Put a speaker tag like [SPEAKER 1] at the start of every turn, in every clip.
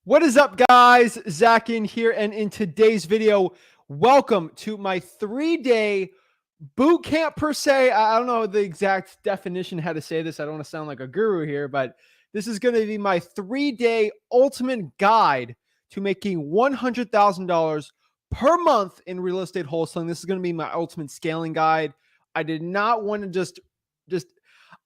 [SPEAKER 1] What is up, guys? Zach Ginn here, and in today's video, welcome to my 3-day boot camp per se. I don't know the exact definition, how to say this. I don't want to sound like a guru here, but this is going to be my 3-day ultimate guide to making $100,000 per month in real estate wholesaling. This is going to be my ultimate scaling guide. I did not want to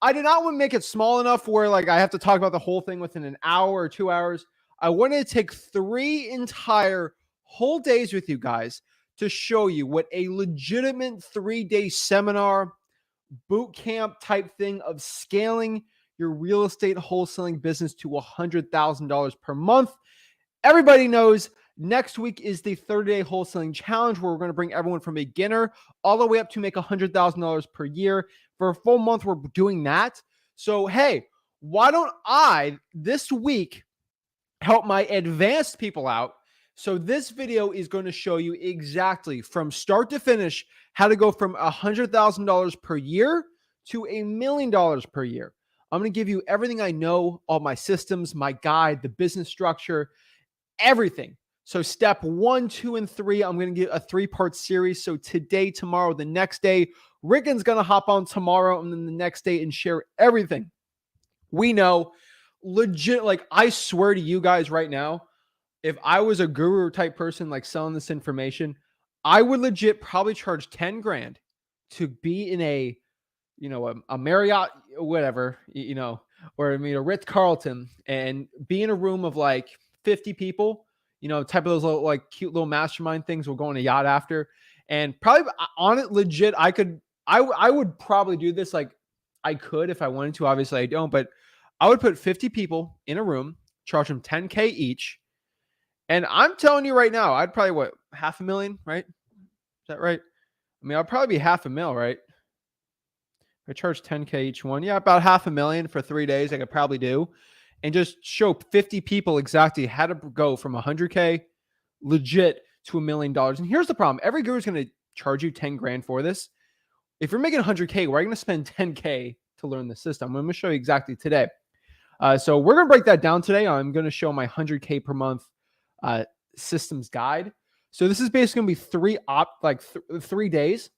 [SPEAKER 1] I did not want to make it small enough where like I have to talk about the whole thing within an hour or 2 hours. I wanted to take 3 entire whole days with you guys to show you what a legitimate 3-day seminar, boot camp type thing of scaling your real estate wholesaling business to $100,000 per month. Everybody knows next week is the 30-day wholesaling challenge where we're going to bring everyone from beginner all the way up to make $100,000 per year. For a full month, we're doing that. So, hey, why don't I this week help my advanced people out? So this video is going to show you exactly from start to finish how to go from $100,000 per year to $1 million per year. I'm going to give you everything I know, all my systems, my guide, the business structure, everything. So step 1, 2, and 3, I'm going to get a 3-part series. So today, tomorrow, the next day, Rickens going to hop on tomorrow and then the next day and share everything we know. Legit, like I swear to you guys right now, if I was a guru type person like selling this information, I would legit probably charge 10 grand to be in a Marriott, whatever, or a Ritz-Carlton and be in a room of like 50 people, type of those little, like cute little mastermind things. We'll go on a yacht after, and probably on it legit, I would probably do this. Like I could if I wanted to, obviously I don't, but I would put 50 people in a room, charge them $10K each. And I'm telling you right now, I'd probably, $500,000, right? Is that right? I mean, I'd probably be $500,000, right? If I charge $10K each one. Yeah, about $500,000 for 3 days. I could probably do. And just show 50 people exactly how to go from $100K legit to $1 million. And here's the problem. Every guru is going to charge you 10 grand for this. If you're making $100K, where are you going to spend $10K to learn the system? I'm going to show you exactly today. So we're going to break that down today. I'm going to show my $100K per month systems guide. So this is basically going to be 3 days.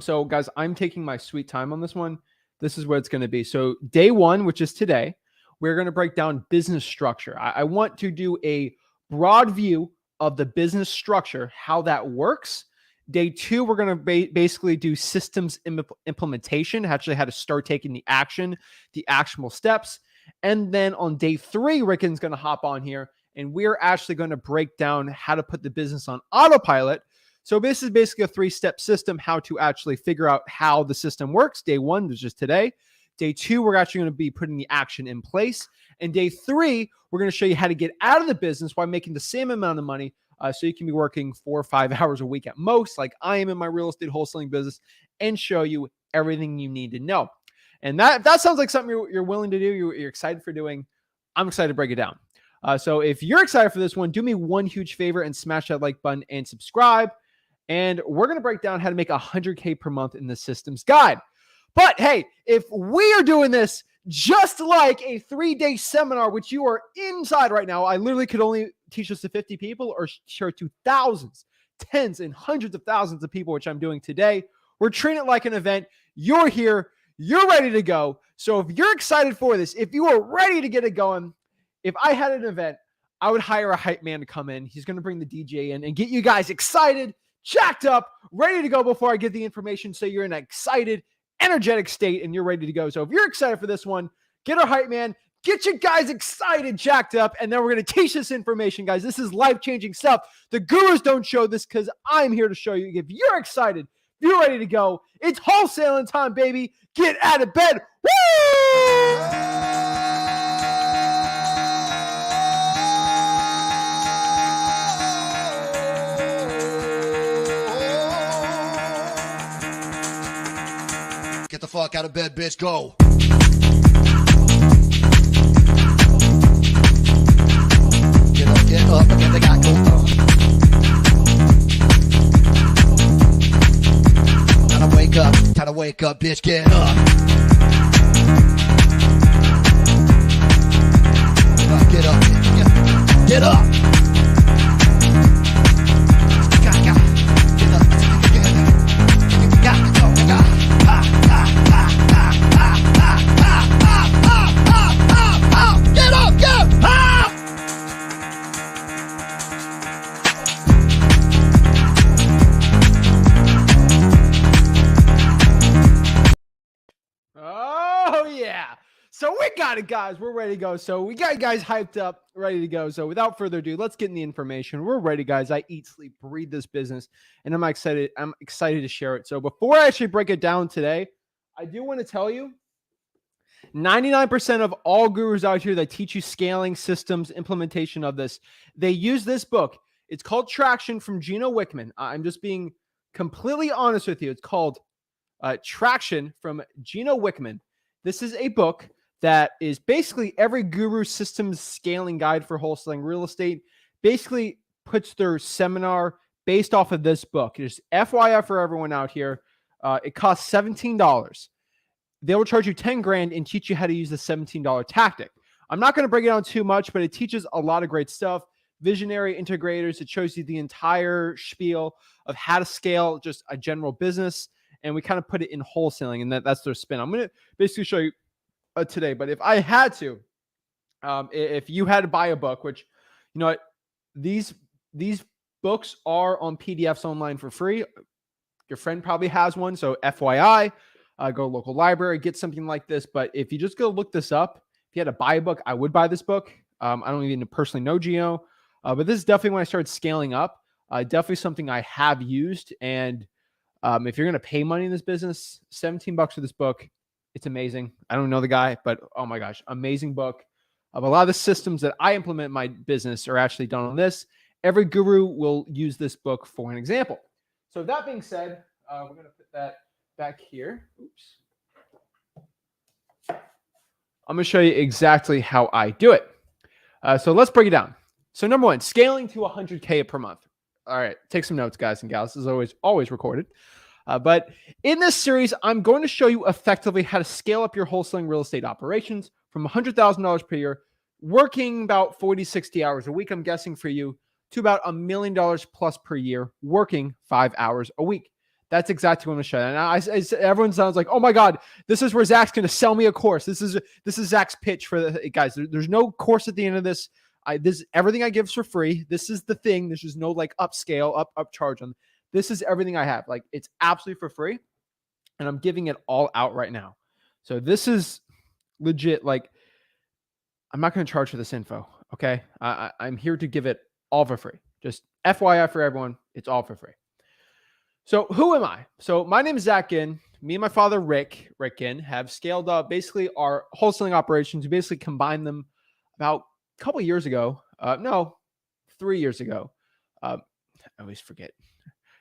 [SPEAKER 1] So guys, I'm taking my sweet time on this one. This is what it's going to be. So day 1, which is today, we're going to break down business structure. I want to do a broad view of the business structure, how that works. Day 2, we're going to basically do systems implementation, actually how to start taking the action, the actionable steps. And then on day 3, Ricken's going to hop on here and we're actually going to break down how to put the business on autopilot. So this is basically a 3-step system, how to actually figure out how the system works. Day 1 is just today. Day 2, we're actually going to be putting the action in place. And day 3, we're going to show you how to get out of the business while making the same amount of money. So you can be working 4 or 5 hours a week at most, like I am in my real estate wholesaling business, and show you everything you need to know. And that sounds like something you're willing to do, you're excited for doing, I'm excited to break it down. So if you're excited for this one, do me one huge favor and smash that like button and subscribe. And we're going to break down how to make $100K per month in the systems guide. But hey, if we are doing this just like a 3-day seminar, which you are inside right now, I literally could only teach this to 50 people or share to thousands, tens and hundreds of thousands of people, which I'm doing today. We're treating it like an event. You're here. You're ready to go. So if you're excited for this, if you are ready to get it going, if I had an event, I would hire a hype man to come in. He's going to bring the DJ in and get you guys excited, jacked up, ready to go before I get the information. So you're in an excited, energetic state and you're ready to go. So if you're excited for this one, get our hype man, get you guys excited, jacked up, and then we're going to teach this information, guys. This is life-changing stuff. The gurus don't show this because I'm here to show you. If you're excited, if you're ready to go, it's wholesaling time, baby. Get out of bed. Woo!
[SPEAKER 2] Get the fuck out of bed, bitch. Go. Get up, and get the guy go. Time to wake up, bitch. Get up. Get up. get up.
[SPEAKER 1] Oh, yeah. So we got it, guys. We're ready to go. So we got you guys hyped up, ready to go. So without further ado, let's get in the information. We're ready, guys. I eat, sleep, breathe this business, and I'm excited. I'm excited to share it. So before I actually break it down today, I do want to tell you 99% of all gurus out here that teach you scaling systems, implementation of this, they use this book. It's called Traction from Gino Wickman. I'm just being completely honest with you. It's called Traction from Gino Wickman. This is a book that is basically every guru systems scaling guide for wholesaling real estate. Basically puts their seminar based off of this book. Just FYI for everyone out here, it costs $17. They will charge you 10 grand and teach you how to use the $17 tactic. I'm not going to break it down too much, but it teaches a lot of great stuff. Visionary integrators. It shows you the entire spiel of how to scale just a general business. And we kind of put it in wholesaling, and that's their spin. I'm going to basically show you today, but if I had to, if you had to buy a book, which, you know what, these books are on PDFs online for free. Your friend probably has one. So FYI, go to local library, get something like this. But if you just go look this up, if you had to buy a book, I would buy this book. I don't even personally know Gino, but this is definitely when I started scaling up. Definitely something I have used. And if you're going to pay money in this business, $17 for this book, it's amazing. I don't know the guy, but oh my gosh, amazing book. Of a lot of the systems that I implement in my business are actually done on this. Every guru will use this book for an example. So that being said, we're going to put that back here. Oops. I'm going to show you exactly how I do it. So let's break it down. So number one, scaling to 100K per month. All right, take some notes, guys and gals. This is always recorded. But in this series, I'm going to show you effectively how to scale up your wholesaling real estate operations from $100,000 per year, working about 40, 60 hours a week, I'm guessing for you, to about $1 million plus per year, working 5 hours a week. That's exactly what I'm going to show you. And everyone sounds like, oh my God, this is where Zach's going to sell me a course. This is Zach's pitch for the guys. There's no course at the end of this. This everything I give is for free. This is the thing. There's just no like upscale, upcharge on. This is everything I have. Like it's absolutely for free, and I'm giving it all out right now. So this is legit. Like I'm not going to charge for this info. Okay, I'm here to give it all for free. Just FYI for everyone, it's all for free. So who am I? So my name is Zach Ginn. Me and my father, Rick Ginn, have scaled up basically our wholesaling operations. We basically combined them about a couple of years ago. 3 years ago. I always forget.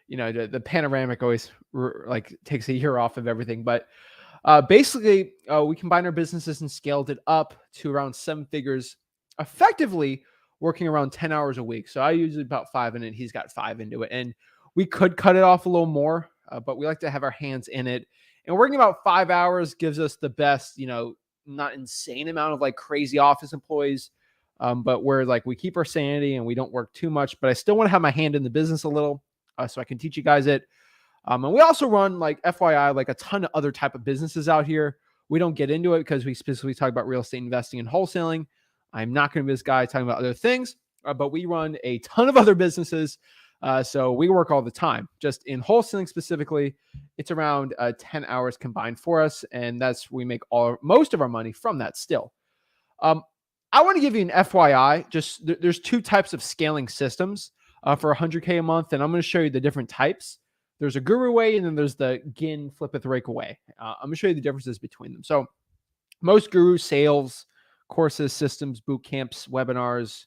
[SPEAKER 1] You know, the panoramic always like takes a year off of everything. But basically, we combined our businesses and scaled it up to around 7 figures, effectively working around 10 hours a week. So I usually about 5 in it. He's got 5 into it. And we could cut it off a little more, but we like to have our hands in it. And working about 5 hours gives us the best, you know, not insane amount of like crazy office employees, but where like we keep our sanity and we don't work too much. But I still want to have my hand in the business a little. So I can teach you guys it. And we also run, like FYI, like a ton of other type of businesses out here. We don't get into it because we specifically talk about real estate investing and wholesaling. I'm not going to be this guy talking about other things, but we run a ton of other businesses. So we work all the time. Just in wholesaling specifically, it's around 10 hours combined for us. And we make most of our money from that still. I want to give you an FYI. Just there's 2 types of scaling systems. For 100K a month, and I'm going to show you the different types. There's a guru way, and then there's the Ginn flipwithrick way. I'm going to show you the differences between them. So most guru sales, courses, systems, boot camps, webinars,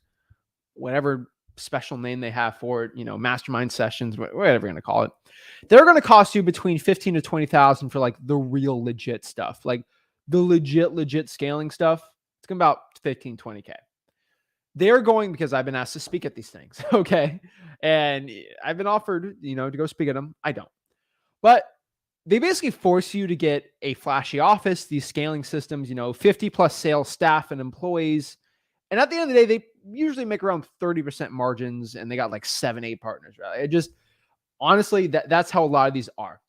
[SPEAKER 1] whatever special name they have for it, you know, mastermind sessions, whatever you're going to call it, they're going to cost you between 15 to 20,000 for like the real legit stuff, like the legit scaling stuff. It's going to be about 15, 20K. They're going because I've been asked to speak at these things. Okay. And I've been offered, you know, to go speak at them. I don't, but they basically force you to get a flashy office, these scaling systems, you know, 50 plus sales staff and employees, And at the end of the day, they usually make around 30% margins and they got like 7, 8 partners. Right? It just, honestly, that's how a lot of these are.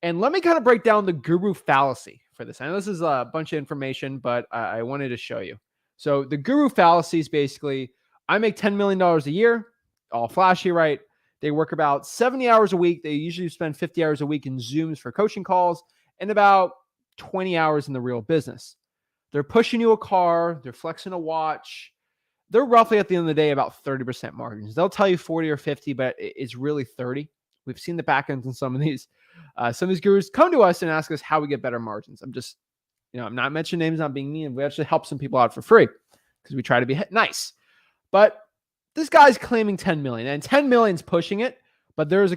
[SPEAKER 1] And let me kind of break down the guru fallacy for this. I know this is a bunch of information, but I wanted to show you. So the guru fallacy is basically, I make $10 million a year, all flashy, right? They work about 70 hours a week. They usually spend 50 hours a week in Zooms for coaching calls and about 20 hours in the real business. They're pushing you a car. They're flexing a watch. They're roughly at the end of the day about 30% margins. They'll tell you 40 or 50, but it's really 30. We've seen the back ends on some of these. Some of these gurus come to us and ask us how we get better margins. I'm not mentioning names, not being mean. We actually help some people out for free because we try to be nice. But this guy's claiming 10 million, and 10 million is pushing it. But there's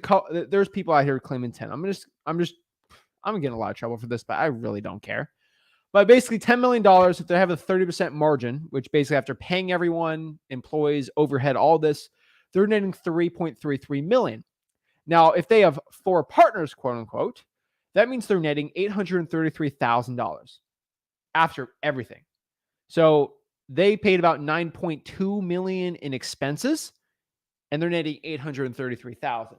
[SPEAKER 1] people out here claiming 10. I'm getting a lot of trouble for this, but I really don't care. But basically $10 million, if they have a 30% margin, which basically after paying everyone, employees, overhead, all this, they're netting 3.33 million. Now, if they have 4 partners, quote unquote, that means they're netting $833,000 after everything. So they paid about 9.2 million in expenses and they're netting 833,000.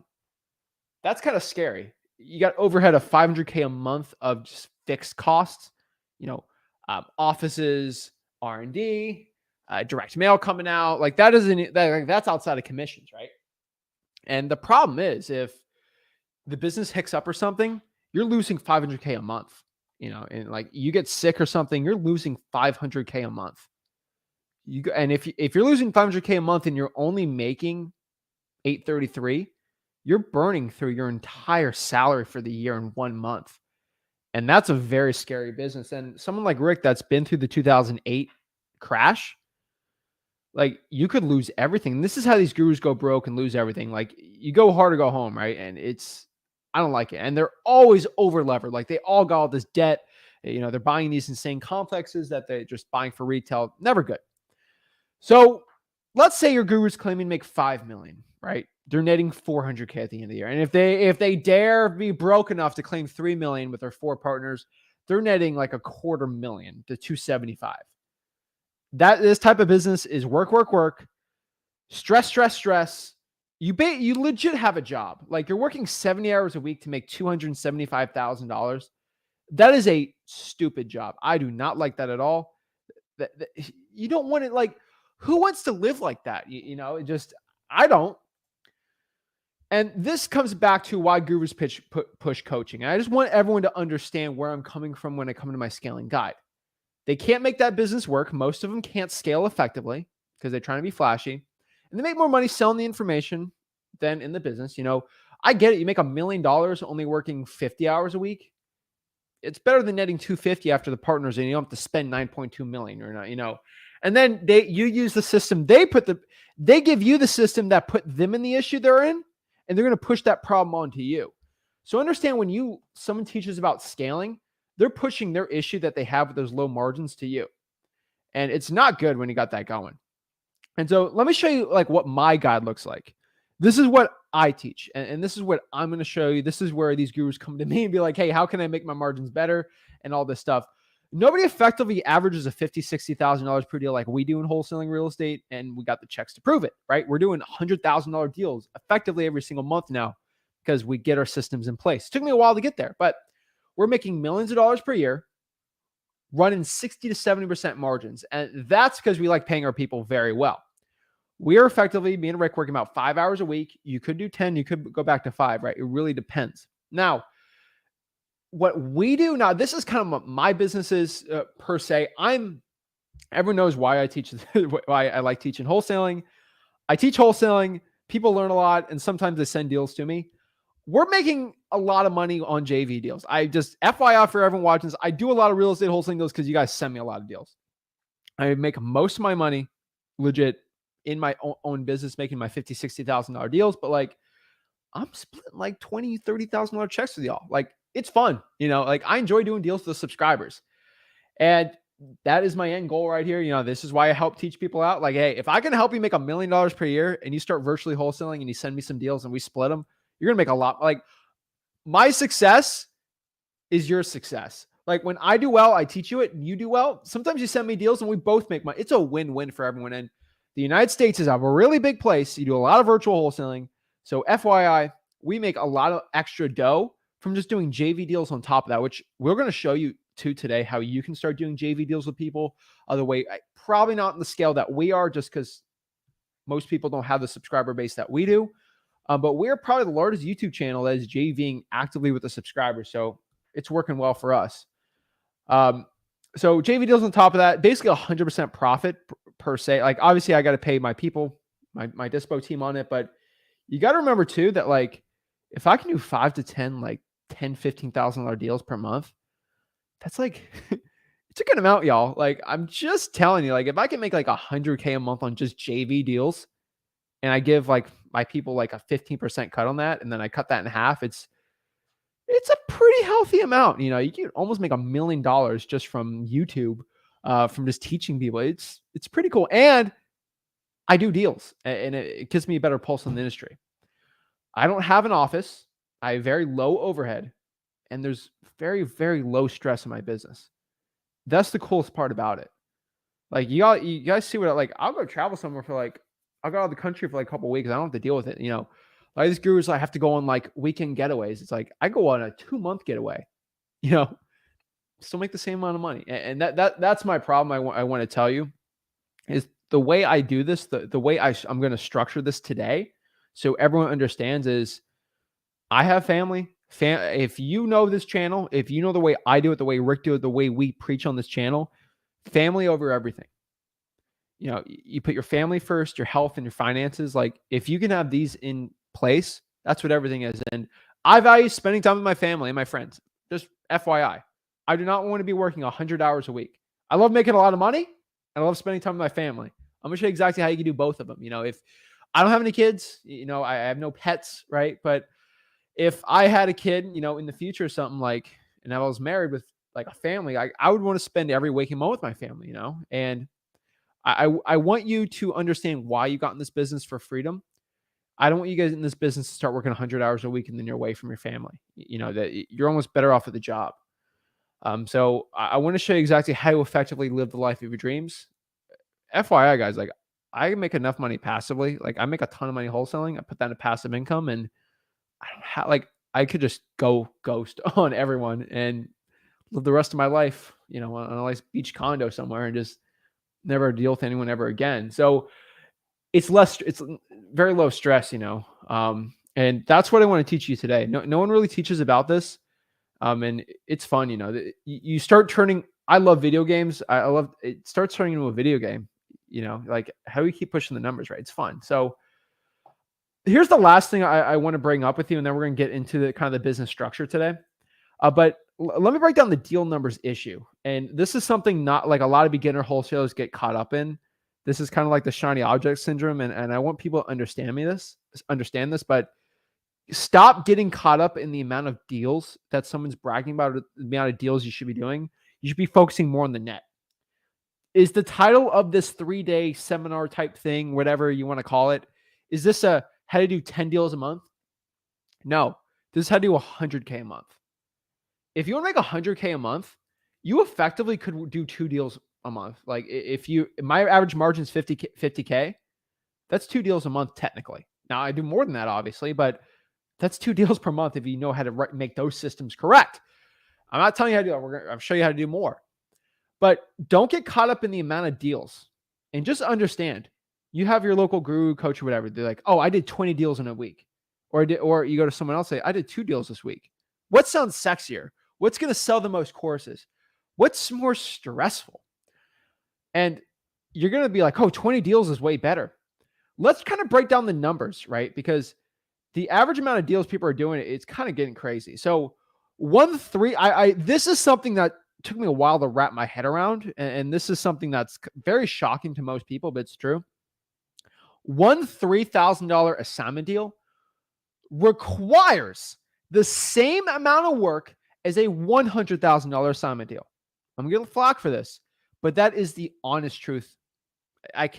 [SPEAKER 1] That's kind of scary. You got overhead of 500K a month of just fixed costs, offices, R&D, direct mail coming out. Like that's outside of commissions, right? And the problem is if the business hicks up or something, you're losing 500K a month, and like you get sick or something, you're losing 500K a month. And if you're losing 500K a month and you're only making 833, you're burning through your entire salary for the year in 1 month. And that's a very scary business. And someone like Rick that's been through the 2008 crash, like you could lose everything. And this is how these gurus go broke and lose everything. Like you go hard or go home, right? And I don't like it. And they're always over levered. Like they all got all this debt. They're buying these insane complexes that they're just buying for retail. Never good. So let's say your guru's claiming to make 5 million, right? They're netting 400K at the end of the year. And if they dare be broke enough to claim 3 million with their 4 partners, they're netting like $250,000 to 275. This type of business is work, stress. You legit have a job. Like you're working 70 hours a week to make $275,000. That is a stupid job. I do not like that at all. You don't want it. Like who wants to live like that? I don't. And this comes back to why gurus push coaching. And I just want everyone to understand where I'm coming from when I come to my scaling guide. They can't make that business work. Most of them can't scale effectively because they're trying to be flashy. And they make more money selling the information than in the business. I get it. You make $1 million only working 50 hours a week. It's better than netting 250 after the partners and you don't have to spend 9.2 million or not, And then you use the system. They give you the system that put them in the issue they're in, and they're going to push that problem onto you. So understand when someone teaches about scaling, they're pushing their issue that they have with those low margins to you. And it's not good when you got that going. And so let me show you like what my guide looks like. This is what I teach. And this is what I'm going to show you. This is where these gurus come to me and be like, hey, how can I make my margins better? And all this stuff. Nobody effectively averages a $50,000, $60,000 per deal like we do in wholesaling real estate. And we got the checks to prove it, right? We're doing $100,000 deals effectively every single month now because we get our systems in place. It took me a while to get there, but we're making millions of dollars per year, running 60 to 70% margins. And that's because we like paying our people very well. We are effectively, me and Rick, working about 5 hours a week. You could do 10, you could go back to 5, right? It really depends. Now, what we do now, this is kind of what my business is per se. Everyone knows why I teach, why I like teaching wholesaling. I teach wholesaling. People learn a lot, and sometimes they send deals to me. We're making a lot of money on JV deals. I just, FYI for everyone watching this, I do a lot of real estate wholesaling deals because you guys send me a lot of deals. I make most of my money legit in my own business, making my $50,000, $60,000 deals. But like, I'm splitting like $20,000, $30,000 checks with y'all. Like, it's fun. Like I enjoy doing deals with the subscribers. And that is my end goal right here. This is why I help teach people out. Like, hey, if I can help you make $1 million per year and you start virtually wholesaling and you send me some deals and we split them, you're going to make a lot. Like my success is your success. Like when I do well, I teach you it and you do well. Sometimes you send me deals and we both make money. It's a win-win for everyone. And the United States is a really big place. You do a lot of virtual wholesaling. So FYI, we make a lot of extra dough from just doing JV deals on top of that, which we're going to show you too today, how you can start doing JV deals with people. Other way, probably not on the scale that we are, just because most people don't have the subscriber base that we do. But we're probably the largest YouTube channel that is JVing actively with the subscribers. So it's working well for us. So JV deals on top of that, basically 100% profit per se. Like obviously I got to pay my people, my dispo team on it, but you got to remember too that like if I can do 5 to 10, like $10,000-$15,000 deals per month, that's like it's a good amount, y'all. Like I'm just telling you, like if I can make like $100K a month on just JV deals, and I give like my people like a 15% cut on that, and then I cut that in half, it's a pretty healthy amount. You know, you can almost make $1 million just from YouTube, from just teaching people. It's pretty cool. And I do deals, and it gives me a better pulse on the industry. I don't have an office. I have very low overhead, and there's very, very low stress in my business. That's the coolest part about it. Like you guys see what like I'll go travel somewhere for like I'll go out of the country for like a couple of weeks. I don't have to deal with it. You know, like these gurus, I have to go on like weekend getaways. It's like I go on a 2-month getaway. You know, still make the same amount of money, and that's my problem. I want to tell you is the way I do this, the way I'm going to structure this today, so everyone understands is I have family. If you know this channel, if you know the way I do it, the way Rick do it, the way we preach on this channel, family over everything. You know, you put your family first, your health and your finances. Like if you can have these in place, that's what everything is. And I value spending time with my family and my friends. Just FYI, I do not want to be working 100 hours a week. I love making a lot of money and I love spending time with my family. I'm going to show you exactly how you can do both of them. You know, if I don't have any kids, you know, I have no pets, right? But if I had a kid, you know, in the future or something like, and I was married with like a family, I would want to spend every waking moment with my family, you know, and I want you to understand why you got in this business for freedom. I don't want you guys in this business to start working 100 hours a week and then you're away from your family. You know, that you're almost better off with the job. So I want to show you exactly how to effectively live the life of your dreams. FYI, guys, like I make enough money passively. Like I make a ton of money wholesaling. I put that into passive income, and I don't have like I could just go ghost on everyone and live the rest of my life, you know, on a nice beach condo somewhere and just never deal with anyone ever again. So it's very low stress, you know. And that's what I want to teach you today. No one really teaches about this. And it's fun, you know, you start turning, I love video games. I love it starts turning into a video game, you know, like how do we keep pushing the numbers, right? It's fun. So here's the last thing I want to bring up with you. And then we're going to get into the kind of the business structure today. But let me break down the deal numbers issue. And this is something not like a lot of beginner wholesalers get caught up in. This is kind of like the shiny object syndrome. And I want people to understand this, but stop getting caught up in the amount of deals that someone's bragging about, the amount of deals you should be doing. You should be focusing more on the net. Is the title of this 3-day seminar type thing, whatever you want to call it, is this a how to do 10 deals a month? No, this is how to do 100K a month. If you want to make 100K a month, you effectively could do 2 deals a month. Like my average margin is 50K, that's 2 deals a month technically. Now I do more than that, obviously, but that's 2 deals per month if you know how to make those systems correct. I'm not telling you how to do that. I'll show you how to do more. But don't get caught up in the amount of deals. And just understand, you have your local guru, coach, or whatever. They're like, oh, I did 20 deals in a week. Or you go to someone else and say, I did 2 deals this week. What sounds sexier? What's going to sell the most courses? What's more stressful? And you're going to be like, oh, 20 deals is way better. Let's kind of break down the numbers, right? Because the average amount of deals people are doing, it's kind of getting crazy. So this is something that took me a while to wrap my head around. And this is something that's very shocking to most people, but it's true. One $3,000 assignment deal requires the same amount of work as a $100,000 assignment deal. I'm going to get flack for this, but that is the honest truth. I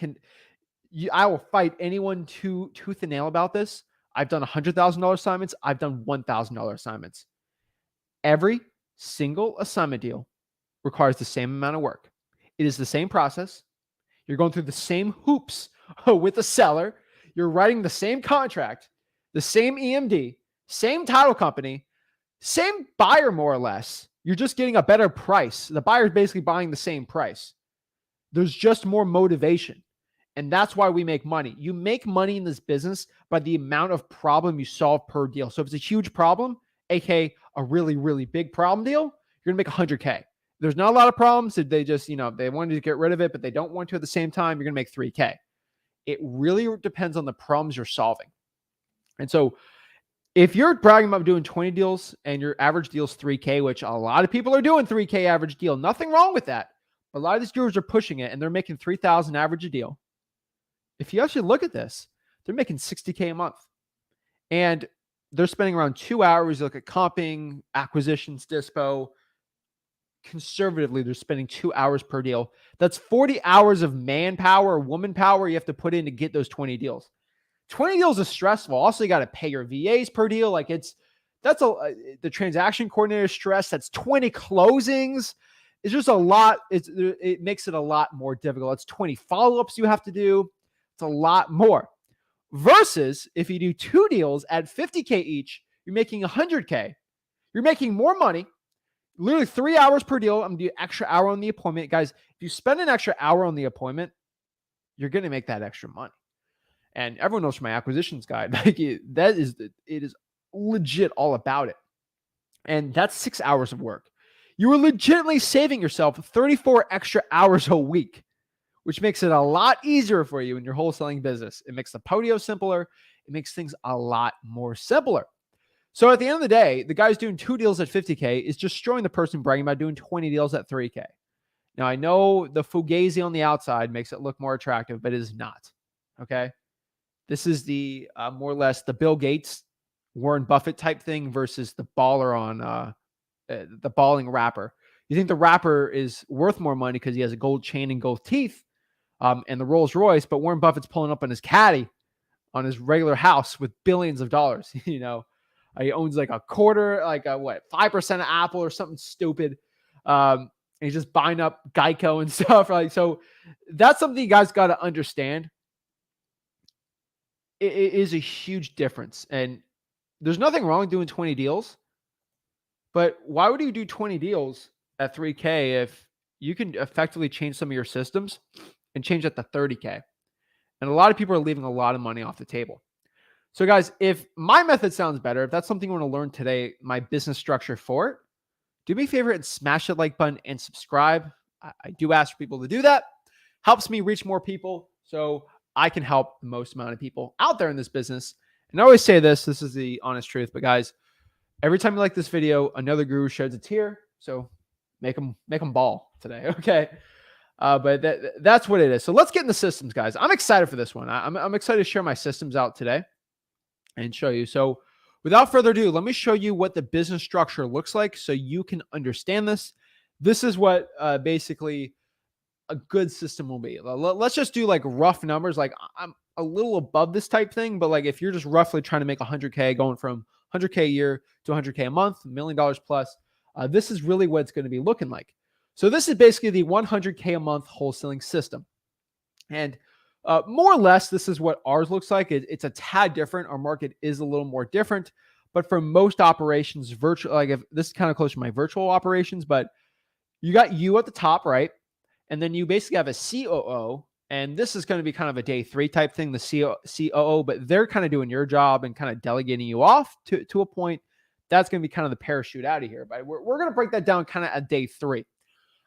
[SPEAKER 1] will fight anyone tooth and nail about this. I've done $100,000 assignments. I've done $1,000 assignments. Every single assignment deal requires the same amount of work. It is the same process. You're going through the same hoops with the seller. You're writing the same contract, the same EMD, same title company, same buyer, more or less. You're just getting a better price. The buyer is basically buying the same price. There's just more motivation. And that's why we make money. You make money in this business by the amount of problem you solve per deal. So if it's a huge problem, aka a really, really big problem deal, you're going to make 100K. There's not a lot of problems. They just, they wanted to get rid of it, but they don't want to at the same time, you're going to make 3K. It really depends on the problems you're solving. And so if you're bragging about doing 20 deals and your average deal is 3K, which a lot of people are doing 3K average deal, nothing wrong with that. But a lot of these gurus are pushing it and they're making 3,000 average a deal. If you actually look at this, they're making 60K a month. And they're spending around 2 hours. You look at comping, acquisitions, dispo. Conservatively, they're spending 2 hours per deal. That's 40 hours of manpower, woman power you have to put in to get those 20 deals. 20 deals is stressful. Also, you got to pay your VAs per deal. Like the transaction coordinator stress. That's 20 closings. It's just a lot. It makes it a lot more difficult. It's 20 follow-ups you have to do. It's a lot more. Versus if you do 2 deals at 50K each, you're making 100K. You're making more money. Literally 3 hours per deal. I'm going to do an extra hour on the appointment. Guys, if you spend an extra hour on the appointment, you're going to make that extra money. And everyone knows from my acquisitions guide, it is legit all about it. And that's 6 hours of work. You are legitimately saving yourself 34 extra hours a week, which makes it a lot easier for you in your wholesaling business. It makes the podio simpler. It makes things a lot more simpler. So at the end of the day, the guy's doing 2 deals at 50K is just showing the person bragging about doing 20 deals at 3K. Now, I know the fugazi on the outside makes it look more attractive, but it is not. Okay. This is the more or less the Bill Gates, Warren Buffett type thing versus the baller on the balling rapper. You think the rapper is worth more money because he has a gold chain and gold teeth and the Rolls Royce, but Warren Buffett's pulling up on his caddy on his regular house with billions of dollars. He owns like a quarter, 5% of Apple or something stupid. And he's just buying up Geico and stuff. So that's something you guys got to understand. It is a huge difference. And there's nothing wrong with doing 20 deals. But why would you do 20 deals at 3K if you can effectively change some of your systems and change that to 30K? And a lot of people are leaving a lot of money off the table. So guys, if my method sounds better, if that's something you want to learn today, my business structure for it, do me a favor and smash that like button and subscribe. I do ask for people to do that. Helps me reach more people so I can help the most amount of people out there in this business. And I always say this is the honest truth, but guys, every time you like this video, another guru sheds a tear. So make them ball today. Okay. But that's what it is. So let's get in the systems, guys. I'm excited for this one. I'm excited to share my systems out today and show you. So without further ado, let me show you what the business structure looks like so you can understand this. This is what basically a good system will be. Let's just do like rough numbers. Like I'm a little above this type thing, but like if you're just roughly trying to make 100K, going from 100K a year to 100K a month, $1 million plus, this is really what it's going to be looking like. So this is basically the 100K a month wholesaling system. And more or less, this is what ours looks like. It's a tad different. Our market is a little more different, but for most operations, virtual, like if this is kind of close to my virtual operations, but you got you at the top, right? And then you basically have a COO, and this is going to be kind of a day 3 type thing, the COO, but they're kind of doing your job and kind of delegating you off to a point. That's going to be kind of the parachute out of here. But we're going to break that down kind of at day 3.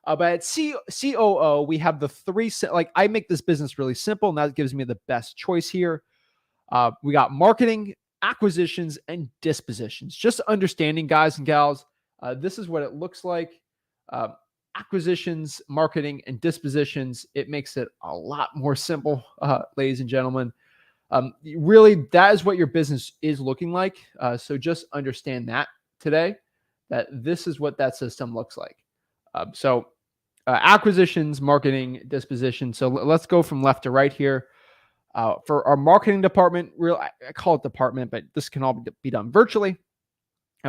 [SPEAKER 1] But at COO, we have the 3, like I make this business really simple, and that gives me the best choice here. We got marketing, acquisitions, and dispositions. Just understanding, guys and gals, this is what it looks like. Acquisitions, marketing, and dispositions. It makes it a lot more simple, ladies and gentlemen. Really, that is what your business is looking like. So just understand that today, that this is what that system looks like. Acquisitions, marketing, disposition. So let's go from left to right here. For our marketing department, I call it department, but this can all be done virtually.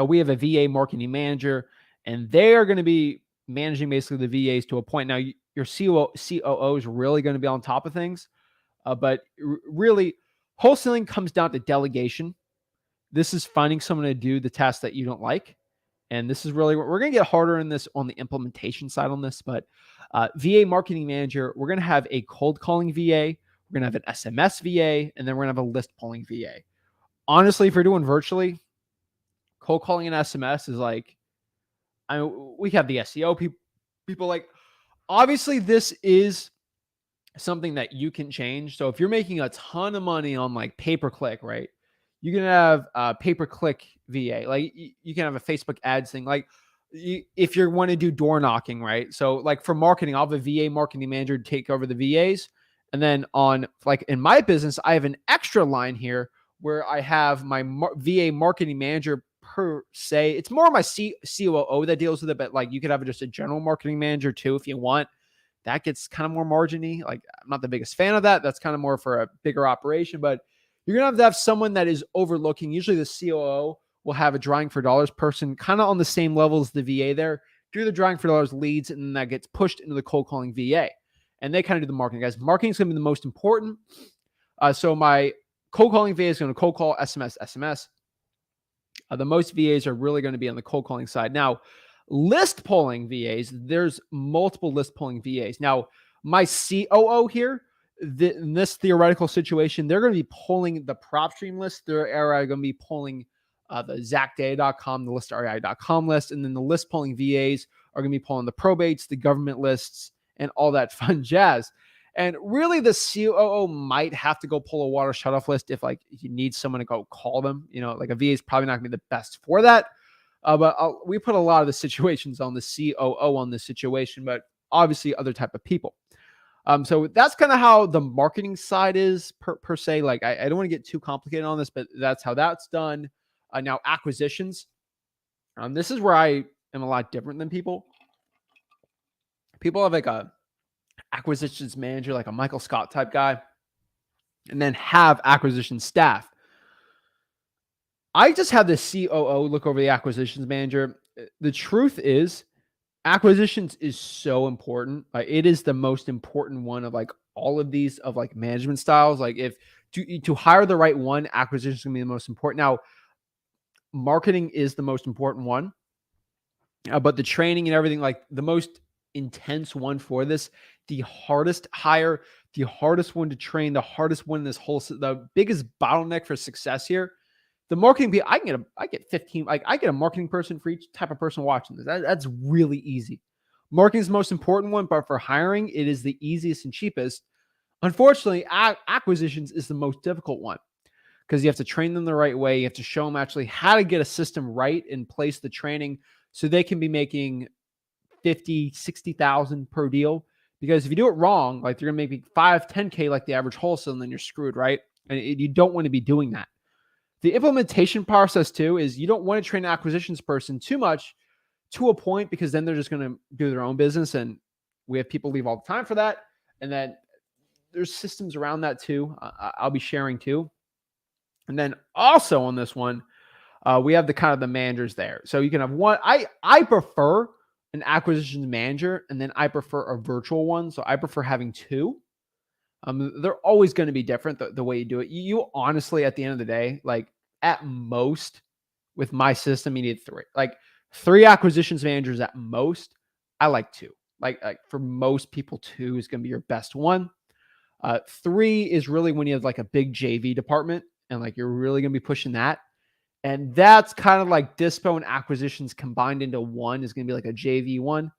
[SPEAKER 1] We have a VA marketing manager and they are going to be managing basically the VAs to a point. Now, your COO is really going to be on top of things, but really, wholesaling comes down to delegation. This is finding someone to do the task that you don't like. And this is really, we're going to get harder in this on the implementation side on this, but VA marketing manager, we're going to have a cold calling VA, we're going to have an SMS VA, and then we're going to have a list pulling VA. Honestly, if you're doing virtually, cold calling and SMS is like, we have the SEO people like, obviously this is something that you can change. So if you're making a ton of money on like pay-per-click, right? You can have a pay-per-click VA. Like you can have a Facebook ads thing. Like if you want to do door knocking, right? So like for marketing, I'll have a VA marketing manager take over the VAs. And then on like in my business, I have an extra line here where I have my VA marketing manager per se. It's more my COO that deals with it, but like you could have just a general marketing manager too if you want. That gets kind of more margin-y. Like I'm not the biggest fan of that. That's kind of more for a bigger operation, but you're going to have someone that is overlooking. Usually the COO will have a drawing for dollars person kind of on the same level as the VA there. Do the drawing for dollars leads, and then that gets pushed into the cold calling VA. And they kind of do the marketing, guys. Marketing is going to be the most important. So my cold calling VA is going to cold call SMS. The most VAs are really going to be on the cold calling side. Now, list pulling VAs, there's multiple list pulling VAs. Now, my COO here, in this theoretical situation, they're going to be pulling the prop stream list. They're going to be pulling the ZachData.com, the ListREI.com list, and then the list pulling VAs are going to be pulling the probates, the government lists, and all that fun jazz. And really, the COO might have to go pull a water shutoff list if like you need someone to go call them. You know, like a VA is probably not going to be the best for that. But we put a lot of the situations on the COO on this situation, but obviously other type of people. So that's kind of how the marketing side is per se. Like I don't want to get too complicated on this, but that's how that's done. Now acquisitions. This is where I am a lot different than people. People have like a acquisitions manager, like a Michael Scott type guy, and then have acquisition staff. I just have the COO look over the acquisitions manager. The truth is, acquisitions is so important. It is the most important one of like all of these of like management styles. Like if to hire the right one, acquisition is going to be the most important. Now, marketing is the most important one, but the training and everything, like the most intense one for this, the hardest hire, the hardest one to train, the hardest one in this whole, the biggest bottleneck for success here. The marketing people, I get 15, like I get a marketing person for each type of person watching this. That's really easy. Marketing is the most important one, but for hiring, it is the easiest and cheapest. Unfortunately, acquisitions is the most difficult one because you have to train them the right way. You have to show them actually how to get a system right and place the training so they can be making 50, 60,000 per deal. Because if you do it wrong, like you're going to make 5, 10K like the average wholesale, and then you're screwed, right? And you don't want to be doing that. The implementation process too is you don't want to train an acquisitions person too much to a point because then they're just going to do their own business. And we have people leave all the time for that. And then there's systems around that too. I'll be sharing too. And then also on this one, we have the kind of the managers there. So you can have one. I prefer an acquisitions manager, and then I prefer a virtual one. So I prefer having two. They're always going to be different the way you do it. You honestly, at the end of the day, like at most with my system, you need three. Like 3 acquisitions managers at most. I like 2. Like for most people, 2 is going to be your best one. 3 is really when you have like a big JV department and like you're really going to be pushing that. And that's kind of like dispo and acquisitions combined into one is going to be like a JV one.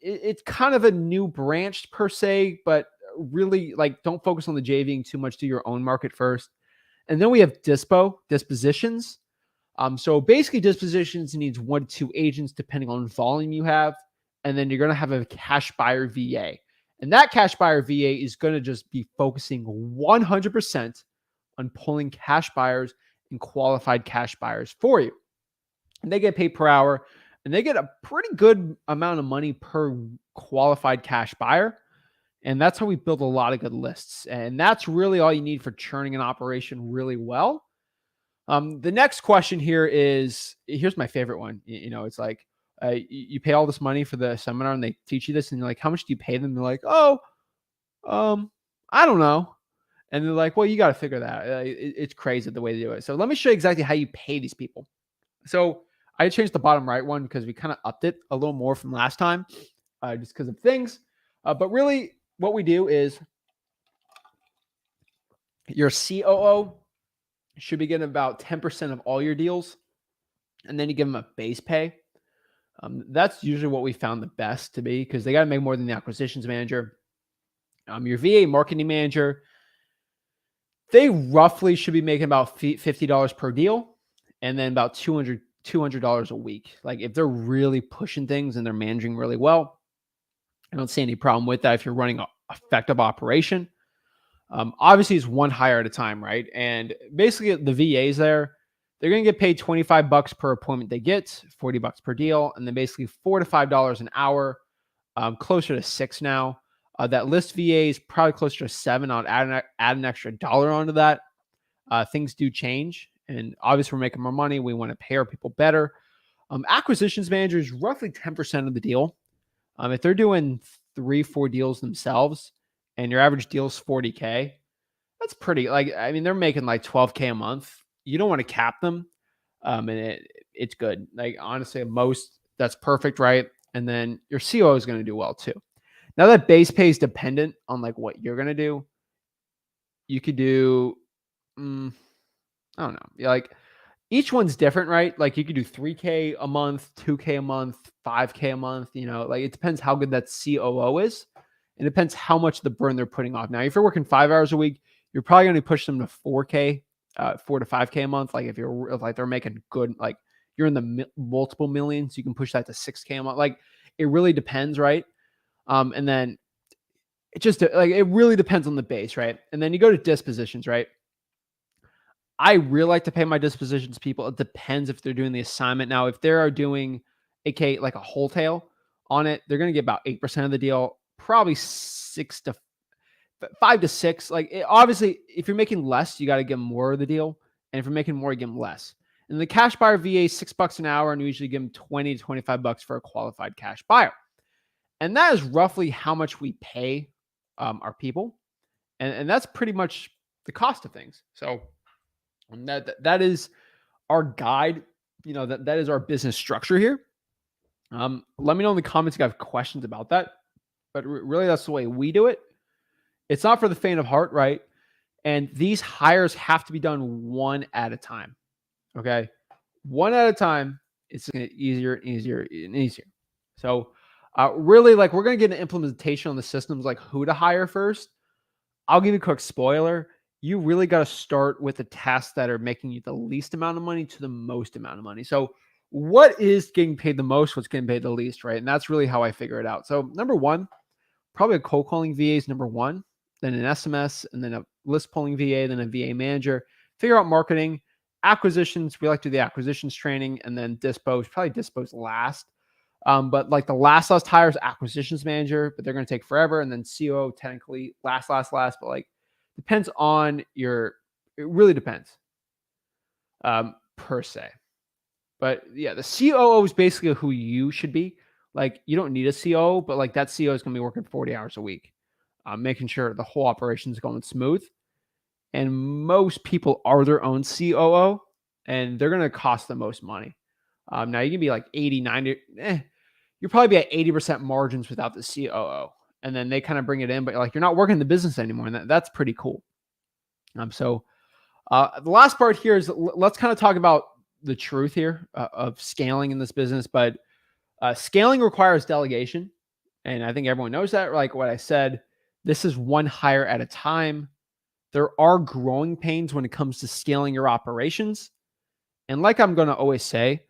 [SPEAKER 1] It's kind of a new branch per se, but really like don't focus on the JVing too much. Do your own market first. And then we have dispositions. So basically dispositions needs 1 to 2 agents depending on volume you have. And then you're going to have a cash buyer VA. And that cash buyer VA is going to just be focusing 100% on pulling cash buyers and qualified cash buyers for you. And they get paid per hour and they get a pretty good amount of money per qualified cash buyer. And that's how we build a lot of good lists. And that's really all you need for churning an operation really well. The next question here is, here's my favorite one. You know, it's like, You pay all this money for the seminar and they teach you this, and you're like, how much do you pay them? They're like, oh, I don't know. And they're like, well, you got to figure that out. It's crazy the way they do it. So let me show you exactly how you pay these people. So I changed the bottom right one because we kind of upped it a little more from last time, just because of things. But really what we do is your COO should be getting about 10% of all your deals. And then you give them a base pay. That's usually what we found the best to be, because they got to make more than the acquisitions manager. Your VA marketing manager, they roughly should be making about $50 per deal, and then about $200 a week. Like if they're really pushing things and they're managing really well, I don't see any problem with that if you're running an effective operation. Obviously, it's one hire at a time, right? And basically, the VAs there, they're going to get paid $25 per appointment they get, $40 per deal, and then basically $4 to $5 an hour, closer to $6 now. That list VA is probably closer to $7. I'll add an extra dollar onto that. Things do change, and obviously we're making more money. We want to pay our people better. Acquisitions manager is roughly 10% of the deal. If they're doing 3-4 deals themselves, and your average deal is $40K, that's pretty. Like, I mean, they're making like $12K a month. You don't want to cap them, and it's good. Like honestly, most that's perfect, right? And then your COO is going to do well too. Now that base pay is dependent on like what you're going to do. You could do, I don't know, like each one's different, right? Like you could do 3K a month, 2K a month, 5K a month. Like it depends how good that COO is. It depends how much the burn they're putting off. Now, if you're working 5 hours a week, you're probably going to push them to 4K, 4 to 5K a month. Like if they're making good, like you're in the multiple millions, you can push that to 6K a month. Like it really depends, right? And then it just like it really depends on the base, right? And then you go to dispositions, right? I really like to pay my dispositions people. It depends if they're doing the assignment. Now, if they are doing like a wholesale on it, they're going to get about 8% of the deal, probably 5 to 6. Like obviously, if you're making less, you got to give them more of the deal. And if you're making more, you give them less. And the cash buyer VA is $6 an hour, and we usually give them 20 to $25 for a qualified cash buyer. And that is roughly how much we pay our people. And that's pretty much the cost of things. So that is our guide. That is our business structure here. Let me know in the comments if you have questions about that. But really, that's the way we do it. It's not for the faint of heart, right? And these hires have to be done one at a time. Okay. One at a time. It's going to get easier and easier and easier. So really, like we're going to get an implementation on the systems, like who to hire first. I'll give you a quick spoiler. You really got to start with the tasks that are making you the least amount of money to the most amount of money. So what is getting paid the most? What's getting paid the least, right? And that's really how I figure it out. So number one, probably a cold calling VA is number one, then an SMS, and then a list pulling VA, then a VA manager. Figure out marketing, acquisitions. We like to do the acquisitions training, and then probably dispose last. But like the last hire is acquisitions manager, but they're going to take forever. And then COO technically last, but like depends on it really depends per se. But yeah, the COO is basically who you should be. Like you don't need a COO, but like that COO is going to be working 40 hours a week, making sure the whole operation is going smooth. And most people are their own COO, and they're going to cost the most money. Now you can be like 80, 90, you'll probably be at 80% margins without the COO. And then they kind of bring it in, but like you're not working the business anymore. And that's pretty cool. So the last part here is let's kind of talk about the truth here of scaling in this business. But scaling requires delegation. And I think everyone knows that. Like what I said, this is one hire at a time. There are growing pains when it comes to scaling your operations. And like I'm going to always say,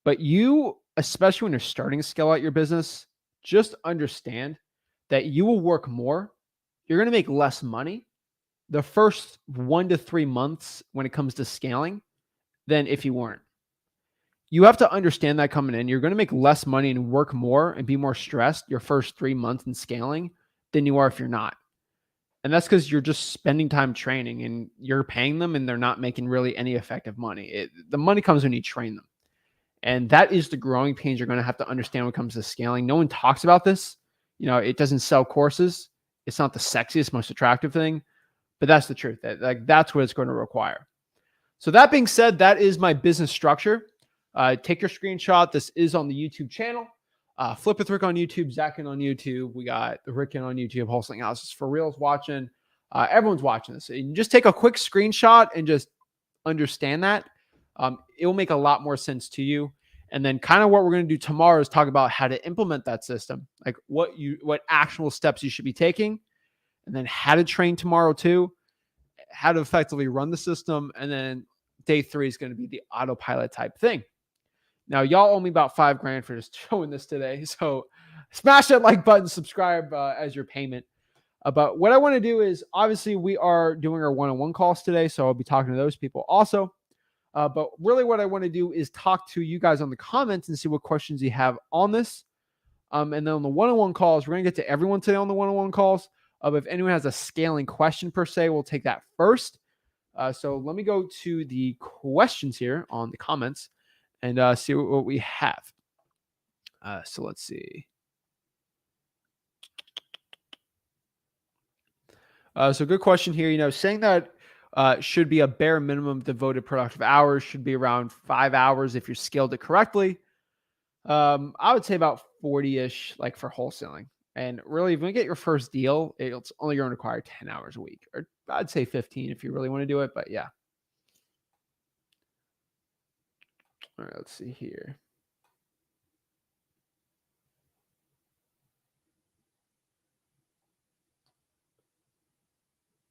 [SPEAKER 1] but you, especially when you're starting to scale out your business, just understand that you will work more. You're going to make less money the first 1 to 3 months when it comes to scaling than if you weren't. You have to understand that coming in. You're going to make less money and work more and be more stressed your first 3 months in scaling than you are if you're not. And that's because you're just spending time training and you're paying them and they're not making really any effective money. The money comes when you train them. And that is the growing pains you're going to have to understand when it comes to scaling. No one talks about this. It doesn't sell courses. It's not the sexiest, most attractive thing, but that's the truth. That's what it's going to require. So that being said, that is my business structure. Take your screenshot. This is on the YouTube channel. Flip with Rick on YouTube, Zach Ginn on YouTube. We got the Rick on YouTube, Wholesaling Houses for Reals watching. Everyone's watching this. And just take a quick screenshot and just understand that. It will make a lot more sense to you. And then kind of what we're going to do tomorrow is talk about how to implement that system, like what actual steps you should be taking, and then how to train tomorrow too, how to effectively run the system. And then day 3 is going to be the autopilot type thing. Now, y'all owe me about $5,000 for just showing this today. So smash that like button, subscribe as your payment. But what I want to do is, obviously, we are doing our one-on-one calls today. So I'll be talking to those people also. But really what I want to do is talk to you guys on the comments and see what questions you have on this. And then on the one-on-one calls, we're going to get to everyone today on the one-on-one calls. But if anyone has a scaling question per se, we'll take that first. So let me go to the questions here on the comments and see what we have. So let's see. So good question here. Saying that should be a bare minimum devoted productive hours, should be around 5 hours if you're scaled it correctly. I would say about 40-ish, like for wholesaling. And really, if you get your first deal, it's only going to require 10 hours a week, or I'd say 15 if you really want to do it. But yeah. All right, let's see here.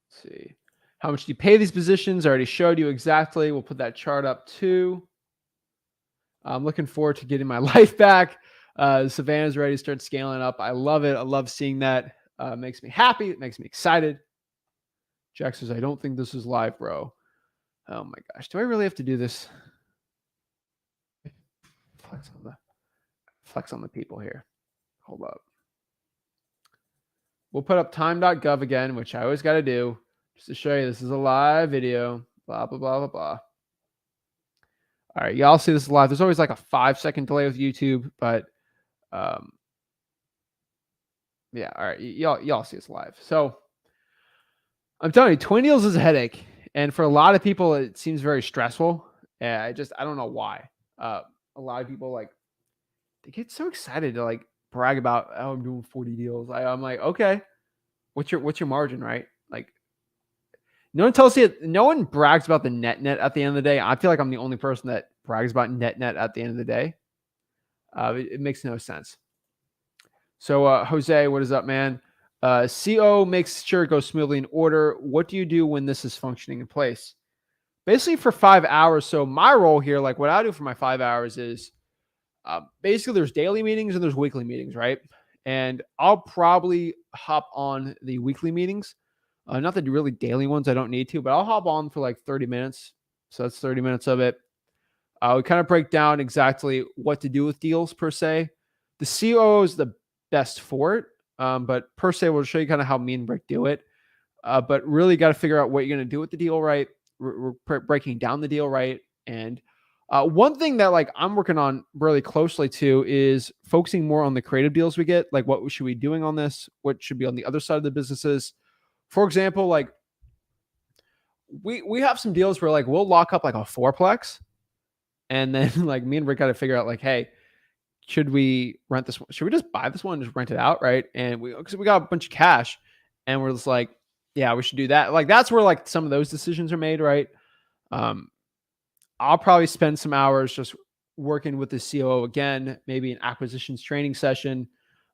[SPEAKER 1] Let's see. How much do you pay these positions? I already showed you exactly. We'll put that chart up too. I'm looking forward to getting my life back. Savannah's ready to start scaling up. I love it. I love seeing that. It makes me happy. It makes me excited. Jack says, I don't think this is live, bro. Oh my gosh. Do I really have to do this? Flex on the people here. Hold up. We'll put up time.gov again, which I always got to do just to show you this is a live video. Blah, blah, blah, blah, blah. All right. Y'all see this live. There's always like a 5-second delay with YouTube, but yeah. All right. Y'all see this live. So I'm telling you, 20 deals is a headache. And for a lot of people, it seems very stressful. I don't know why. A lot of people they get so excited to brag about, oh, I'm doing 40 deals. I'm like, okay, what's your margin, right? Like, no one tells you, no one brags about the net at the end of the day. I feel like I'm the only person that brags about net at the end of the day. It makes no sense. So Jose, what is up, man? CO makes sure it goes smoothly in order. What do you do when this is functioning in place? Basically for 5 hours. So my role here, like what I do for my 5 hours is basically there's daily meetings and there's weekly meetings, right? And I'll probably hop on the weekly meetings. Not the really daily ones. I don't need to, but I'll hop on for like 30 minutes. So that's 30 minutes of it. We kind of break down exactly what to do with deals per se. The COO is the best for it. But per se, we'll show you kind of how me and Rick do it. But really got to figure out what you're going to do with the deal, right? We're breaking down the deal, right? And one thing that I'm working on really closely too is focusing more on the creative deals we get. Like what should we be doing on this? What should be on the other side of the businesses? For example, we have some deals where we'll lock up a fourplex, and then me and Rick got to figure out hey, should we rent this one? Should we just buy this one and just rent it out, right? And because we got a bunch of cash, and we're just yeah, we should do that. That's where some of those decisions are made, right? I'll probably spend some hours just working with the COO again, maybe an acquisitions training session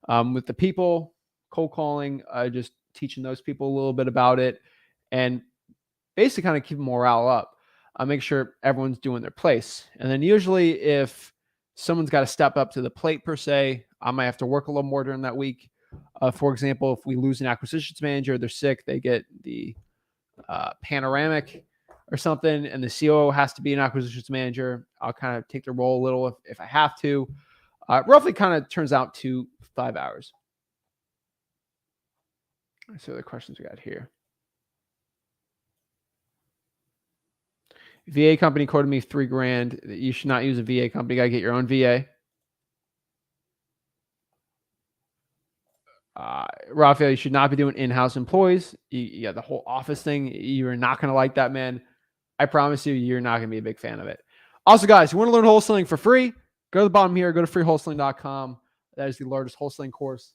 [SPEAKER 1] with the people, cold calling, just teaching those people a little bit about it, and basically kind of keep morale up. Make sure everyone's doing their place. And then usually if someone's got to step up to the plate per se, I might have to work a little more during that week. For example, if we lose an acquisitions manager, they're sick, they get the panoramic or something, and the COO has to be an acquisitions manager, I'll kind of take the role a little if I have to. Roughly kind of turns out to 5 hours. So the questions we got here. VA company quoted me $3,000. You should not use a VA company. You got to get your own VA. Raphael, you should not be doing in-house employees. The whole office thing. You're not going to like that, man. I promise you're not going to be a big fan of it. Also, guys, you want to learn wholesaling for free? Go to the bottom here. Go to freewholesaling.com. That is the largest wholesaling course.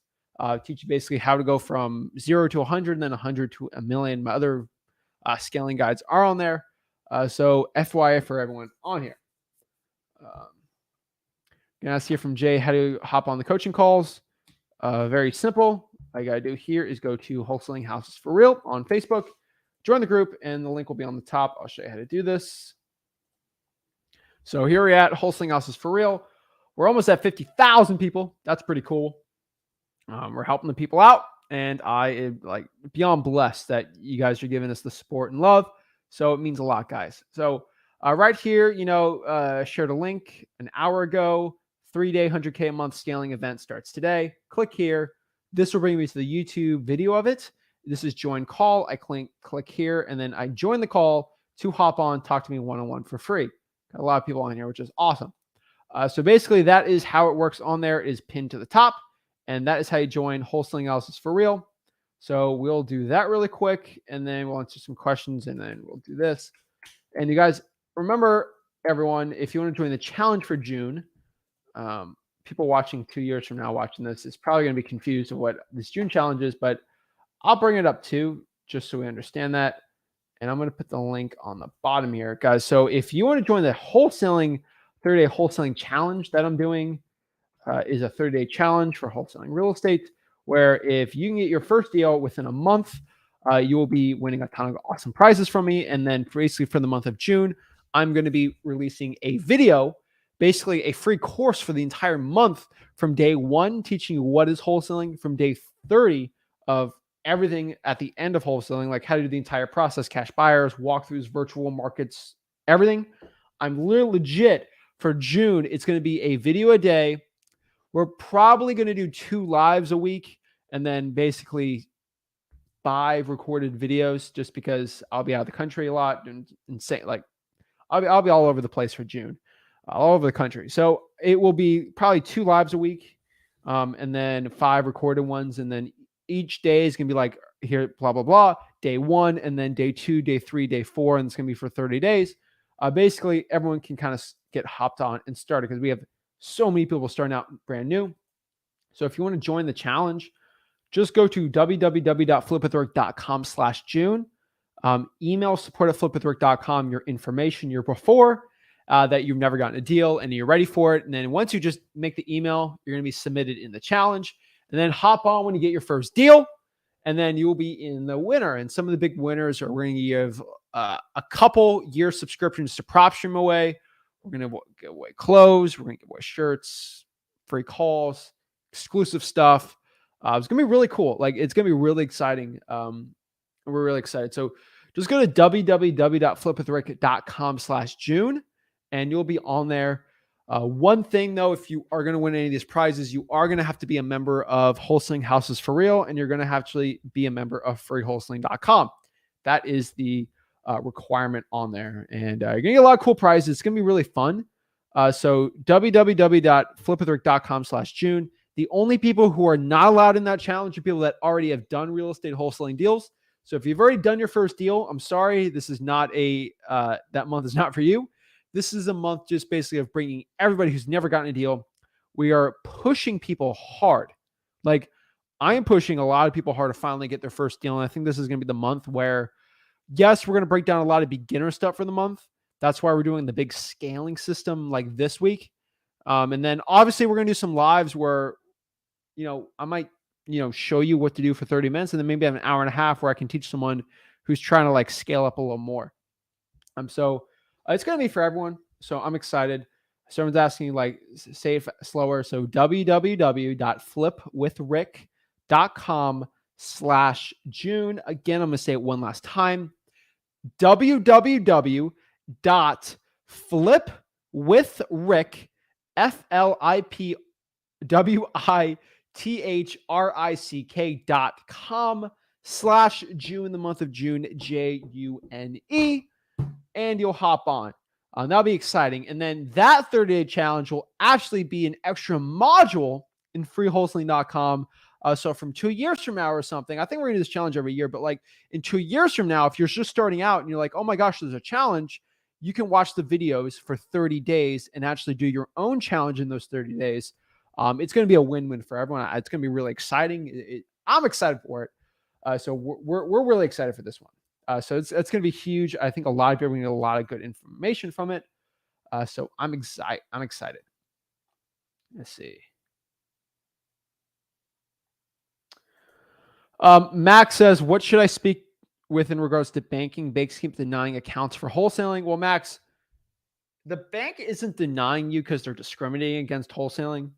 [SPEAKER 1] Teach you basically how to go from 0 to 100 and then 100 to a million. My other scaling guides are on there. So FYI for everyone on here. Gonna ask here from Jay how to hop on the coaching calls. Very simple. All you gotta do here is go to Wholesaling Houses for Real on Facebook, join the group, and the link will be on the top. I'll show you how to do this. So here we're at Wholesaling Houses for Real. We're almost at 50,000 people. That's pretty cool. We're helping the people out, and I am like beyond blessed that you guys are giving us the support and love. So it means a lot, guys. So right here, shared a link an hour ago. 3-day, 100K a month scaling event starts today. Click here. This will bring me to the YouTube video of it. This is join call. I click here, and then I join the call to hop on, talk to me one-on-one for free. Got a lot of people on here, which is awesome. So basically, that is how it works on there. It is pinned to the top, and that is how you join Wholesaling Houses for Real. So we'll do that really quick, and then we'll answer some questions, and then we'll do this. And you guys, remember, everyone, if you want to join the challenge for June, people watching 2 years from now watching this is probably going to be confused of what this June challenge is, but I'll bring it up too, just so we understand that. And I'm going to put the link on the bottom here, guys. So if you want to join the wholesaling 30-day wholesaling challenge that I'm doing, is a 30-day challenge for wholesaling real estate, where if you can get your first deal within a month, you will be winning a ton of awesome prizes from me. And then basically for the month of June, I'm going to be releasing a video, basically a free course for the entire month from day 1, teaching you what is wholesaling, from day 30 of everything at the end of wholesaling, like how to do the entire process, cash buyers, walkthroughs, virtual markets, everything. I'm legit for June. It's going to be a video a day. We're probably going to do 2 lives a week, and then basically 5 recorded videos, just because I'll be out of the country a lot and say, like, I'll be all over the place for June. All over the country. So it will be probably 2 lives a week, and then 5 recorded ones. And then each day is going to be like, here, blah, blah, blah, day 1, and then day 2, day 3, day 4, and it's going to be for 30 days. Basically, everyone can kind of get hopped on and started, because we have so many people starting out brand new. So if you want to join the challenge, just go to www.flipwithrick.com/June. Email support@flipwithrick.com your information, your before, that you've never gotten a deal and you're ready for it. And then once you just make the email, you're going to be submitted in the challenge, and then hop on when you get your first deal, and then you will be in the winner. And some of the big winners are, we're going to give a couple year subscriptions to PropStream away. We're going to give away clothes. We're going to give away shirts, free calls, exclusive stuff. It's going to be really cool. Like, it's going to be really exciting. We're really excited. So just go to www.flipwithrick.com/June. and you'll be on there. One thing though, if you are going to win any of these prizes, you are going to have to be a member of Wholesaling Houses for Real, and you're going to have to be a member of freewholesaling.com. That is the requirement on there. And you're going to get a lot of cool prizes. It's going to be really fun. So www.flipwithrick.com/June. The only people who are not allowed in that challenge are people that already have done real estate wholesaling deals. So if you've already done your first deal, I'm sorry, this is not that month is not for you. This is a month just basically of bringing everybody who's never gotten a deal. We are pushing people hard. Like, I am pushing a lot of people hard to finally get their first deal. And I think this is going to be the month where, yes, we're going to break down a lot of beginner stuff for the month. That's why we're doing the big scaling system like this week. And then obviously we're going to do some lives where, I might, show you what to do for 30 minutes. And then maybe have an hour and a half where I can teach someone who's trying to like scale up a little more. So it's going to be for everyone. So I'm excited. Someone's asking, like, say it slower. So www.flipwithrick.com/June. Again, I'm going to say it one last time. www.flipwithrick, FLIPWITHRICK.com/June, the month of June, JUNE. and you'll hop on. That'll be exciting. And then that 30-day challenge will actually be an extra module in freewholesaling.com. So from 2 years from now or something, I think we're going to do this challenge every year, but like in 2 years from now, if you're just starting out and you're like, oh my gosh, there's a challenge, you can watch the videos for 30 days and actually do your own challenge in those 30 days. It's going to be a win-win for everyone. It's going to be really exciting. I'm excited for it. So we're really excited for this one. So it's going to be huge. I think a lot of people are going to get a lot of good information from it. So I'm excited. Let's see. Max says, what should I speak with in regards to banking? Banks keep denying accounts for wholesaling. Well, Max, the bank isn't denying you because they're discriminating against wholesaling.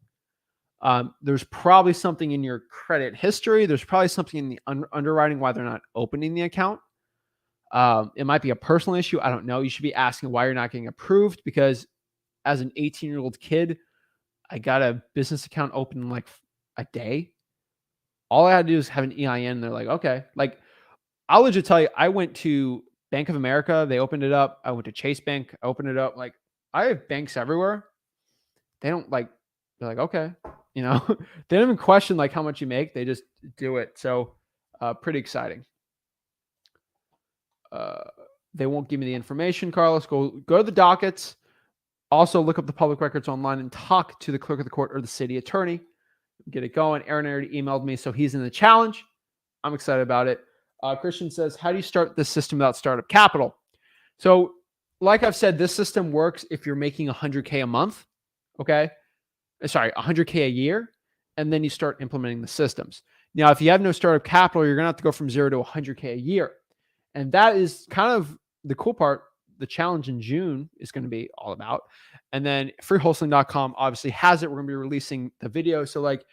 [SPEAKER 1] There's probably something in your credit history. There's probably something in the underwriting why they're not opening the account. It might be a personal issue. I don't know. You should be asking why you're not getting approved, because as an 18-year-old kid, I got a business account open in like a day. All I had to do is have an EIN. And they're like, okay. Like, I'll legit tell you, I went to Bank of America. They opened it up. I went to Chase Bank. I opened it up. Like, I have banks everywhere. They don't like, they're like, okay. You know, they don't even question like how much you make. They just do it. So pretty exciting. They won't give me the information, Carlos. Go to the dockets. Also look up the public records online and talk to the clerk of the court or the city attorney. Get it going. Aaron already emailed me, so he's in the challenge. I'm excited about it. Christian says, how do you start this system without startup capital? So like I've said, this system works if you're making $100K a month. Okay. Sorry, $100K a year. And then you start implementing the systems. Now, if you have no startup capital, you're going to have to go from 0 to $100K a year. And that is kind of the cool part. The challenge in June is going to be all about. And then freewholesaling.com obviously has it. We're going to be releasing the video. So like,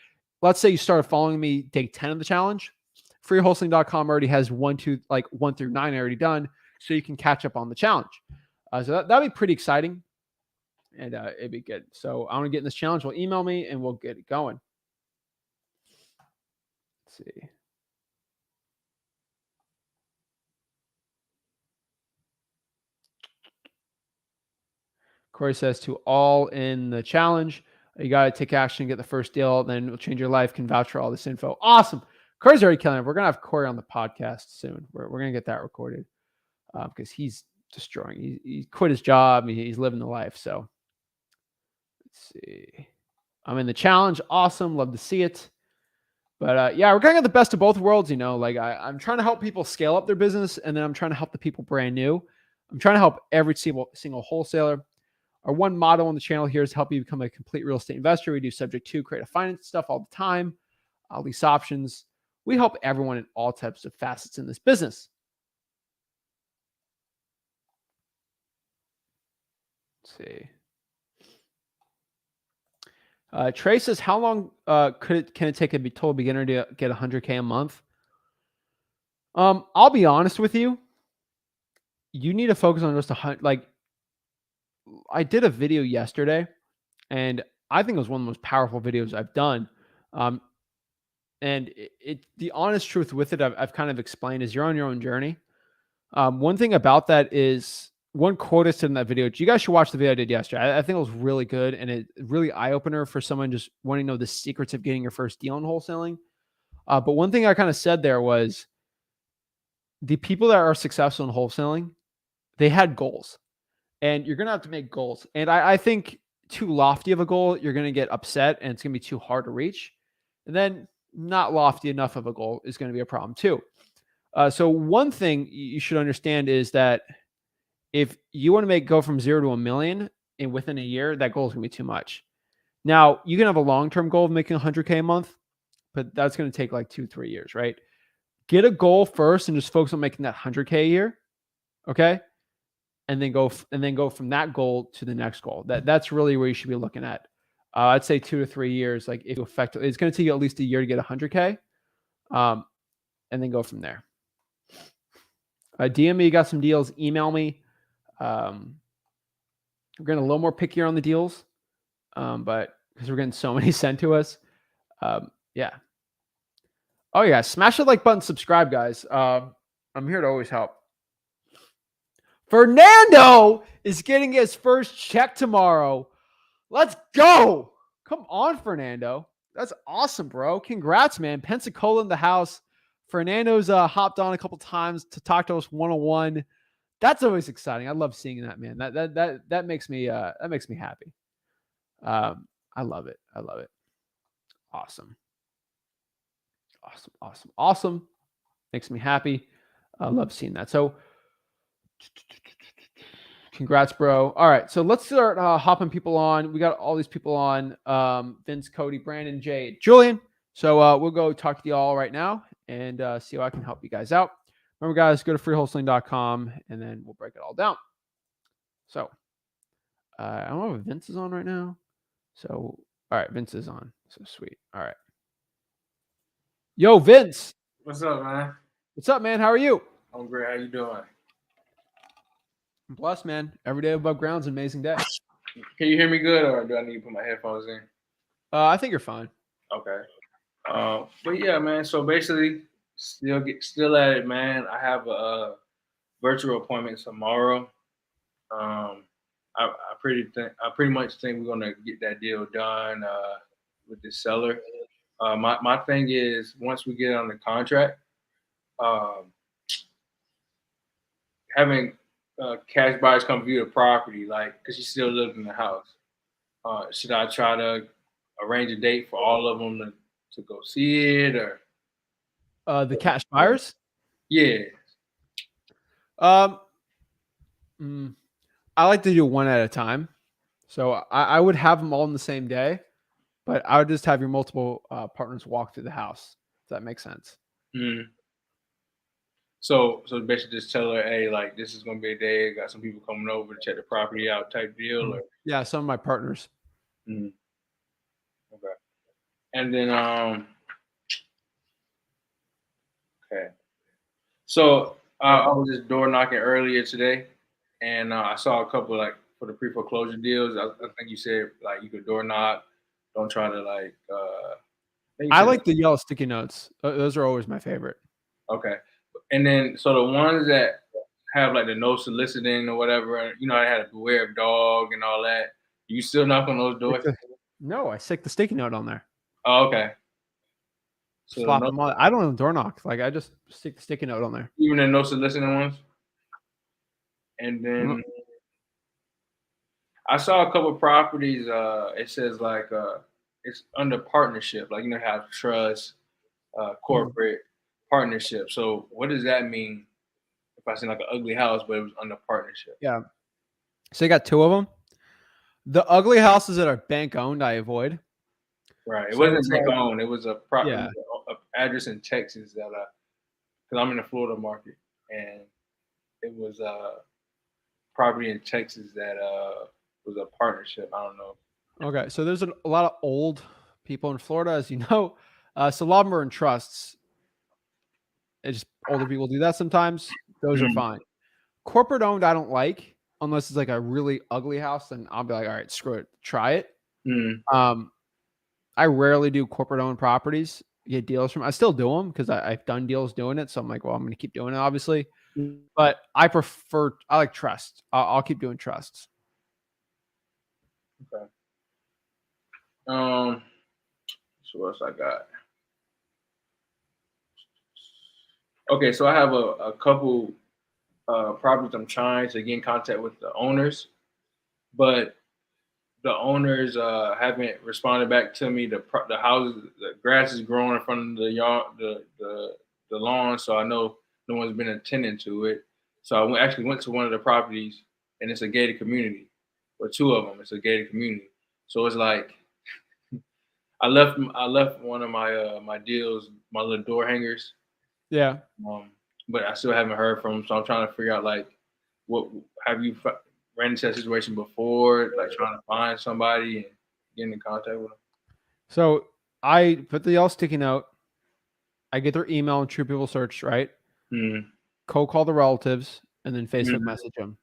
[SPEAKER 1] let's say you started following me day 10 of the challenge. Freewholesaling.com already has 1 through 9 already done. So you can catch up on the challenge. So that'd be pretty exciting. And it'd be good. So I want to get in this challenge. Well, email me and we'll get it going. Let's see. Corey says, to all in the challenge, you got to take action and get the first deal. Then it'll change your life. Can vouch for all this info. Awesome. Corey's already killing it. We're going to have Corey on the podcast soon. We're going to get that recorded because he's destroying. He quit his job. He's living the life. So let's see. I'm in the challenge. Awesome. Love to see it. But yeah, we're going to get the best of both worlds. You know, like I'm trying to help people scale up their business, and then I'm trying to help the people brand new. I'm trying to help every single wholesaler. Our one motto on the channel here is help you become a complete real estate investor. We do subject to creative finance stuff all the time, lease options. We help everyone in all types of facets in this business. Let's see. Trey says, how long can it take a total beginner to get 100K a month? I'll be honest with you. You need to focus on just 100. Like, I did a video yesterday, and I think it was one of the most powerful videos I've done. And the honest truth with it, I've kind of explained, is you're on your own journey. One thing about that is, one quote I said in that video, you guys should watch the video I did yesterday. I think it was really good, and it really eye-opener for someone just wanting to know the secrets of getting your first deal in wholesaling. But one thing I kind of said there was, the people that are successful in wholesaling, they had goals. And you're going to have to make goals. And I think too lofty of a goal, you're going to get upset and it's going to be too hard to reach. And then not lofty enough of a goal is going to be a problem too. So one thing you should understand is that if you want to go from 0 to $1 million and within a year, that goal is going to be too much. Now, you can have a long-term goal of making 100K a month, but that's going to take like 2-3 years, right? Get a goal first and just focus on making that 100K a year. Okay. And then go from that goal to the next goal. That's really where you should be looking at. I'd say 2 to 3 years. Like, if you effectively, it's going to take you at least a year to get 100K, and then go from there. DM me, you got some deals, email me. We're getting a little more pickier on the deals, but because we're getting so many sent to us. Yeah. Oh yeah, smash the like button, subscribe, guys. I'm here to always help. Fernando is getting his first check tomorrow. Let's go. Come on, Fernando. That's awesome, bro. Congrats, man. Pensacola in the house. Fernando's hopped on a couple times to talk to us one-on-one. That's always exciting. I love seeing that, man. That makes me happy. I love it. I love it. Awesome. Awesome. Makes me happy. I love seeing that. So congrats, bro. All right. So let's start hopping people on. We got all these people on. Vince, Cody, Brandon, Jay, Julian. So we'll go talk to you all right now and see how I can help you guys out. Remember, guys, go to freewholesaling.com and then we'll break it all down. So I don't know if Vince is on right now. So, all right, Vince is on. So sweet. All right. Yo, Vince.
[SPEAKER 3] What's up, man?
[SPEAKER 1] What's up, man? How are you?
[SPEAKER 3] I'm great. How you doing?
[SPEAKER 1] I'm blessed, man. Every day above ground's an amazing day.
[SPEAKER 3] Can you hear me good, or do I need to put my headphones in?
[SPEAKER 1] I think you're fine.
[SPEAKER 3] Okay. But yeah, man. So basically, still at it, man. I have a virtual appointment tomorrow. I pretty much think we're gonna get that deal done with the seller. My thing is, once we get on the contract, having cash buyers come view the property, like, because she still lives in the house. Should I try to arrange a date for all of them to go see it, or?
[SPEAKER 1] The cash buyers?
[SPEAKER 3] Yeah.
[SPEAKER 1] I like to do one at a time. So I would have them all in the same day, but I would just have your multiple partners walk through the house. Does that make sense?
[SPEAKER 3] Mm. So basically just tell her, hey, like, this is gonna be a day. Got some people coming over to check the property out, type deal, or?
[SPEAKER 1] Yeah, some of my partners.
[SPEAKER 3] Okay. And then okay. So I was just door knocking earlier today, and I saw a couple, like, for the pre-foreclosure deals. I think you said, like, you could door knock. Don't try to, like.
[SPEAKER 1] I like the yellow sticky notes. Those are always my favorite.
[SPEAKER 3] Okay. And then, so the ones that have, like, the no soliciting or whatever, I had a beware of dog and all that. You still knock on those doors?
[SPEAKER 1] No, I stick the sticky note on there.
[SPEAKER 3] Oh, okay. So
[SPEAKER 1] slap them on. I don't even door knock. Like, I just stick the sticky note on there.
[SPEAKER 3] Even the no soliciting ones? And then I saw a couple of properties. It says, like, it's under partnership. Like, have trust, corporate partnership. So what does that mean? If I see, like, an ugly house, but it was under partnership.
[SPEAKER 1] Yeah. So you got two of them. The ugly houses that are bank owned, I avoid.
[SPEAKER 3] Right. It wasn't bank owned. It was a property,
[SPEAKER 1] Yeah.
[SPEAKER 3] a address in Texas that because I'm in the Florida market, and it was a property in Texas that was a partnership. I don't know.
[SPEAKER 1] Okay. So there's a lot of old people in Florida, as you know. So a lot of them are in trusts. It's just older people do that sometimes. Those are fine. Corporate owned, I don't like unless it's like a really ugly house. Then I'll be like, all right, screw it, try it. I rarely do corporate owned properties. Get deals from. I still do them because I've done deals doing it. So I'm like, well, I'm going to keep doing it, obviously. But I like trust. I'll keep doing trusts.
[SPEAKER 3] Okay. So what else I got? Okay, so I have a couple properties I'm trying to get in contact with the owners, but the owners haven't responded back to me. The houses, the grass is growing in front of the yard, the lawn, so I know no one's been attending to it. So I actually went to one of the properties, and it's a gated community, or two of them. It's a gated community, so it's like I left one of my my deals, my little door hangers.
[SPEAKER 1] Yeah.
[SPEAKER 3] But I still haven't heard from them, so I'm trying to figure out, like, what have you ran into that situation before, like trying to find somebody and get in contact with them?
[SPEAKER 1] So I put the yellow sticky note. I get their email and True People Search, right? Cold call the relatives and then Facebook message them.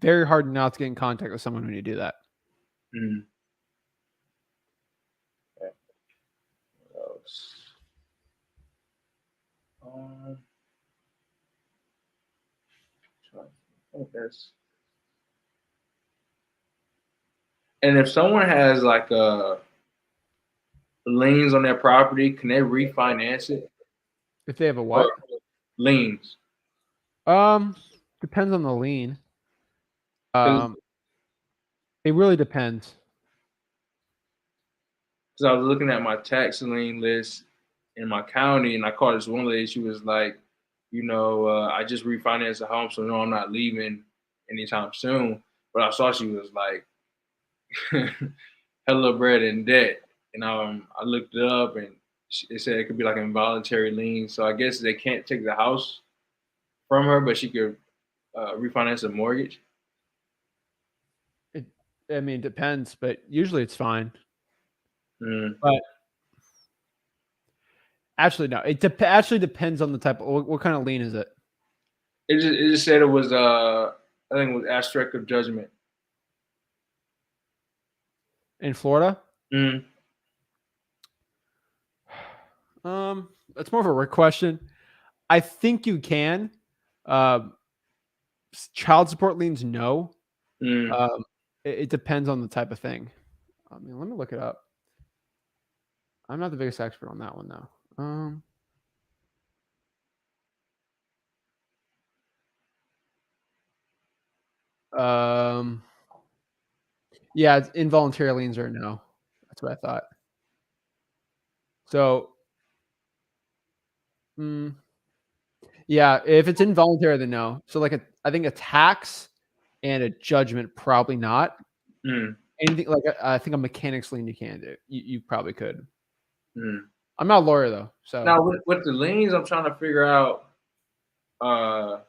[SPEAKER 1] Very hard not to get in contact with someone when you do that.
[SPEAKER 3] What else? think that's. And if someone has like liens on their property, can they refinance it?
[SPEAKER 1] If they have a
[SPEAKER 3] Or
[SPEAKER 1] what?
[SPEAKER 3] liens?
[SPEAKER 1] Depends on the lien.
[SPEAKER 3] 'Cause
[SPEAKER 1] It really depends.
[SPEAKER 3] I was looking at my tax lien list in my county, and I called this one lady. She was like, I just refinanced a home, so no, I'm not leaving anytime soon. But I saw she was like hella bread in debt, and I looked it up, and it said it could be like involuntary lien. So I guess they can't take the house from her, but she could refinance a mortgage.
[SPEAKER 1] I mean, it depends, but usually it's fine.
[SPEAKER 3] Mm.
[SPEAKER 1] But actually, no. Actually depends on the type of what kind of lien is it?
[SPEAKER 3] It just said it was I think it was abstract of judgment.
[SPEAKER 1] In Florida?
[SPEAKER 3] Mm.
[SPEAKER 1] That's more of a Rick question. I think you can. Um, Child support liens, no.
[SPEAKER 3] Mm.
[SPEAKER 1] It depends on the type of thing. I mean, let me look it up. I'm not the biggest expert on that one though. Um, yeah, involuntary liens are no. That's what I thought. So, mm, yeah, if it's involuntary, then no. So, like, I think a tax and a judgment, probably not.
[SPEAKER 3] Mm.
[SPEAKER 1] Anything like I think a mechanics lien you can do. You probably could.
[SPEAKER 3] Mm.
[SPEAKER 1] I'm not a lawyer though, so
[SPEAKER 3] Now with the liens, I'm trying to figure out. Uh,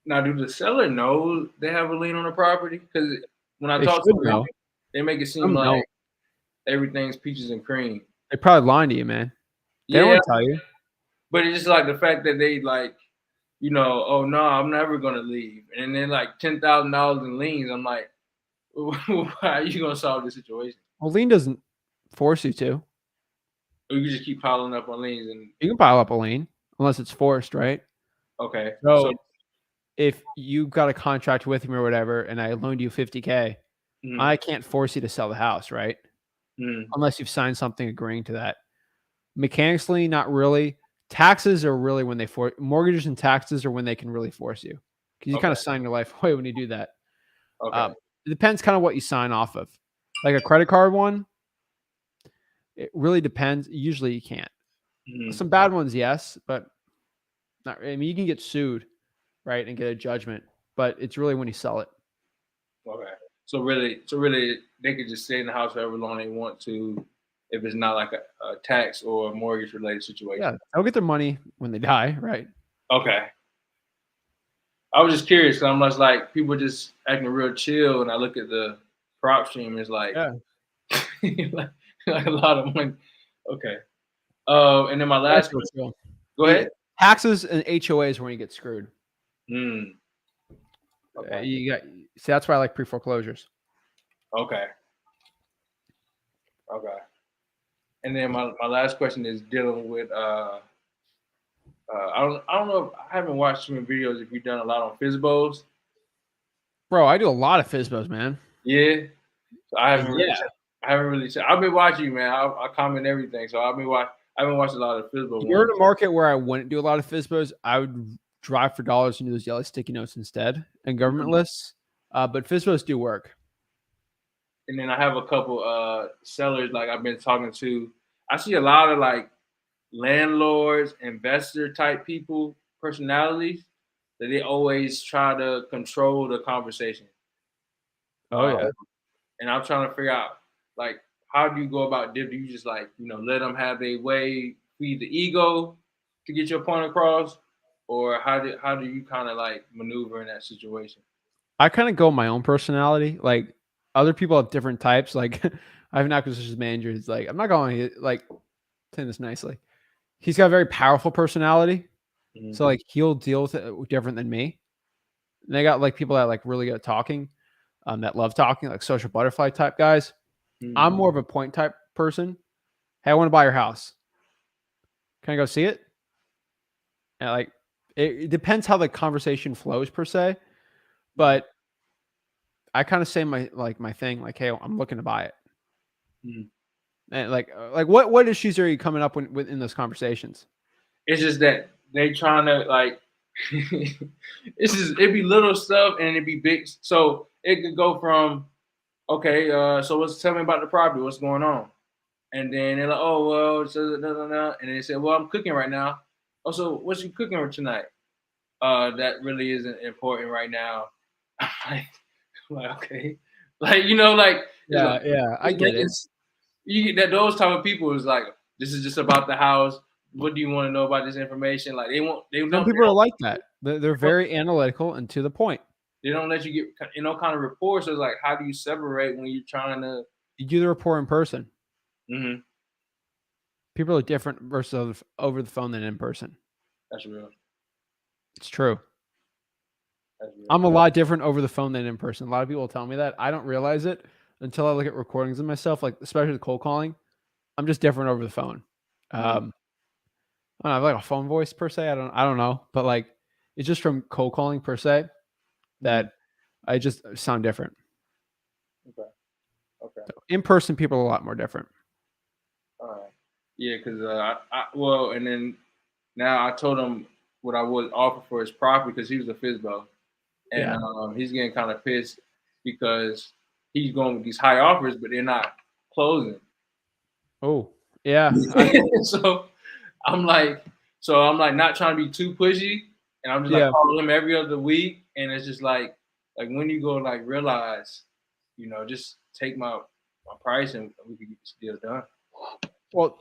[SPEAKER 3] Now, do the seller know they have a lien on the property? Because when I
[SPEAKER 1] they
[SPEAKER 3] talk
[SPEAKER 1] should
[SPEAKER 3] to them,
[SPEAKER 1] know.
[SPEAKER 3] they make it seem
[SPEAKER 1] Some
[SPEAKER 3] like
[SPEAKER 1] don't.
[SPEAKER 3] everything's peaches and cream.
[SPEAKER 1] They probably lying to you, man. They don't
[SPEAKER 3] Yeah,
[SPEAKER 1] want to tell you.
[SPEAKER 3] but it's just like the fact that they like, oh no, I'm never gonna leave, and then like $10,000 in liens. I'm like, how are you gonna solve this situation?
[SPEAKER 1] Well, lien doesn't force you to.
[SPEAKER 3] Or you just keep piling up on liens and
[SPEAKER 1] You can pile up a lien unless it's forced, right?
[SPEAKER 3] okay, so
[SPEAKER 1] So if you got a contract with me or whatever, and I loaned you 50K,
[SPEAKER 3] mm,
[SPEAKER 1] I can't force you to sell the house, right?
[SPEAKER 3] mm,
[SPEAKER 1] Unless you've signed something agreeing to that. Mechanics lien, not really. Taxes are really when they force mortgages and taxes are when they can really force you because you kind
[SPEAKER 3] okay,
[SPEAKER 1] of sign your life away when you do that.
[SPEAKER 3] okay,
[SPEAKER 1] It depends kind of what you sign off of. Like a credit card one, it really depends. Usually you can't.
[SPEAKER 3] mm,
[SPEAKER 1] Some bad ones, yes, but not. I mean, you can get sued, right, and get a judgment, but it's really when you sell it.
[SPEAKER 3] okay. So really, they could just stay in the house however long they want to, if it's not like a tax or a mortgage related situation.
[SPEAKER 1] Yeah, they'll get their money when they die, right?
[SPEAKER 3] Okay. I was just curious. 'Cause I'm just like people just acting real chill, and I look at the prop stream. It's like,
[SPEAKER 1] Yeah,
[SPEAKER 3] like a lot of money. Okay. And then my
[SPEAKER 1] that's
[SPEAKER 3] last
[SPEAKER 1] what's
[SPEAKER 3] question.
[SPEAKER 1] real.
[SPEAKER 3] Go ahead.
[SPEAKER 1] Taxes and HOAs when you get screwed.
[SPEAKER 3] Mm, okay.
[SPEAKER 1] You got see that's why I like pre-foreclosures.
[SPEAKER 3] Okay. Okay. And then my last question is dealing with I don't know if I haven't watched too many videos if you've done a lot on FISBOs.
[SPEAKER 1] Bro, I do a lot of FISBOs, man.
[SPEAKER 3] Yeah. So
[SPEAKER 1] Yeah.
[SPEAKER 3] I haven't really I've been watching you, man. I comment everything. So I've been watching a lot of FISBO
[SPEAKER 1] If you're in
[SPEAKER 3] ones.
[SPEAKER 1] a market where I wouldn't do a lot of FISBOs, I would drive for dollars and do those yellow sticky notes instead and government
[SPEAKER 3] Mhm.
[SPEAKER 1] lists. But FISBOs do work.
[SPEAKER 3] And then I have a couple sellers like I've been talking to. I see a lot of like landlords, investor type people, personalities that they always try to control the conversation.
[SPEAKER 1] Oh
[SPEAKER 3] Um,
[SPEAKER 1] yeah.
[SPEAKER 3] and I'm trying to figure out like how do you go about it? Do you just like let them have their way, feed the ego to get your point across, or how do you kind of like maneuver in that situation?
[SPEAKER 1] I kind of go my own personality. Like other people have different types. Like I have an acquisitions manager. He's like, I'm not going to like saying this nicely. He's got a very powerful personality.
[SPEAKER 3] Mhm.
[SPEAKER 1] So like he'll deal with it different than me. And they got like people that like really good at talking, that love talking, like social butterfly type guys.
[SPEAKER 3] Mhm.
[SPEAKER 1] I'm more of a point type person. Hey, I want to buy your house. Can I go see it? And like it depends how the conversation flows per se. But I kind of say my thing, like, hey, I'm looking to buy it.
[SPEAKER 3] Mhm.
[SPEAKER 1] And like what issues are you coming up with in those conversations?
[SPEAKER 3] It's just that they trying to like it'd be little stuff and it'd be big. So it could go from okay, so tell me about the property, what's going on? And then they're like, oh well, and they say, well, I'm cooking right now. Oh, so what's you cooking for tonight? That really isn't important right now. like, okay, like like it's like
[SPEAKER 1] Yeah, I
[SPEAKER 3] it's
[SPEAKER 1] get
[SPEAKER 3] making
[SPEAKER 1] it.
[SPEAKER 3] you get that those type of people is like, this is just about the house. What do you want to know about this information? Like they
[SPEAKER 1] Some
[SPEAKER 3] don't
[SPEAKER 1] people are like that. They're very analytical and to the point.
[SPEAKER 3] they don't let you get kind of reports. So it's like, how do you separate when you're trying to?
[SPEAKER 1] You do the report in person.
[SPEAKER 3] Mm-hmm,
[SPEAKER 1] People are different versus over the phone than in person.
[SPEAKER 3] that's real.
[SPEAKER 1] It's true.
[SPEAKER 3] That's real.
[SPEAKER 1] I'm a lot different over the phone than in person. A lot of people tell me that. I don't realize it until I look at recordings of myself, like especially the cold calling. I'm just different over the phone.
[SPEAKER 3] Mm-hmm.
[SPEAKER 1] I don't have like a phone voice per se. I don't know, but like it's just from cold calling per se
[SPEAKER 3] Mm-hmm.
[SPEAKER 1] that I just sound different.
[SPEAKER 3] Okay. Okay.
[SPEAKER 1] In person, people are a lot more different.
[SPEAKER 3] All right. Yeah, because well, and then now I told him what I would offer for his property because he was a FISBO, and
[SPEAKER 1] Yeah.
[SPEAKER 3] he's getting kind of pissed because he's going with these high offers, but they're not closing.
[SPEAKER 1] Oh, yeah.
[SPEAKER 3] so I'm like, not trying to be too pushy, and I'm just like
[SPEAKER 1] Yeah.
[SPEAKER 3] calling him every other week, and it's just like when you go like realize, just take my price and we can get this deal done.
[SPEAKER 1] Well,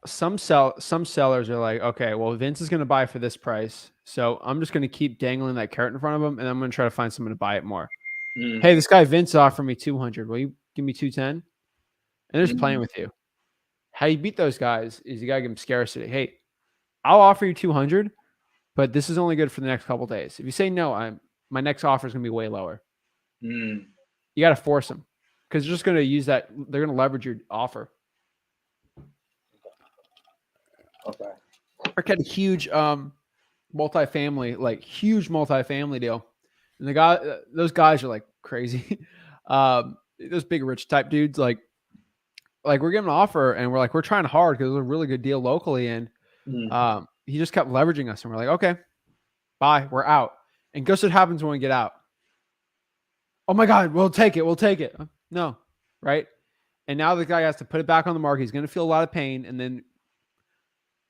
[SPEAKER 1] some sellers are like, okay, well, Vince is going to buy for this price, so I'm just going to keep dangling that carrot in front of him, and I'm going to try to find someone to buy it more.
[SPEAKER 3] Mm.
[SPEAKER 1] Hey, this guy Vince offered me 200. Will you give me 210? And they're just playing
[SPEAKER 3] Mm.
[SPEAKER 1] with you. How you beat those guys is you got to give them scarcity. Hey, I'll offer you 200, but this is only good for the next couple days. If you say no, my next offer is going to be way lower.
[SPEAKER 3] Mm.
[SPEAKER 1] You got to force them because they're just going to use that. They're going to leverage your offer.
[SPEAKER 3] Okay.
[SPEAKER 1] I got a huge multifamily deal, and those guys are like crazy. Those big rich type dudes, like we're giving an offer, and we're trying hard because it was a really good deal locally, and
[SPEAKER 3] Mm.
[SPEAKER 1] he just kept leveraging us, and we're like, okay, bye, we're out. And guess what happens when we get out? Oh my God, we'll take it. No, right? And now the guy has to put it back on the market. He's going to feel a lot of pain, and then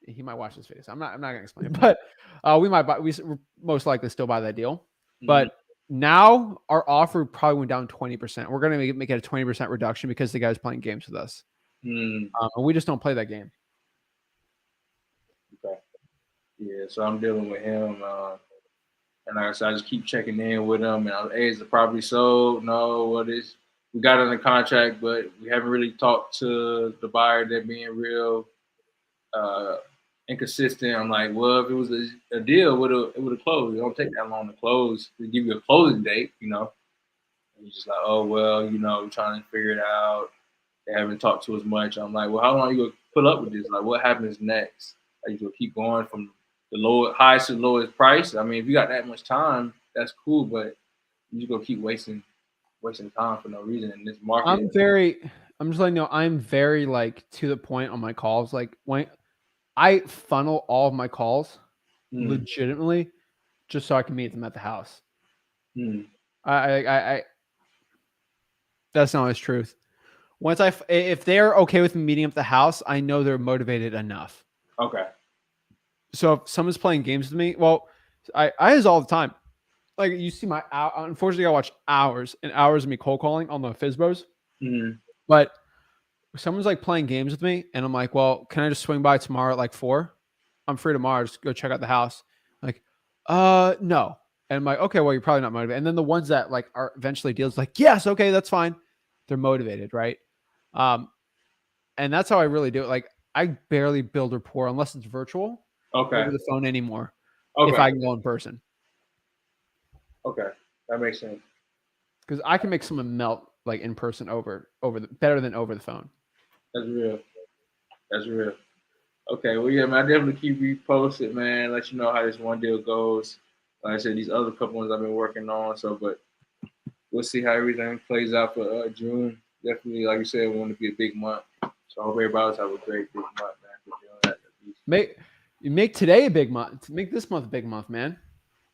[SPEAKER 1] he might watch this video. So I'm not going to explain it, but we're most likely still buy that deal.
[SPEAKER 3] Mm.
[SPEAKER 1] But now our offer probably went down 20%. We're going to make it a 20% reduction because the guy's playing games with us.
[SPEAKER 3] Mm.
[SPEAKER 1] And we just don't play that game.
[SPEAKER 3] Okay. Yeah, so I'm dealing with him, and like I said, I just keep checking in with him. And hey, is the property sold? No. What is? We got it under contract, but we haven't really talked to the buyer. They're being real inconsistent. I'm like, well, if it was a deal, it would have closed. It don't take that long to close. They give you a closing date, And he's just like, oh well, we're trying to figure it out. They haven't talked to us much. I'm like, well, how long are you gonna put up with this? Like, what happens next? Are you gonna keep going from the highest to the lowest price? I mean, if you got that much time, that's cool, but you just gonna keep wasting time for no reason in this market.
[SPEAKER 1] I'm just letting you know, I'm very like to the point on my calls. Like when I funnel all of my calls
[SPEAKER 3] Mm.
[SPEAKER 1] legitimately just so I can meet them at the house.
[SPEAKER 3] Mm.
[SPEAKER 1] I that's not always truth. If they're okay with me meeting up at the house, I know they're motivated enough.
[SPEAKER 3] Okay.
[SPEAKER 1] So if someone's playing games with me, well, I use all the time. Like you see unfortunately I watch hours and hours of me cold calling on the FISBOs.
[SPEAKER 3] Mm.
[SPEAKER 1] But if someone's like playing games with me and I'm like, well, can I just swing by tomorrow at like 4? I'm free tomorrow. Just go check out the house. Like, no. And I'm like, okay, well, you're probably not motivated. And then the ones that like are eventually deals like, yes, okay, that's fine. They're motivated, right? And that's how I really do it. Like I barely build rapport unless it's virtual
[SPEAKER 3] Okay.
[SPEAKER 1] over the phone anymore.
[SPEAKER 3] Okay.
[SPEAKER 1] If I can go in person.
[SPEAKER 3] Okay. That makes sense.
[SPEAKER 1] Because I can make someone melt like in person better than over the phone.
[SPEAKER 3] That's real. That's real. Okay, well, yeah, man, I definitely keep you posted, man. Let you know how this one deal goes. Like I said, these other couple ones I've been working on. So, but we'll see how everything plays out for June. Definitely, like you said, we want to be a big month. So I hope everybody have a great big month, man. For doing that.
[SPEAKER 1] Make today a big month. Make this month a big month, man.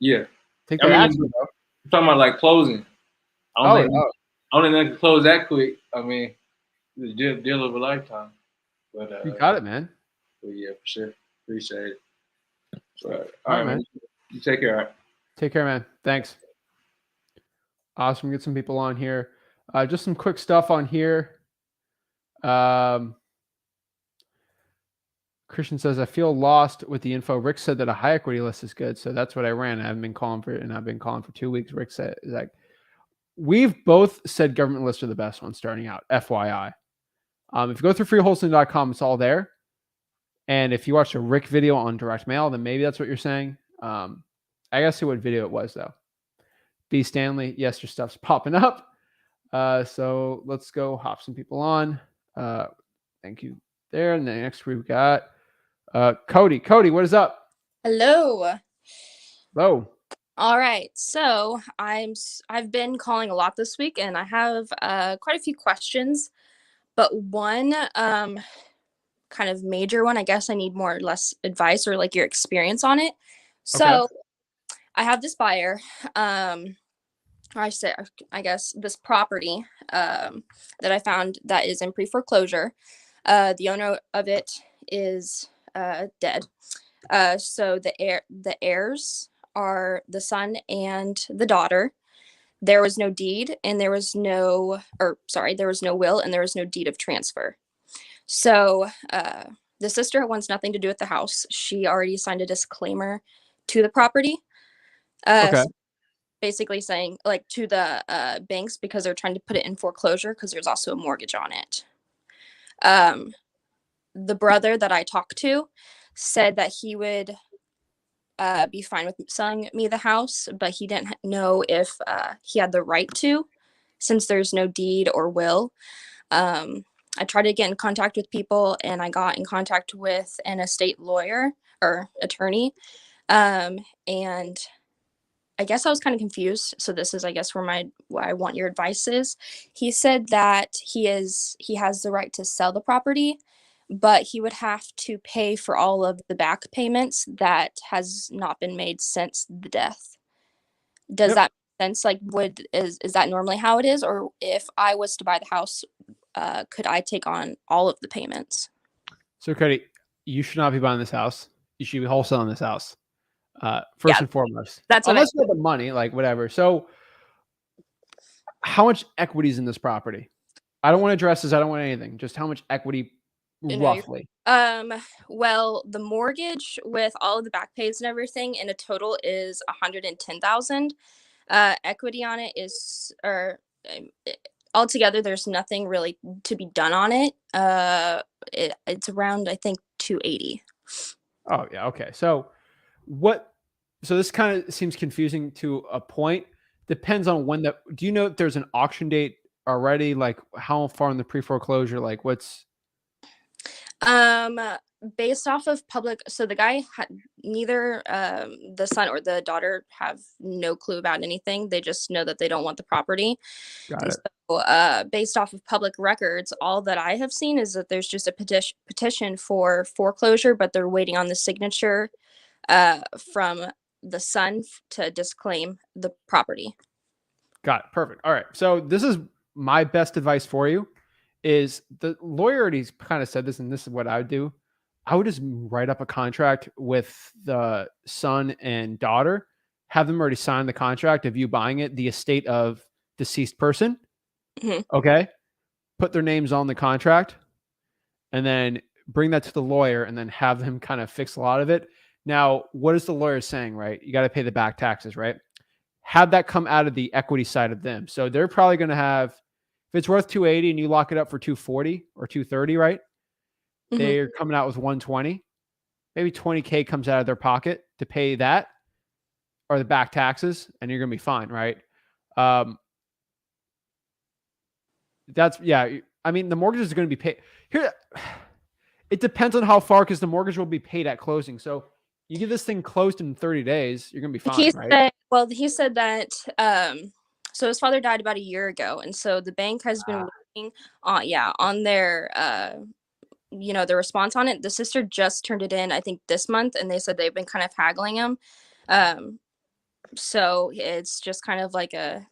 [SPEAKER 3] Yeah.
[SPEAKER 1] Take
[SPEAKER 3] I
[SPEAKER 1] that
[SPEAKER 3] mean,
[SPEAKER 1] action, bro.
[SPEAKER 3] I'm talking about like closing. I don't think I can close that quick. I mean, the deal of a lifetime. But
[SPEAKER 1] you got it, man.
[SPEAKER 3] But yeah, for sure. Appreciate it. But,
[SPEAKER 1] All right, man.
[SPEAKER 3] You take care. All right?
[SPEAKER 1] Take care, man. Thanks. Awesome. Get some people on here. Just some quick stuff on here. Christian says, I feel lost with the info. Rick said that a high equity list is good. So that's what I ran. I haven't been calling for it, and I've been calling for 2 weeks. Rick said, like, we've both said government lists are the best ones starting out, FYI. If you go through freewholesaling.com, it's all there. And if you watch a Rick video on direct mail, then maybe that's what you're saying. I gotta see what video it was, though. B. Stanley, yes, your stuff's popping up. So let's go hop some people on. Thank you there. And then next we've got Cody. Cody, what is up?
[SPEAKER 4] Hello.
[SPEAKER 1] Hello.
[SPEAKER 4] All right. So I've been calling a lot this week, and I have quite a few questions, but one kind of major one, I guess I need more or less advice or like your experience on it. So okay. I have this buyer. I guess this property that I found that is in pre-foreclosure. The owner of it is dead. So the heirs are the son and the daughter. There was no deed, and there was no will, and there was no deed of transfer. So the sister wants nothing to do with the house. She already signed a disclaimer to the property. So basically saying, like, to the banks, because they're trying to put it in foreclosure because there's also a mortgage on it. The brother that I talked to said that he would be fine with selling me the house, but he didn't know if he had the right to, since there's no deed or will. I tried to get in contact with people, and I got in contact with an estate lawyer or attorney, and I guess I was kind of confused. So this is, I guess, where I want your advice is. He said that he has the right to sell the property, but he would have to pay for all of the back payments that has not been made since the death. Does that make sense? Like, is that normally how it is? Or if I was to buy the house, could I take on all of the payments?
[SPEAKER 1] So, Cody, you should not be buying this house. You should be wholesaling this house. First and foremost.
[SPEAKER 4] That's
[SPEAKER 1] unless you have the money, like whatever. So how much equity is in this property? I don't want addresses. I don't want anything. Just how much equity roughly?
[SPEAKER 4] Well, the mortgage with all of the back pays and everything in a total is $110,000. Equity on it is, altogether, there's nothing really to be done on it. It's around, I think, $280,000.
[SPEAKER 1] Oh yeah. Okay. So this kind of seems confusing to a point. Depends on when do you know if there's an auction date already? Like how far in the pre-foreclosure? Like what's?
[SPEAKER 4] Based off of public, so the guy had neither the son or the daughter have no clue about anything. They just know that they don't want the property.
[SPEAKER 1] Got it.
[SPEAKER 4] So, based off of public records, all that I have seen is that there's just a petition for foreclosure, but they're waiting on the signature from the son to disclaim the property.
[SPEAKER 1] Got it. Perfect. All right. So this is my best advice for you. Is the lawyer already kind of said this, and this is what I would do. I would just write up a contract with the son and daughter, have them already sign the contract of you buying it, the estate of deceased person. Mm-hmm. Okay. Put their names on the contract and then bring that to the lawyer and then have them kind of fix a lot of it. Now, what is the lawyer saying, right? You got to pay the back taxes, right? Have that come out of the equity side of them. So they're probably going to have, if it's worth 280 and you lock it up for 240 or 230, right? Mm-hmm. They're coming out with 120. Maybe 20K comes out of their pocket to pay that or the back taxes, and you're going to be fine, right? I mean, the mortgage is going to be paid here. It depends on how far, because the mortgage will be paid at closing. So you get this thing closed in 30 days, you're going to be fine, right?
[SPEAKER 4] He said that So his father died about a year ago, and so the bank has been waiting on their the response on it. The sister just turned it in, I think, this month, and they said they've been kind of haggling him. So it's just kind of like I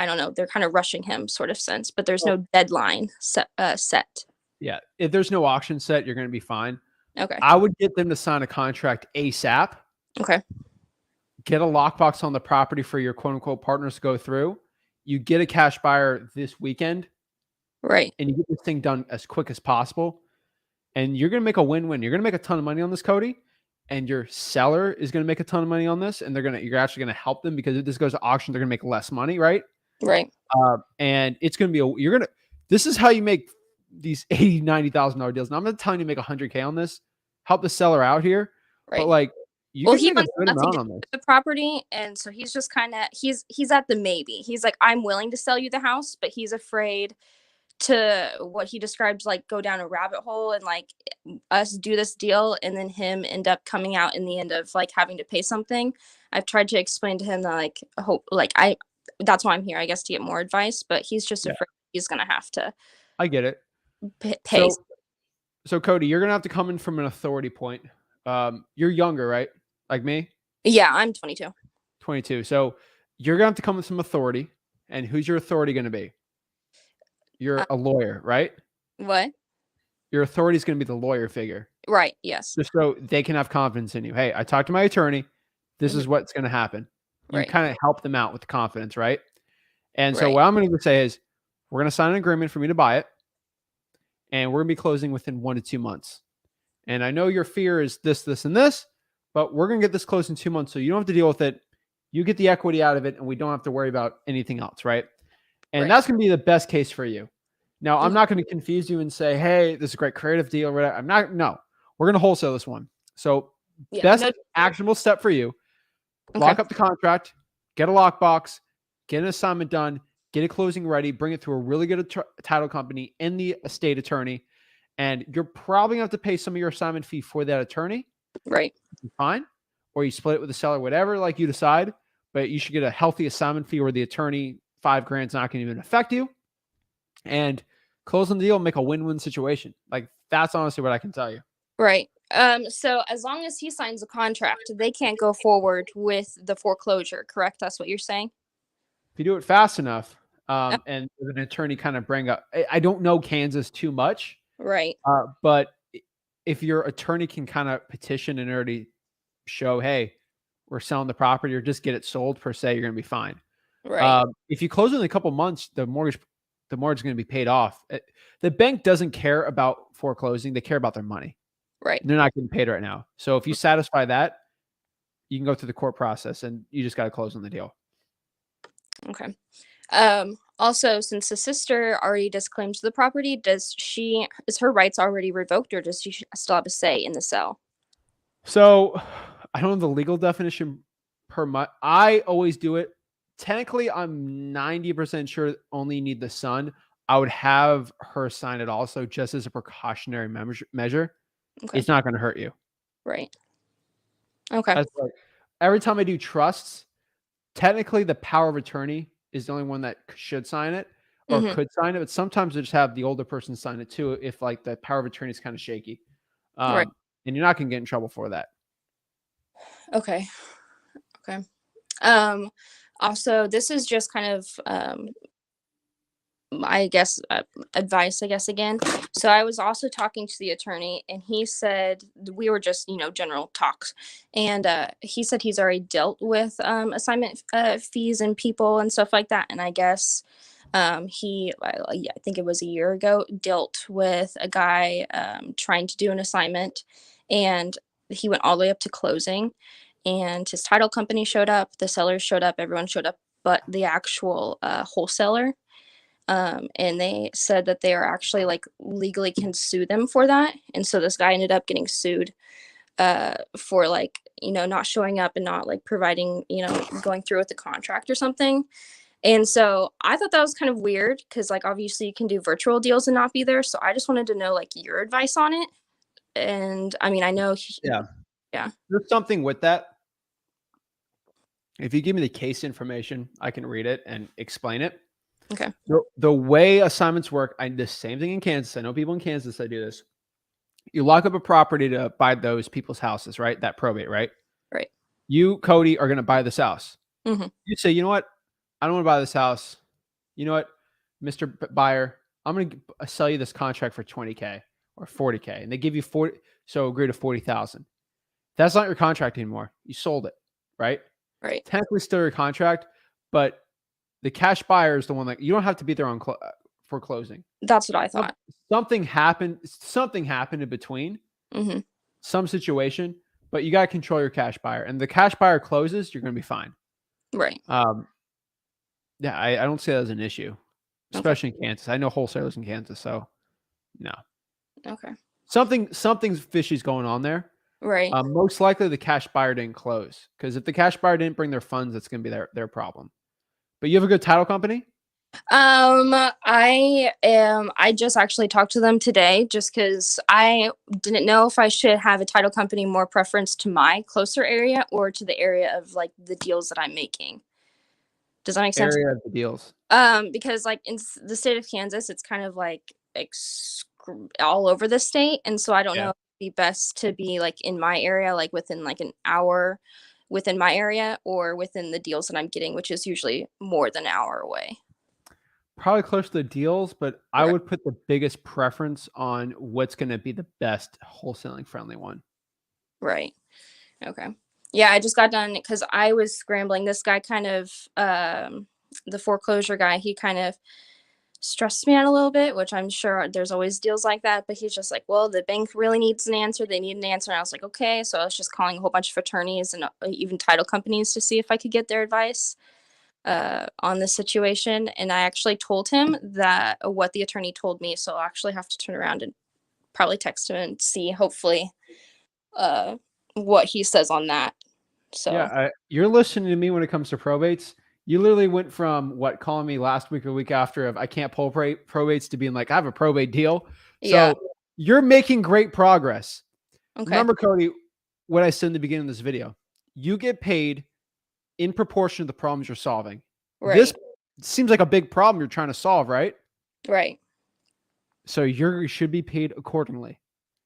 [SPEAKER 4] don't know, they're kind of rushing him sort of sense, but there's no deadline set.
[SPEAKER 1] Yeah. If there's no auction set, you're going to be fine.
[SPEAKER 4] Okay.
[SPEAKER 1] I would get them to sign a contract ASAP.
[SPEAKER 4] Okay.
[SPEAKER 1] Get a lockbox on the property for your quote unquote partners to go through. You get a cash buyer this weekend.
[SPEAKER 4] Right.
[SPEAKER 1] And you get this thing done as quick as possible. And you're going to make a win-win. You're going to make a ton of money on this, Cody. And your seller is going to make a ton of money on this. And you're actually going to help them, because if this goes to auction, they're going to make less money, right?
[SPEAKER 4] Right.
[SPEAKER 1] And it's going to be, this is how you make these $80,000, $90,000 deals. Now I'm not telling you to make $100K on this. Help the seller out here.
[SPEAKER 4] Right.
[SPEAKER 1] But like,
[SPEAKER 4] he
[SPEAKER 1] make a
[SPEAKER 4] wants
[SPEAKER 1] good
[SPEAKER 4] nothing
[SPEAKER 1] amount
[SPEAKER 4] to
[SPEAKER 1] on
[SPEAKER 4] do
[SPEAKER 1] this.
[SPEAKER 4] with the property, and so he's just kind of he's at the maybe. He's like, I'm willing to sell you the house, but he's afraid to, what he describes, like, go down a rabbit hole and like us do this deal and then him end up coming out in the end of like having to pay something. I've tried to explain to him that that's why I'm here, I guess, to get more advice, but he's just afraid he's gonna have to
[SPEAKER 1] I get it.
[SPEAKER 4] pay.
[SPEAKER 1] So Cody, you're gonna have to come in from an authority point. You're younger, right? Like me?
[SPEAKER 4] Yeah, I'm 22.
[SPEAKER 1] 22. So you're gonna have to come with some authority. And who's your authority gonna be? You're a lawyer, right?
[SPEAKER 4] What?
[SPEAKER 1] Your authority is gonna be the lawyer figure.
[SPEAKER 4] Right. Yes.
[SPEAKER 1] Just so they can have confidence in you. Hey, I talked to my attorney. This is what's gonna happen. You
[SPEAKER 4] Right.
[SPEAKER 1] kind of help them out with the confidence, right? And so
[SPEAKER 4] Right.
[SPEAKER 1] what I'm gonna say is, we're gonna sign an agreement for me to buy it. And we're gonna be closing within 1 to 2 months. And I know your fear is this, this, and this, but we're going to get this closed in 2 months. So you don't have to deal with it. You get the equity out of it, and we don't have to worry about anything else. Right. And that's going to be the best case for you. Now, I'm not going to confuse you and say, hey, this is a great creative deal. Or whatever. No, we're going to wholesale this one. So best actionable step for you, lock up the contract, get a lockbox, get an assignment done, get a closing ready, bring it through a really good title company and the estate attorney. And you're probably going to have to pay some of your assignment fee for that attorney.
[SPEAKER 4] Right.
[SPEAKER 1] Fine. Or you split it with the seller, whatever, like you decide. But you should get a healthy assignment fee where the attorney, $5,000 is not going to even affect you. And closing the deal, make a win-win situation. Like, that's honestly what I can tell you.
[SPEAKER 4] Right. So as long as he signs a contract, they can't go forward with the foreclosure, correct? That's what you're saying?
[SPEAKER 1] If you do it fast enough, and with an attorney kind of bring up, I don't know Kansas too much.
[SPEAKER 4] Right.
[SPEAKER 1] But if your attorney can kind of petition and already show, hey, we're selling the property, or just get it sold per se, you're going to be fine.
[SPEAKER 4] Right.
[SPEAKER 1] If you close in a couple months, the mortgage is going to be paid off. The bank doesn't care about foreclosing. They care about their money.
[SPEAKER 4] Right.
[SPEAKER 1] They're not getting paid right now. So if you satisfy that, you can go through the court process, and you just got to close on the deal.
[SPEAKER 4] Okay. Also, since the sister already disclaimed the property, is her rights already revoked, or does she still have a say in the sale?
[SPEAKER 1] So I don't know the legal definition per month. I always do it. Technically, I'm 90% sure only need the son. I would have her sign it also, just as a precautionary measure.
[SPEAKER 4] Okay.
[SPEAKER 1] It's not going to hurt you.
[SPEAKER 4] Right. Okay.
[SPEAKER 1] Like, every time I do trusts, technically the power of attorney is the only one that should sign it or could sign it. But sometimes I just have the older person sign it too, if like the power of attorney is kind of shaky.
[SPEAKER 4] Right.
[SPEAKER 1] And you're not going to get in trouble for that.
[SPEAKER 4] Okay. Okay. Also, this is just kind of, I guess, advice, I guess, again. So I was also talking to the attorney, and he said, we were just, general talks. And he said he's already dealt with assignment fees and people and stuff like that. And I guess I think it was a year ago, dealt with a guy trying to do an assignment, and he went all the way up to closing, and his title company showed up, the sellers showed up, everyone showed up, but the actual wholesaler. And they said that they are actually like legally can sue them for that. And so this guy ended up getting sued for like, not showing up and not like providing, going through with the contract or something. And so I thought that was kind of weird, because like obviously you can do virtual deals and not be there. So I just wanted to know like your advice on it. And I mean, I know.
[SPEAKER 1] Yeah. There's something with that. If you give me the case information, I can read it and explain it.
[SPEAKER 4] Okay.
[SPEAKER 1] The way assignments work, the same thing in Kansas. I know people in Kansas that do this. You lock up a property to buy those people's houses, right? That probate, right?
[SPEAKER 4] Right.
[SPEAKER 1] You, Cody, are going to buy this house.
[SPEAKER 4] Mm-hmm.
[SPEAKER 1] You say, you know what? I don't want to buy this house. You know what, Mr. Buyer, I'm going to sell you this contract for $20K or $40K. And they give you 40. So agree to 40,000. That's not your contract anymore. You sold it, right?
[SPEAKER 4] Right.
[SPEAKER 1] Technically still your contract, but the cash buyer is the one that you don't have to be there on for closing.
[SPEAKER 4] That's what I thought.
[SPEAKER 1] Something happened in between,
[SPEAKER 4] Mm-hmm.
[SPEAKER 1] some situation, but you got to control your cash buyer. And the cash buyer closes, you're going to be fine.
[SPEAKER 4] Right.
[SPEAKER 1] Yeah, I don't see that as an issue, especially in Kansas. I know wholesalers in Kansas, so no.
[SPEAKER 4] Okay.
[SPEAKER 1] Something's fishy's going on there.
[SPEAKER 4] Right.
[SPEAKER 1] Most likely the cash buyer didn't close, because if the cash buyer didn't bring their funds, it's going to be their problem. But you have a good title company?
[SPEAKER 4] I just actually talked to them today just because I didn't know if I should have a title company more preference to my closer area or to the area of like the deals that I'm making. Does that make sense?
[SPEAKER 1] Area of the deals.
[SPEAKER 4] Because like in the state of Kansas, it's kind of like all over the state, and so I don't know if it'd be best to be like in my area, like within like an hour within my area, or within the deals that I'm getting, which is usually more than an hour away.
[SPEAKER 1] Probably close to the deals, but I
[SPEAKER 4] Right.
[SPEAKER 1] would put the biggest preference on what's going to be the best wholesaling friendly one.
[SPEAKER 4] Right. Okay. Yeah, I just got done because I was scrambling. This guy kind of, the foreclosure guy, he kind of stressed me out a little bit, which I'm sure there's always deals like that. But he's just like, well, the bank really needs an answer. They need an answer. And I was like, okay. So I was just calling a whole bunch of attorneys and even title companies to see if I could get their advice on this situation. And I actually told him that what the attorney told me. So I'll actually have to turn around and probably text him and see, hopefully, what he says on that. So
[SPEAKER 1] yeah, you're listening to me when it comes to probates. You literally went from calling me last week or the week after of I can't pull probates to being like I have a probate deal.
[SPEAKER 4] yeah.
[SPEAKER 1] So you're making great progress.
[SPEAKER 4] Okay.
[SPEAKER 1] Remember, Cody, what I said in the beginning of this video. You get paid in proportion to the problems you're solving.
[SPEAKER 4] Right.
[SPEAKER 1] This seems like a big problem you're trying to solve, right?
[SPEAKER 4] Right.
[SPEAKER 1] So you should be paid accordingly.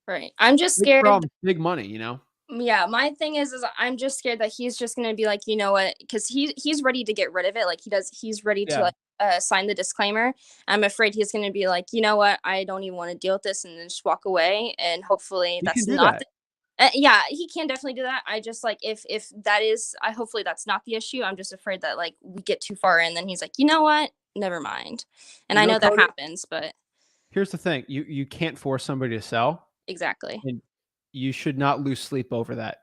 [SPEAKER 4] Right. I'm just
[SPEAKER 1] Big
[SPEAKER 4] scared.
[SPEAKER 1] problem, big money, you know?
[SPEAKER 4] Yeah, my thing is I'm just scared that he's just gonna be like, you know what, because he's ready to get rid of it. Like he's ready to like sign the disclaimer. I'm afraid he's gonna be like, you know what, I don't even want to deal with this, and then just walk away. And hopefully that's not yeah, he can definitely do that. I just like if that is, hopefully that's not the issue. I'm just afraid that like we get too far and then he's like, you know what, never mind. And I know that happens, but
[SPEAKER 1] here's the thing. You can't force somebody to sell.
[SPEAKER 4] exactly.
[SPEAKER 1] And you should not lose sleep over that.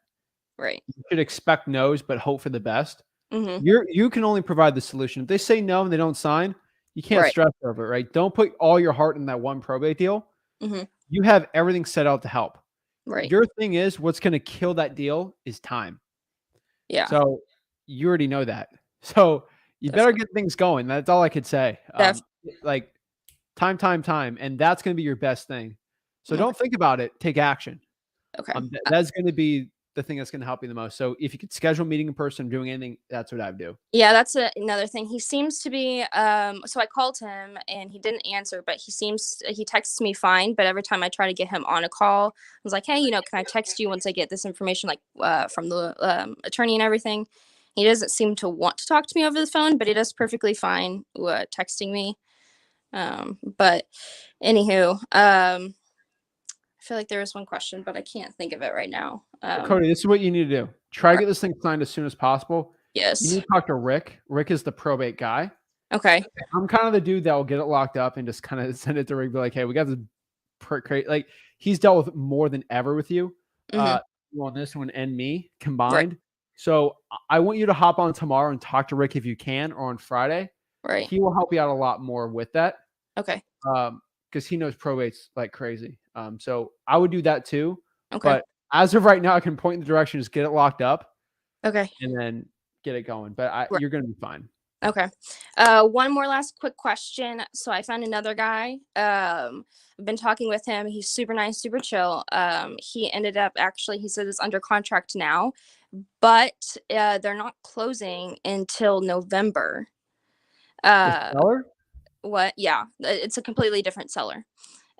[SPEAKER 4] Right.
[SPEAKER 1] You should expect no's, but hope for the best.
[SPEAKER 4] Mm-hmm.
[SPEAKER 1] You can only provide the solution. If they say no and they don't sign, you can't stress over it, right? Don't put all your heart in that one probate deal.
[SPEAKER 4] Mm-hmm.
[SPEAKER 1] You have everything set out to help.
[SPEAKER 4] Right.
[SPEAKER 1] Your thing is what's going to kill that deal is time.
[SPEAKER 4] Yeah.
[SPEAKER 1] So you already know that. So you better get things going. That's all I could say. Like time. And that's going to be your best thing. So don't think about it. Take action.
[SPEAKER 4] Okay.
[SPEAKER 1] That's going to be the thing that's going to help you the most. So if you could schedule a meeting in person, doing anything, that's what I would do.
[SPEAKER 4] Yeah, that's another thing. He seems to be, so I called him and he didn't answer, but he texts me fine. But every time I try to get him on a call, I was like, hey, you know, can I text you once I get this information, like from the attorney and everything? He doesn't seem to want to talk to me over the phone, but he does perfectly fine texting me. But anywho, I feel like there was one question, but I can't think of it right now.
[SPEAKER 1] Cody, this is what you need to do. Try to get this thing signed as soon as possible.
[SPEAKER 4] Yes.
[SPEAKER 1] You need to talk to Rick. Rick is the probate guy.
[SPEAKER 4] Okay.
[SPEAKER 1] I'm kind of the dude that will get it locked up and just kind of send it to Rick. Be like, hey, we got this like he's dealt with more than ever with you. On this one and me combined. Right. So I want you to hop on tomorrow and talk to Rick if you can, or on Friday.
[SPEAKER 4] Right.
[SPEAKER 1] He will help you out a lot more with that.
[SPEAKER 4] Okay.
[SPEAKER 1] Because he knows probates like crazy. So I would do that too.
[SPEAKER 4] Okay.
[SPEAKER 1] But as of right now, I can point in the direction, just get it locked up.
[SPEAKER 4] Okay.
[SPEAKER 1] And then get it going. But you're going to be fine.
[SPEAKER 4] Okay. One more last quick question. So I found another guy. I've been talking with him. He's super nice, super chill. He ended up he said it's under contract now, but they're not closing until November.
[SPEAKER 1] The seller?
[SPEAKER 4] What? Yeah, it's a completely different seller.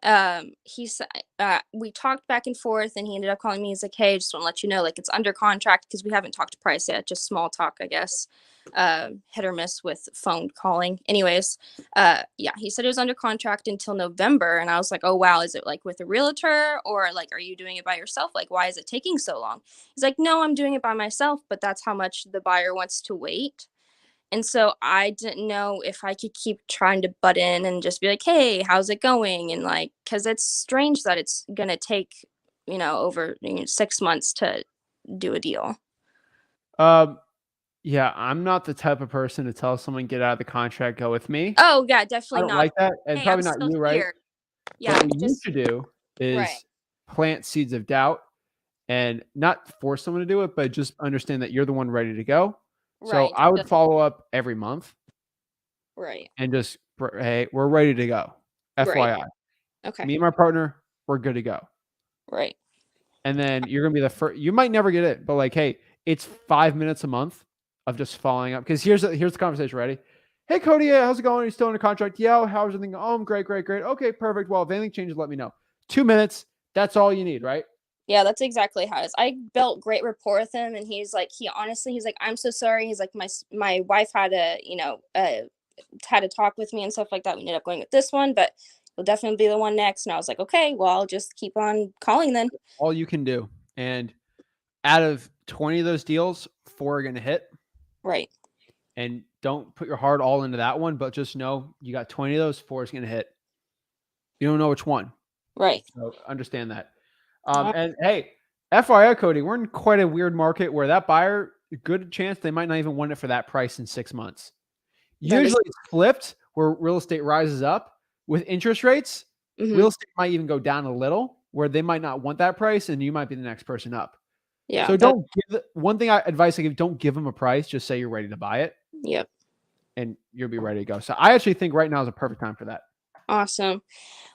[SPEAKER 4] We talked back and forth, and he ended up calling me. He's like, "Hey, just want to let you know, like, it's under contract," because we haven't talked price yet, just small talk, I guess. Hit or miss with phone calling. Anyways, yeah, he said it was under contract until November, and I was like, "Oh wow, is it like with a realtor, or like are you doing it by yourself? Like, why is it taking so long?" He's like, "No, I'm doing it by myself, but that's how much the buyer wants to wait." And so I didn't know if I could keep trying to butt in and just be like, "Hey, how's it going?" And like, because it's strange that it's gonna take, over 6 months to do a deal.
[SPEAKER 1] Um, yeah, I'm not the type of person to tell someone get out of the contract, go with me.
[SPEAKER 4] Oh yeah,
[SPEAKER 1] I
[SPEAKER 4] definitely
[SPEAKER 1] don't
[SPEAKER 4] not.
[SPEAKER 1] like that, and
[SPEAKER 4] Hey, I'm
[SPEAKER 1] probably not
[SPEAKER 4] still
[SPEAKER 1] you, right?
[SPEAKER 4] here. Yeah,
[SPEAKER 1] But what you
[SPEAKER 4] just
[SPEAKER 1] should do
[SPEAKER 4] right,
[SPEAKER 1] is plant seeds of doubt and not force someone to do it, but just understand that you're the one ready to go. So
[SPEAKER 4] right,
[SPEAKER 1] I would follow up every month
[SPEAKER 4] right,
[SPEAKER 1] and just, hey, we're ready to go.
[SPEAKER 4] right.
[SPEAKER 1] FYI,
[SPEAKER 4] Okay,
[SPEAKER 1] me and my partner, we're good to go.
[SPEAKER 4] right.
[SPEAKER 1] And then you're gonna be the first. You might never get it, but like, hey, it's 5 minutes a month of just following up. Because here's the conversation. Ready? Hey, Cody, how's it going? Are you still in a contract? Yeah. How's everything? Oh, I'm great, great, great. Okay, perfect. Well, if anything changes, let me know. 2 minutes. That's all you need, right?
[SPEAKER 4] Yeah, that's exactly how it is. I built great rapport with him, and he's like, "I'm so sorry." He's like, my wife had had to talk with me and stuff like that. We ended up going with this one, but he'll definitely be the one next. And I was like, okay, well, I'll just keep on calling then.
[SPEAKER 1] All you can do. And out of 20 of those deals, 4 are gonna hit.
[SPEAKER 4] Right.
[SPEAKER 1] And don't put your heart all into that one, but just know you got 20 of those, 4 is gonna hit. You don't know which one.
[SPEAKER 4] Right.
[SPEAKER 1] So understand that. And hey, FYI, Cody, we're in quite a weird market where that buyer, good chance they might not even want it for that price in 6 months.
[SPEAKER 4] That is.
[SPEAKER 1] Usually it's flipped where real estate rises up with interest rates.
[SPEAKER 4] Mhm.
[SPEAKER 1] Real estate might even go down a little where they might not want that price and you might be the next person up.
[SPEAKER 4] Yeah.
[SPEAKER 1] So don't give one thing advice I give, don't give them a price. Just say you're ready to buy it
[SPEAKER 4] Yep.
[SPEAKER 1] and you'll be ready to go. So I actually think right now is a perfect time for that.
[SPEAKER 4] Awesome.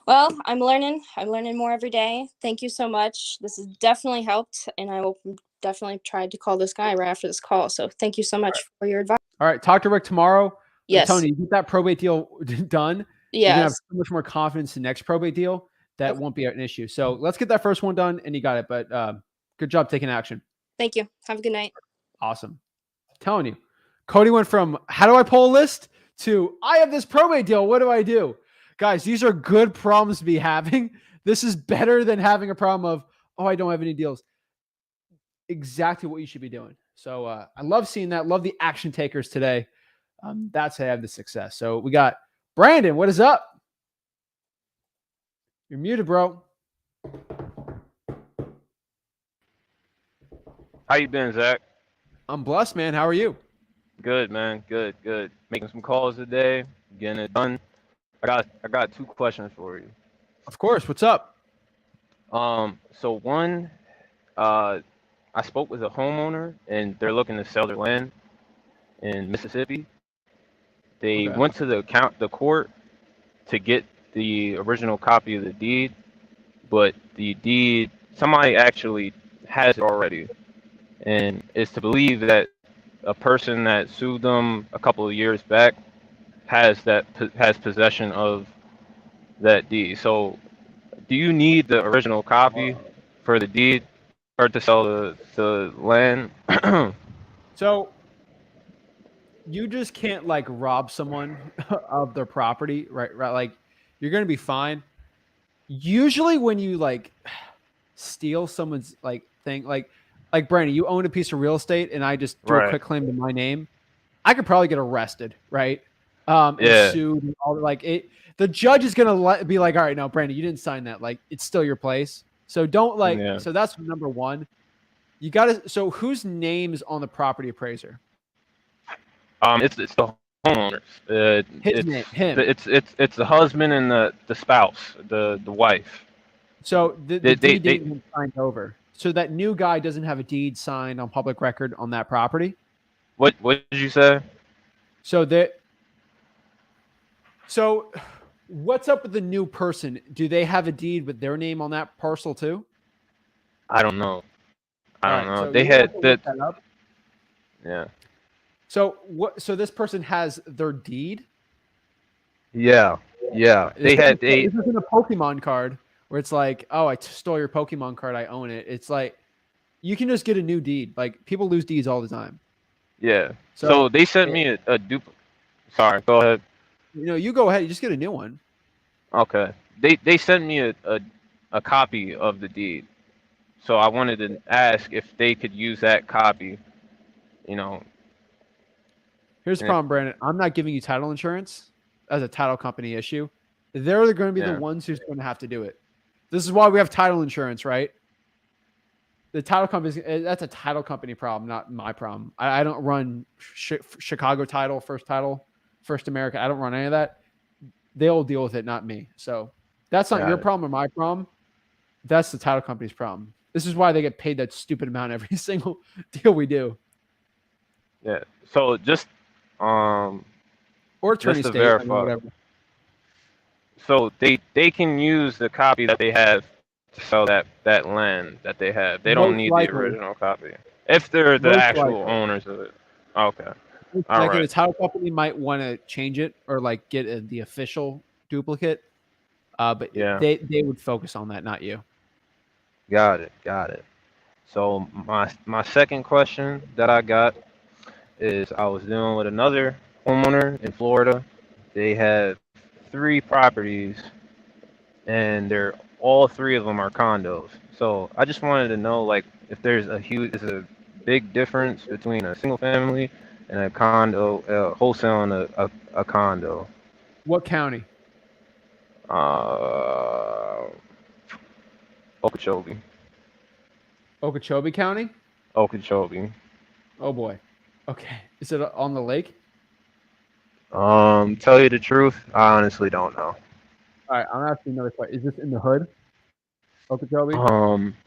[SPEAKER 4] Well, I'm learning. I'm learning more every day. Thank you so much. This has definitely helped, and I will definitely try to call this guy right after this call. So thank you so much for your advice.
[SPEAKER 1] All right. Talk to Rick tomorrow.
[SPEAKER 4] Yes.
[SPEAKER 1] Tony, you get that probate deal done. You're going to have
[SPEAKER 4] Yes.
[SPEAKER 1] so much more confidence in the next probate deal that
[SPEAKER 4] Okay.
[SPEAKER 1] won't be an issue. So let's get that first one done and you got it. But good job taking action.
[SPEAKER 4] Thank you. Have a good night.
[SPEAKER 1] Awesome. Telling you, Cody went from how do I pull a list to I have this probate deal. What do I do? Guys, these are good problems to be having. This is better than having a problem of, oh, I don't have any deals. Exactly what you should be doing. So I love seeing that. Love the action takers today. That's how I have the success. So we got Brandon. What is up? You're muted, bro.
[SPEAKER 5] How you been, Zach?
[SPEAKER 1] I'm blessed, man. How are you?
[SPEAKER 5] Good, man. Good, good. Making some calls today, getting it done. I got 2 questions for you.
[SPEAKER 1] Of course. What's up?
[SPEAKER 5] So one, I spoke with a homeowner and they're looking to sell their land in Mississippi. They
[SPEAKER 1] Okay.
[SPEAKER 5] went to the court to get the original copy of the deed, but the deed somebody actually has it already, and it's to believe that a person that sued them a couple of years back has possession of that deed. So, do you need the original copy for the deed or to sell the land?
[SPEAKER 1] So you just can't like rob someone of their property, right? Right. Like you're going to be fine. Usually when you like steal someone's like thing, like Brandon, you own a piece of real estate and I just do a
[SPEAKER 5] Right.
[SPEAKER 1] quick claim to my name, I could probably get arrested, right? And
[SPEAKER 5] Yeah.
[SPEAKER 1] sued and all like it. The judge is gonna be like, all right, no, Brandon, you didn't sign that. Like, it's still your place. So don't like.
[SPEAKER 5] Yeah.
[SPEAKER 1] So that's number one. You gotta. So whose name is on the property appraiser?
[SPEAKER 5] It's the homeowners.
[SPEAKER 1] His name. Him.
[SPEAKER 5] It's the husband and the spouse, the wife.
[SPEAKER 1] So the
[SPEAKER 5] They
[SPEAKER 1] deed didn't get signed over. So that new guy doesn't have a deed signed on public record on that property.
[SPEAKER 5] what did you say?
[SPEAKER 1] So that. So, what's up with the new person? Do they have a deed with their name on that parcel too?
[SPEAKER 5] I don't know. I
[SPEAKER 1] All
[SPEAKER 5] don't
[SPEAKER 1] right,
[SPEAKER 5] know.
[SPEAKER 1] so
[SPEAKER 5] They
[SPEAKER 1] you have
[SPEAKER 5] had
[SPEAKER 1] to look
[SPEAKER 5] that.
[SPEAKER 1] that up.
[SPEAKER 5] Yeah.
[SPEAKER 1] So what? So this person has their deed.
[SPEAKER 5] Yeah. Yeah.
[SPEAKER 1] This
[SPEAKER 5] They had they.
[SPEAKER 1] this isn't a Pokemon card where it's like, oh, I stole your Pokemon card, I own it. It's like you can just get a new deed. Like people lose deeds all the time.
[SPEAKER 5] Yeah.
[SPEAKER 1] So
[SPEAKER 5] So they sent me a dupe. Sorry. Go ahead.
[SPEAKER 1] you go ahead, you just get a new one.
[SPEAKER 5] Okay. They sent me a copy of the deed. So I wanted to ask if they could use that copy. You know.
[SPEAKER 1] Here's the
[SPEAKER 5] And it,
[SPEAKER 1] problem, Brandon. I'm not giving you title insurance as a title company issue. They're going to be the
[SPEAKER 5] yeah.
[SPEAKER 1] ones who's going to have to do it. This is why we have title insurance, right? The title company, that's a title company problem, not my problem. I don't run Chicago Title, First America. I don't run any of that. They'll deal with it, not me. So that's not
[SPEAKER 5] Got
[SPEAKER 1] your
[SPEAKER 5] it.
[SPEAKER 1] problem or my problem. That's the title company's problem. This is why they get paid that stupid amount every single deal we do.
[SPEAKER 5] Yeah. So um
[SPEAKER 1] Or
[SPEAKER 5] just
[SPEAKER 1] attorney
[SPEAKER 5] to
[SPEAKER 1] state, I mean,
[SPEAKER 5] verify.
[SPEAKER 1] whatever.
[SPEAKER 5] So they can use the copy that they have to sell that land that they have. They don't
[SPEAKER 1] Most
[SPEAKER 5] need the
[SPEAKER 1] likely.
[SPEAKER 5] original copy if they're the
[SPEAKER 1] Most
[SPEAKER 5] actual
[SPEAKER 1] likely.
[SPEAKER 5] owners of it. Okay. All
[SPEAKER 1] Like the
[SPEAKER 5] right.
[SPEAKER 1] title company might want to change it or like get the official duplicate. But
[SPEAKER 5] Yeah.
[SPEAKER 1] they would focus on that, not you.
[SPEAKER 5] Got it. Got it. So my second question that I got is I was dealing with another homeowner in Florida. They have three properties and they're all three of them are condos. So I just wanted to know like if is a big difference between a single family and a condo, wholesaling a condo.
[SPEAKER 1] What county?
[SPEAKER 5] Uh, Okeechobee,
[SPEAKER 1] Okeechobee County?
[SPEAKER 5] Okeechobee.
[SPEAKER 1] Oh boy. Okay. Is it on the lake?
[SPEAKER 5] Tell you the truth, I honestly don't know.
[SPEAKER 1] All right. I'm asking another question. Is this in the hood? Okeechobee?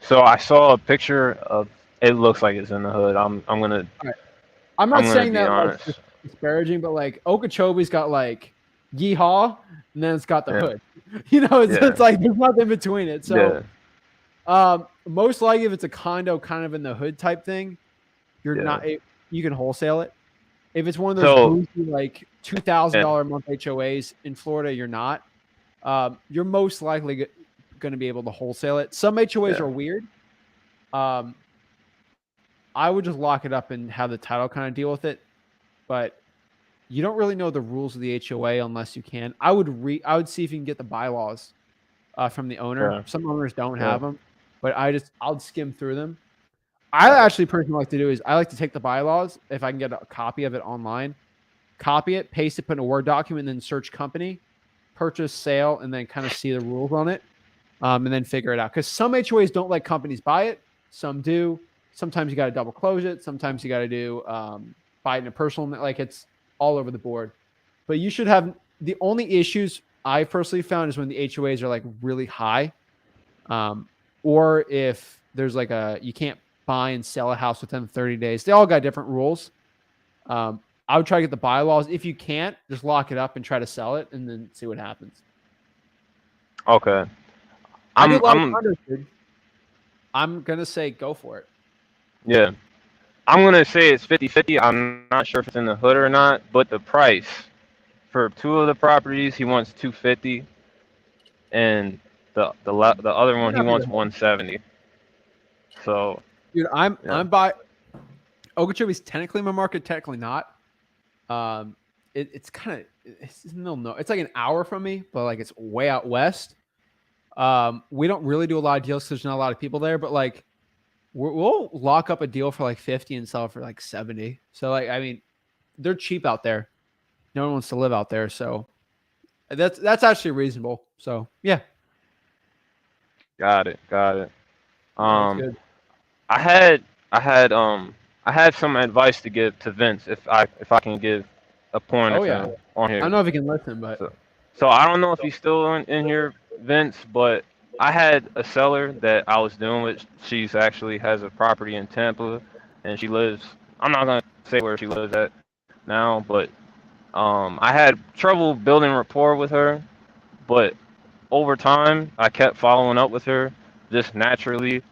[SPEAKER 5] So I saw a picture of it looks like it's in the hood. I'm gonna
[SPEAKER 1] All right. I'm not
[SPEAKER 5] I'm gonna
[SPEAKER 1] saying
[SPEAKER 5] be
[SPEAKER 1] that like
[SPEAKER 5] honest.
[SPEAKER 1] disparaging, but like Okeechobee's got like yeehaw, and then it's got the
[SPEAKER 5] Yeah,
[SPEAKER 1] hood. It's,
[SPEAKER 5] yeah,
[SPEAKER 1] it's like there's nothing between it. So
[SPEAKER 5] yeah,
[SPEAKER 1] most likely if it's a condo kind of in the hood type thing, you're
[SPEAKER 5] yeah.
[SPEAKER 1] not you can wholesale it. If it's one of those
[SPEAKER 5] So
[SPEAKER 1] bougie like $2,000
[SPEAKER 5] yeah,
[SPEAKER 1] a month HOAs in Florida, you're not. You're most likely going to be able to wholesale it. Some HOAs
[SPEAKER 5] yeah,
[SPEAKER 1] are weird. I would just lock it up and have the title kind of deal with it, but you don't really know the rules of the HOA unless you can. I would see if you can get the bylaws from the owner.
[SPEAKER 5] yeah,
[SPEAKER 1] Some owners don't
[SPEAKER 5] yeah.
[SPEAKER 1] have them, but I'll skim through them. I
[SPEAKER 5] Got it.
[SPEAKER 1] actually personally like to do is I like to take the bylaws if I can get a copy of it online, copy it, paste it, put in a Word document, and then search company, purchase, sale, and then kind of see the rules on it, and then figure it out. Because some HOAs don't let companies buy it, some do. Sometimes you got to double close it. Sometimes you got to do buy it in a personal, like it's all over the board. But you should have the only issues I personally found is when the HOAs are like really high, or if there's like you can't buy and sell a house within 30 days. They all got different rules. I would try to get the bylaws. If you can't, just lock it up and try to sell it and then see what happens.
[SPEAKER 5] Okay.
[SPEAKER 1] I do a lot of
[SPEAKER 5] I'm
[SPEAKER 1] condos, dude. I'm going to say go for it.
[SPEAKER 5] yeah. I'm gonna say it's 50-50. I'm not sure if it's in the hood or not, but the price for two of the properties he wants 250, and the other one he wants 170. So
[SPEAKER 1] Dude, I'm
[SPEAKER 5] yeah,
[SPEAKER 1] by Okeechobee's technically my market, technically not. It's kind of it's like an hour from me, but like it's way out west. We don't really do a lot of deals because there's not a lot of people there, but like we'll lock up a deal for like 50 and sell it for like 70. So like I mean, they're cheap out there. No one wants to live out there, so that's actually reasonable. So yeah,
[SPEAKER 5] got it.
[SPEAKER 1] that's
[SPEAKER 5] Um,
[SPEAKER 1] good.
[SPEAKER 5] I had I had I had some advice to give to Vince if I can give a pointer
[SPEAKER 1] Oh
[SPEAKER 5] to
[SPEAKER 1] yeah,
[SPEAKER 5] him on
[SPEAKER 1] I
[SPEAKER 5] here.
[SPEAKER 1] don't know if you can listen, but
[SPEAKER 5] So, so I don't know if he's still in here, Vince, but I had a seller that I was dealing with. She's actually has a property in Tampa, and she lives. I'm not gonna say where she lives at now, but I had trouble building rapport with her. But over time, I kept following up with her just naturally.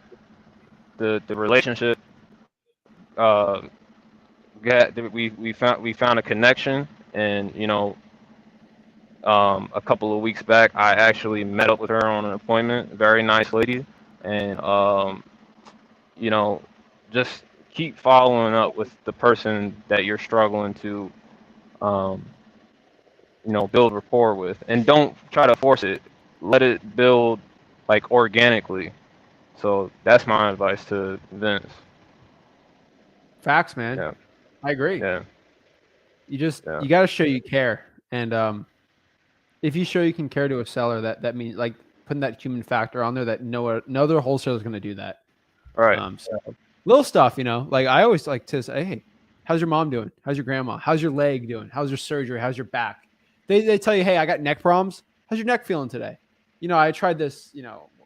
[SPEAKER 5] the relationship we found a connection, and a couple of weeks back I actually met up with her on an appointment. Very nice lady, and you know, just keep following up with the person that you're struggling to um, build rapport with, and don't try to force it. Let it build like organically. So that's my advice to Vince.
[SPEAKER 1] Facts, man.
[SPEAKER 5] Yeah,
[SPEAKER 1] I agree.
[SPEAKER 5] yeah,
[SPEAKER 1] You just
[SPEAKER 5] yeah.
[SPEAKER 1] you got to show you care, and if you show you can care to a seller, that means like putting that human factor on there. That no other wholesaler is going to do that.
[SPEAKER 5] All right.
[SPEAKER 1] So little stuff, like I always like to say, hey, how's your mom doing? How's your grandma? How's your leg doing? How's your surgery? How's your back? They tell you, hey, I got neck problems. How's your neck feeling today? I tried this,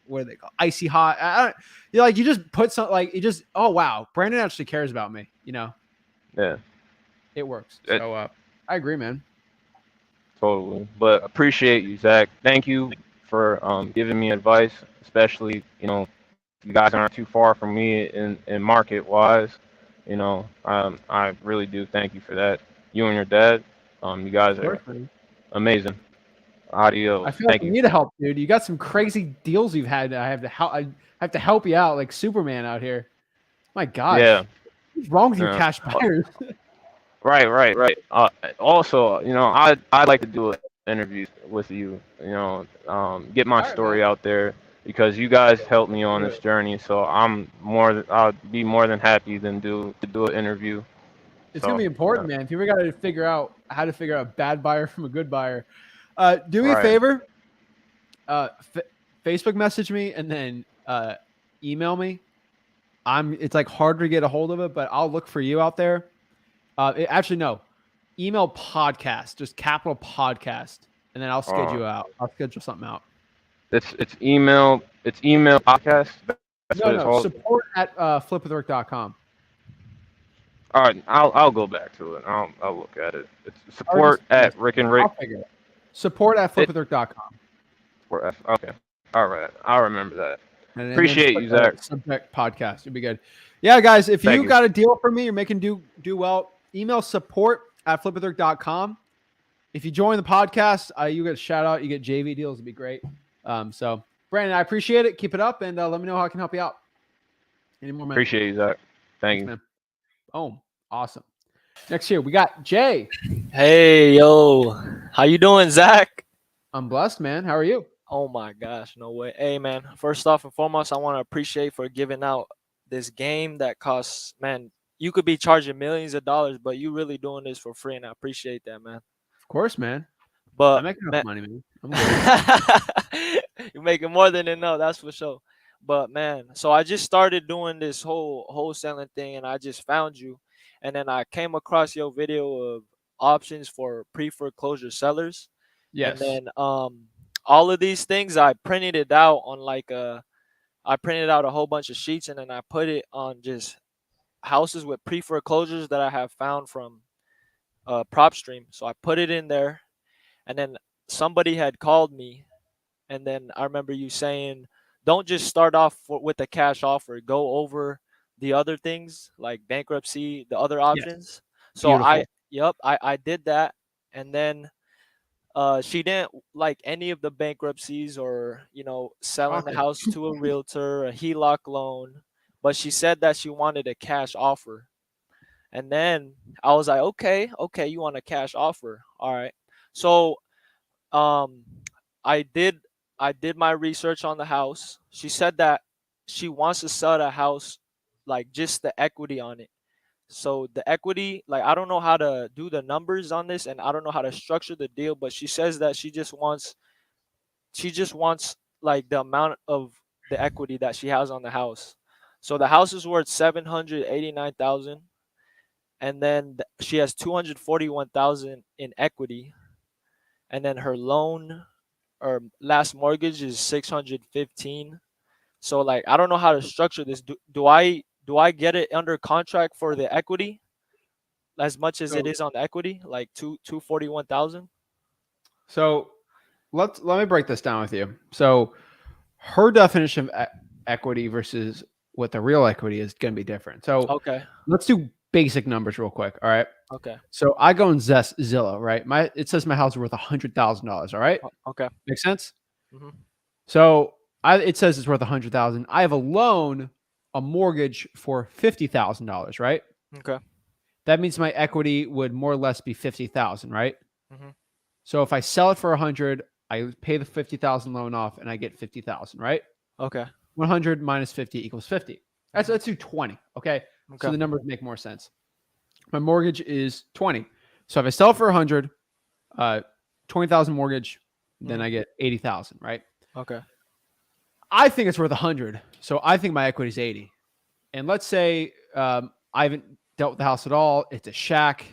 [SPEAKER 1] what do they call icy hot? I don't, you just put something like you just, oh wow, Brandon actually cares about me.
[SPEAKER 5] Yeah,
[SPEAKER 1] It works. So I agree, man.
[SPEAKER 5] totally. But appreciate you, Zach. Thank you for giving me advice, especially you guys aren't too far from me in market wise. I really do thank you for that. You and your dad, you guys are amazing. Adios.
[SPEAKER 1] I feel like
[SPEAKER 5] Thank
[SPEAKER 1] you
[SPEAKER 5] you.
[SPEAKER 1] need help, dude. You got some crazy deals you've had. I have to help you out like Superman out here. My gosh.
[SPEAKER 5] Yeah.
[SPEAKER 1] What's wrong with you
[SPEAKER 5] Yeah.
[SPEAKER 1] cash buyers?
[SPEAKER 5] Right. Also, I'd like to do interviews with you. Get my story out there because you guys helped me on this journey. So I'll be more than happy to do an interview.
[SPEAKER 1] It's gonna be important, man. If you ever got to figure out how to figure out a bad buyer from a good buyer, do me a favor. Facebook message me and then email me. It's like hard to get a hold of it, but I'll look for you out there. Actually, no. Email podcast, just capital podcast, and then I'll schedule you out. I'll schedule something out.
[SPEAKER 5] It's email podcast.
[SPEAKER 1] No, support at flipwithrick.com.
[SPEAKER 5] All right, I'll go back to it. I'll look at it. It's support at Rick and Rick.
[SPEAKER 1] Support at flipwithrick.com.
[SPEAKER 5] Okay. All right. I'll remember that.
[SPEAKER 1] And
[SPEAKER 5] appreciate you, Zach.
[SPEAKER 1] Subject podcast. It'd be good. Yeah, guys, if you got a deal for me, you're making do well, email support at flipwithrick.com. If you join the podcast, you get a shout out. You get JV deals. It'd be great. So, Brandon, I appreciate it. Keep it up, and let me know how I can help you out. Any more, man?
[SPEAKER 5] Appreciate you, Zach. Thanks, you.
[SPEAKER 1] Man. Boom. Awesome. Next here, we got Jay.
[SPEAKER 6] Hey, yo. How you doing, Zach?
[SPEAKER 1] I'm blessed, man. How are you?
[SPEAKER 6] Oh, my gosh. No way. Hey, man. First off and foremost, I want to appreciate for giving out this game that costs, man, you could be charging millions of dollars, but you really doing this for free, and I appreciate that, man.
[SPEAKER 1] Of course, man.
[SPEAKER 6] But
[SPEAKER 1] I'm making enough money, man. I'm
[SPEAKER 6] You're making more than enough, that's for sure. But, man, so I just started doing this whole wholesaling thing, and I just found you. And then I came across your video of options for pre-foreclosure sellers.
[SPEAKER 1] Yes.
[SPEAKER 6] And then all of these things, I printed it out on I printed out a whole bunch of sheets, and then I put it on just houses with pre-foreclosures that I have found from PropStream. So I put it in there, and then somebody had called me, and then I remember you saying, don't just start off with a cash offer. Go over the other things like bankruptcy, the other options. Yes. So I did that, and then she didn't like any of the bankruptcies or selling the house to a realtor, a HELOC loan, but she said that she wanted a cash offer. And then I was like, okay, you want a cash offer, all right. So I did my research on the house. She said that she wants to sell the house, like just the equity on it. So the equity, like I don't know how to do the numbers on this, and I don't know how to structure the deal, but she says that she just wants like the amount of the equity that she has on the house. So the house is worth $789,000, and then she has $241,000 in equity, and then her loan or last mortgage is $615,000. So like I don't know how to structure this. Do I get it under contract for the equity as much as it is on the equity, like $241,000?
[SPEAKER 1] So let me break this down with you. So her definition of equity versus what the real equity is going to be different. So
[SPEAKER 6] Okay.
[SPEAKER 1] let's do basic numbers real quick. All right.
[SPEAKER 6] Okay.
[SPEAKER 1] So I go in Zillow, right? It says my house is worth $100,000. All right.
[SPEAKER 6] Okay.
[SPEAKER 1] Make sense?
[SPEAKER 6] Hmm.
[SPEAKER 1] So it says it's worth $100,000. I have a mortgage for $50,000, right?
[SPEAKER 6] Okay.
[SPEAKER 1] That means my equity would more or less be 50,000, right?
[SPEAKER 6] Hmm.
[SPEAKER 1] So if I sell it for 100, I pay the 50,000 loan off and I get 50,000, right?
[SPEAKER 6] Okay.
[SPEAKER 1] 100 minus 50 equals 50. Let's do 20. Okay. So
[SPEAKER 6] Okay.
[SPEAKER 1] the numbers make more sense. My mortgage is 20. So if I sell it for 100, 20,000 mortgage, then I get 80,000, right?
[SPEAKER 6] Okay.
[SPEAKER 1] I think it's worth 100. So I think my equity is 80. And let's say I haven't dealt with the house at all. It's a shack.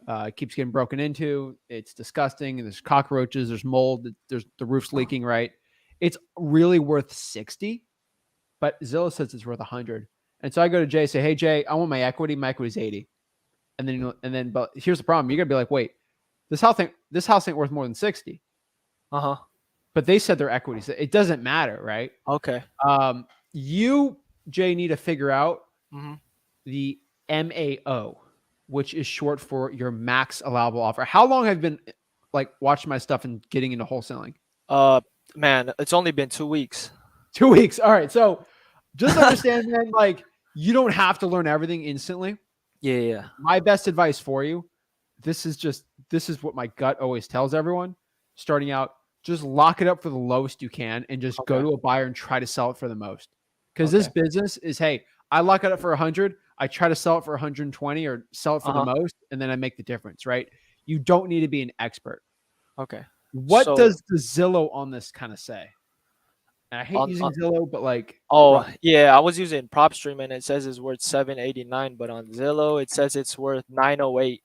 [SPEAKER 1] It keeps getting broken into. It's disgusting. There's cockroaches. There's mold. The roof's leaking, right? It's really worth 60, but Zillow says it's worth 100. And so I go to Jay, say, hey, Jay, I want my equity. My equity is 80. But here's the problem. You're going to be like, wait, this house ain't worth more than 60.
[SPEAKER 6] Uh-huh.
[SPEAKER 1] But they said their equities. It doesn't matter, right?
[SPEAKER 6] Okay.
[SPEAKER 1] You, Jay, need to figure out
[SPEAKER 6] Mm-hmm.
[SPEAKER 1] the MAO, which is short for your max allowable offer. How long have you been like watching my stuff and getting into wholesaling?
[SPEAKER 6] Man, it's only been 2 weeks.
[SPEAKER 1] 2 weeks. All right. So just understand, man, like you don't have to learn everything instantly.
[SPEAKER 6] Yeah.
[SPEAKER 1] My best advice for you, this is what my gut always tells everyone starting out. Just lock it up for the lowest you can and just go to a buyer and try to sell it for the most. Because this business is, hey, I lock it up for 100. I try to sell it for 120 or sell it for the most, and then I make the difference, right? You don't need to be an expert.
[SPEAKER 6] Okay.
[SPEAKER 1] What does the Zillow on this kind of say? And I hate using Zillow, but like,
[SPEAKER 6] yeah, I was using PropStream and it says it's worth 789, but on Zillow it says it's worth 908.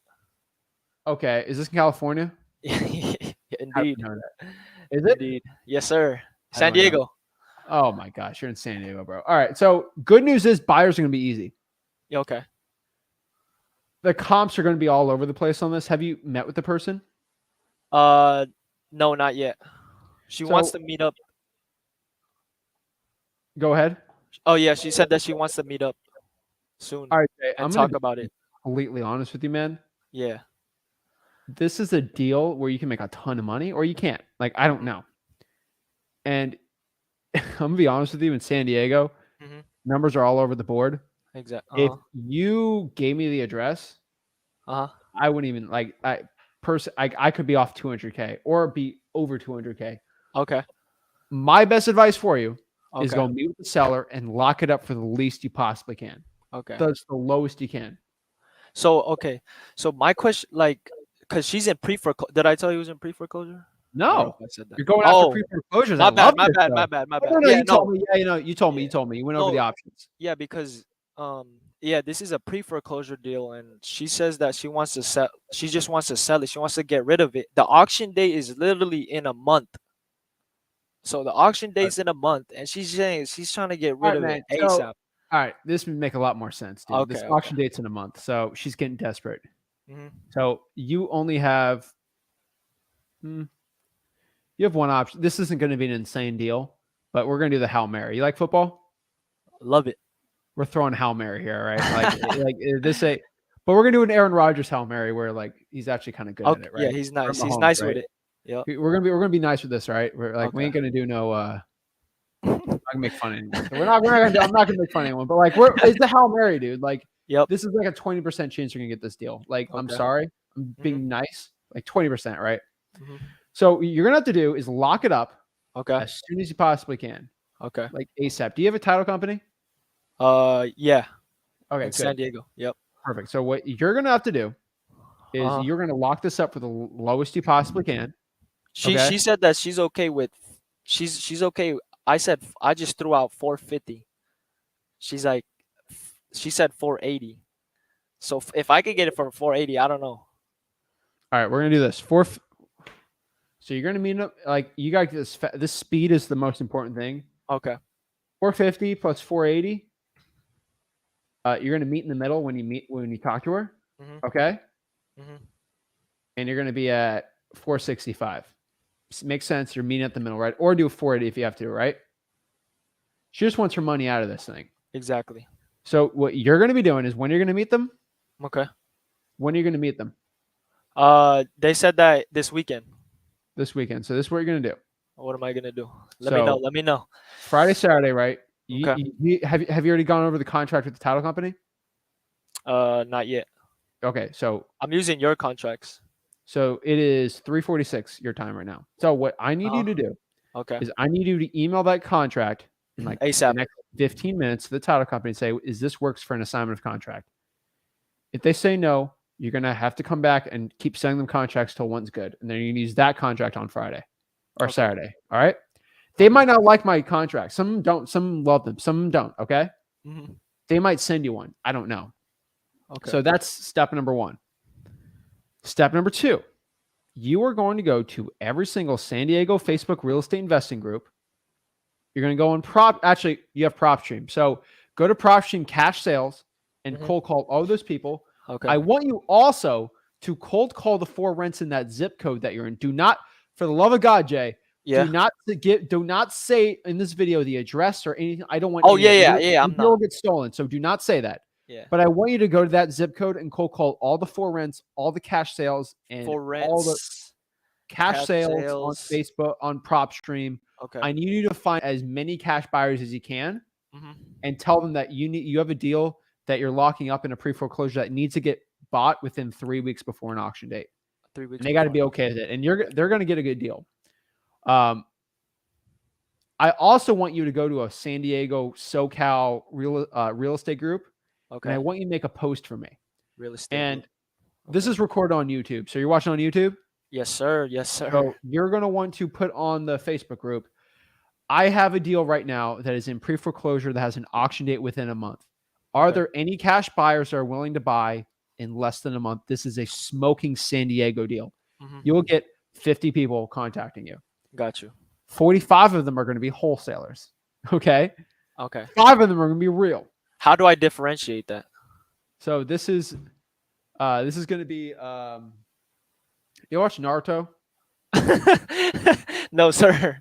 [SPEAKER 1] Okay, is this in California?
[SPEAKER 6] Indeed.
[SPEAKER 1] Is it?
[SPEAKER 6] Indeed. Yes, sir. San Diego.
[SPEAKER 1] Oh my gosh, you're in San Diego, bro. All right, so good news is buyers are going to be easy.
[SPEAKER 6] Yeah, okay.
[SPEAKER 1] The comps are going to be all over the place on this. Have you met with the person?
[SPEAKER 6] No, not yet. She wants to meet up.
[SPEAKER 1] Go ahead.
[SPEAKER 6] Oh yeah, she said that she wants to meet up soon.
[SPEAKER 1] All right, Jay,
[SPEAKER 6] and talk about it.
[SPEAKER 1] Completely honest with you, man.
[SPEAKER 6] Yeah.
[SPEAKER 1] This is a deal where you can make a ton of money or you can't. Like, I don't know. And I'm gonna be honest with you, in San Diego, numbers are all over the board.
[SPEAKER 6] Exactly.
[SPEAKER 1] If you gave me the address, I wouldn't even I could be off 200K or be over 200K.
[SPEAKER 6] Okay.
[SPEAKER 1] My best advice for you is go meet with the seller and lock it up for the least you possibly can.
[SPEAKER 6] Okay.
[SPEAKER 1] That's the lowest you can.
[SPEAKER 6] So so my question, like, because she's in pre-foreclosure. Did I tell you it was in pre-foreclosure?
[SPEAKER 1] No,
[SPEAKER 6] I said that.
[SPEAKER 1] You're going after pre-foreclosures.
[SPEAKER 6] My bad.
[SPEAKER 1] No, you told me. Yeah, you told me. You went over the options.
[SPEAKER 6] Yeah, because this is a pre-foreclosure deal, and she says that she wants to sell. She just wants to sell it. She wants to get rid of it. The auction date is literally in a month. So the auction date's in a month, and she's saying she's trying to get rid of it ASAP.
[SPEAKER 1] All right, this would make a lot more sense, dude. This auction date's in a month, so she's getting desperate. So you only have, you have one option. This isn't going to be an insane deal, but we're going to do the Hail Mary. You like football?
[SPEAKER 6] Love it.
[SPEAKER 1] We're throwing Hail Mary here, right? But we're going to do an Aaron Rodgers Hail Mary where like he's actually kind of good at it, right?
[SPEAKER 6] Yeah, he's nice. He's nice with it. Yeah,
[SPEAKER 1] we're gonna be nice with this, right? We're like we ain't gonna do no. I'm not gonna make fun of anyone. So I'm not gonna make fun of anyone. But like, it's the Hail Mary, dude. Like, this is like a 20% chance you're gonna get this deal. Like, I'm sorry, I'm being nice. Like 20%, right? So what you're gonna have to do is lock it up. As soon as you possibly can. Like ASAP. Do you have a title company?
[SPEAKER 6] Yeah.
[SPEAKER 1] Okay.
[SPEAKER 6] In San Diego. Yep.
[SPEAKER 1] Perfect. So what you're gonna have to do is you're gonna lock this up for the lowest you possibly can.
[SPEAKER 6] She said that she's okay with she's okay. I said I just threw out 450. She's like, she said 480. So if I could get it for 480, I don't know.
[SPEAKER 1] All right, we're gonna do this. So you're gonna meet up like you got this. This speed is the most important thing.
[SPEAKER 6] Okay.
[SPEAKER 1] 450 plus 480. You're gonna meet in the middle when you talk to her. Okay. And you're gonna be at 465. Makes sense. You're meeting at the middle, right? Or do a 480 if you have to, right? She just wants her money out of this thing.
[SPEAKER 6] Exactly.
[SPEAKER 1] So what you're going to be doing is when you're going to meet them,
[SPEAKER 6] Okay.
[SPEAKER 1] when are you going to meet them?
[SPEAKER 6] They said that this weekend.
[SPEAKER 1] This weekend. So this is what you're going to do.
[SPEAKER 6] What am I gonna do? Let me know.
[SPEAKER 1] So
[SPEAKER 6] Let me know.
[SPEAKER 1] Friday, Saturday, right?
[SPEAKER 6] Okay.
[SPEAKER 1] Have you already gone over the contract with the title company?
[SPEAKER 6] Not yet.
[SPEAKER 1] Okay, so
[SPEAKER 6] I'm using your contracts.
[SPEAKER 1] it is 3:46 your time right now. So what I need you to do
[SPEAKER 6] Okay.
[SPEAKER 1] is I need you to email that contract in like the
[SPEAKER 6] ASAP.
[SPEAKER 1] next 15 minutes to the title company and say, is this works for an assignment of contract? If they say no, you're gonna have to come back and keep sending them contracts till one's good, and then you can use that contract on Friday or
[SPEAKER 6] Okay.
[SPEAKER 1] Saturday. All right. They might not like my contract. Some don't. Some love them. Some don't. Okay.
[SPEAKER 6] Mm-hmm.
[SPEAKER 1] They might send you one. I don't know.
[SPEAKER 6] Okay.
[SPEAKER 1] So that's step number 1. Step number 2, you are going to go to every single San Diego Facebook real estate investing group. You're going to go on actually, you have PropStream. So go to PropStream cash sales and cold call all those people.
[SPEAKER 6] Okay.
[SPEAKER 1] I want you also to cold call the 4 rents in that zip code that you're in. Do not, for the love of God, Jay,
[SPEAKER 6] Yeah.
[SPEAKER 1] do not say in this video the address or anything. I don't want.
[SPEAKER 6] Oh,
[SPEAKER 1] any of it.
[SPEAKER 6] yeah. I'm
[SPEAKER 1] Your deal will
[SPEAKER 6] not.
[SPEAKER 1] get stolen, so do not say that.
[SPEAKER 6] Yeah.
[SPEAKER 1] But I want you to go to that zip code and cold call all the 4 rents, all the cash sales, and
[SPEAKER 6] For
[SPEAKER 1] all the
[SPEAKER 6] rents.
[SPEAKER 1] cash sales on
[SPEAKER 6] sales.
[SPEAKER 1] Facebook, on PropStream.
[SPEAKER 6] Okay.
[SPEAKER 1] I need you to find as many cash buyers as you can
[SPEAKER 6] Mm-hmm.
[SPEAKER 1] and tell them that you have a deal that you're locking up in a pre-foreclosure that needs to get bought within 3 weeks before an auction date.
[SPEAKER 6] 3 weeks.
[SPEAKER 1] And they got to be okay with it. And they're going to get a good deal. I also want you to go to a San Diego SoCal real estate group.
[SPEAKER 6] Okay.
[SPEAKER 1] And I want you to make a post for me.
[SPEAKER 6] Real estate.
[SPEAKER 1] And this is recorded on YouTube. So you're watching on YouTube?
[SPEAKER 6] Yes, sir. Yes, sir.
[SPEAKER 1] So you're going to want to put on the Facebook group. I have a deal right now that is in pre-foreclosure that has an auction date within a month. Are there any cash buyers that are willing to buy in less than a month? This is a smoking San Diego deal.
[SPEAKER 6] Mm-hmm.
[SPEAKER 1] You will get 50 people contacting you.
[SPEAKER 6] Got you.
[SPEAKER 1] 45 of them are going to be wholesalers. Okay.
[SPEAKER 6] Okay.
[SPEAKER 1] 5 of them are going to be real.
[SPEAKER 6] How do I differentiate that?
[SPEAKER 1] So this is going to be, you watch Naruto?
[SPEAKER 6] No, sir.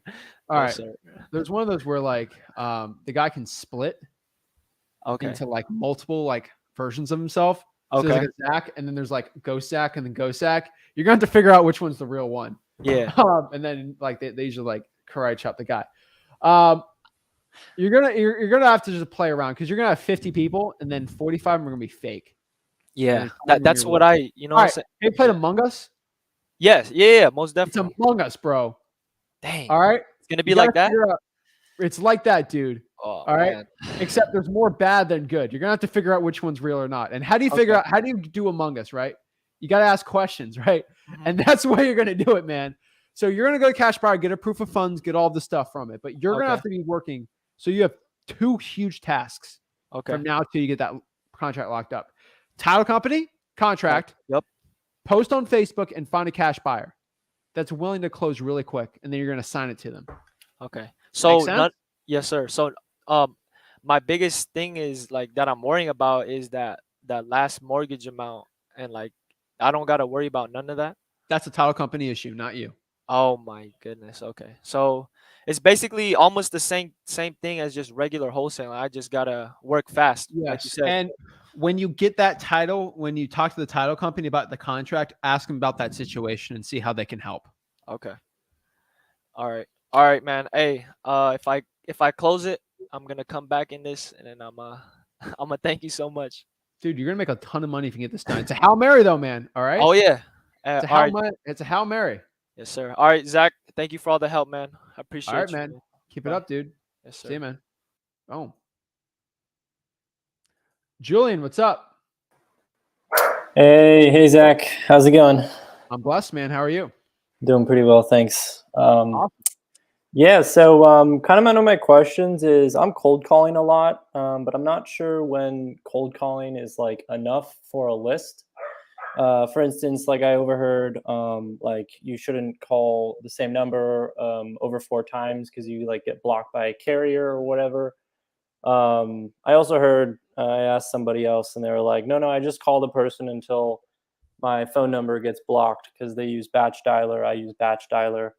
[SPEAKER 1] All right.
[SPEAKER 6] Sir.
[SPEAKER 1] There's one of those where like the guy can split into like multiple like versions of himself. So there's like a Zach, and then there's like Ghost Zach and then Ghost Zach. You're going to have to figure out which one's the real one.
[SPEAKER 6] Yeah.
[SPEAKER 1] And then like they usually like karate chop the guy. You're gonna have to just play around because you're gonna have 50 people and then 45 of them are gonna be fake.
[SPEAKER 6] Yeah. That's what I
[SPEAKER 1] All right. Have you played Among Us?
[SPEAKER 6] Yes. Yeah. Most definitely.
[SPEAKER 1] It's Among Us, bro.
[SPEAKER 6] Dang.
[SPEAKER 1] All right.
[SPEAKER 6] It's gonna be like that.
[SPEAKER 1] It's like that, dude.
[SPEAKER 6] Oh,
[SPEAKER 1] all right.
[SPEAKER 6] Man.
[SPEAKER 1] Except there's more bad than good. You're gonna have to figure out which one's real or not. And how do you figure out? How do you do Among Us? Right. You got to ask questions, right? Mm-hmm. And that's why you're gonna do it, man. So you're gonna go to Cash Buyer, get a proof of funds, get all the stuff from it. But you're gonna have to be working. So you have 2 huge tasks. From now till you get that contract locked up. Title company contract.
[SPEAKER 6] Yep.
[SPEAKER 1] Post on Facebook and find a cash buyer that's willing to close really quick, and then you're gonna sign it to them.
[SPEAKER 6] Okay. So yes, sir. So my biggest thing is like that I'm worrying about is that last mortgage amount, and like I don't gotta worry about none of that.
[SPEAKER 1] That's a title company issue, not you.
[SPEAKER 6] Oh my goodness. Okay. So it's basically almost the same thing as just regular wholesaling. I just gotta work fast.
[SPEAKER 1] Yes.
[SPEAKER 6] Like you said.
[SPEAKER 1] And when you get that title, when you talk to the title company about the contract, ask them about that situation and see how they can help.
[SPEAKER 6] Okay. All right, man. Hey, if I close it, I'm gonna come back in this, and then I'm gonna thank you so much,
[SPEAKER 1] dude. You're gonna make a ton of money if you get this done. It's a Hail Mary, though, man. All right.
[SPEAKER 6] Oh yeah.
[SPEAKER 1] It's a Hail Mary.
[SPEAKER 6] Yes, sir. All right, Zach. Thank you for all the help, man. I appreciate it.
[SPEAKER 1] All right, man. Keep it up, dude.
[SPEAKER 6] Yes, sir.
[SPEAKER 1] See you, man. Oh. Julian, what's up?
[SPEAKER 7] Hey, Zach. How's it going?
[SPEAKER 1] I'm blessed, man. How are you?
[SPEAKER 7] Doing pretty well, thanks.
[SPEAKER 1] Awesome.
[SPEAKER 7] Yeah, so kind of one of my questions is I'm cold calling a lot, but I'm not sure when cold calling is like enough for a list. For instance, like I overheard, like you shouldn't call the same number over 4 times because you like get blocked by a carrier or whatever. I also heard, I asked somebody else and they were like, no, I just call the person until my phone number gets blocked because they use batch dialer. I use batch dialer.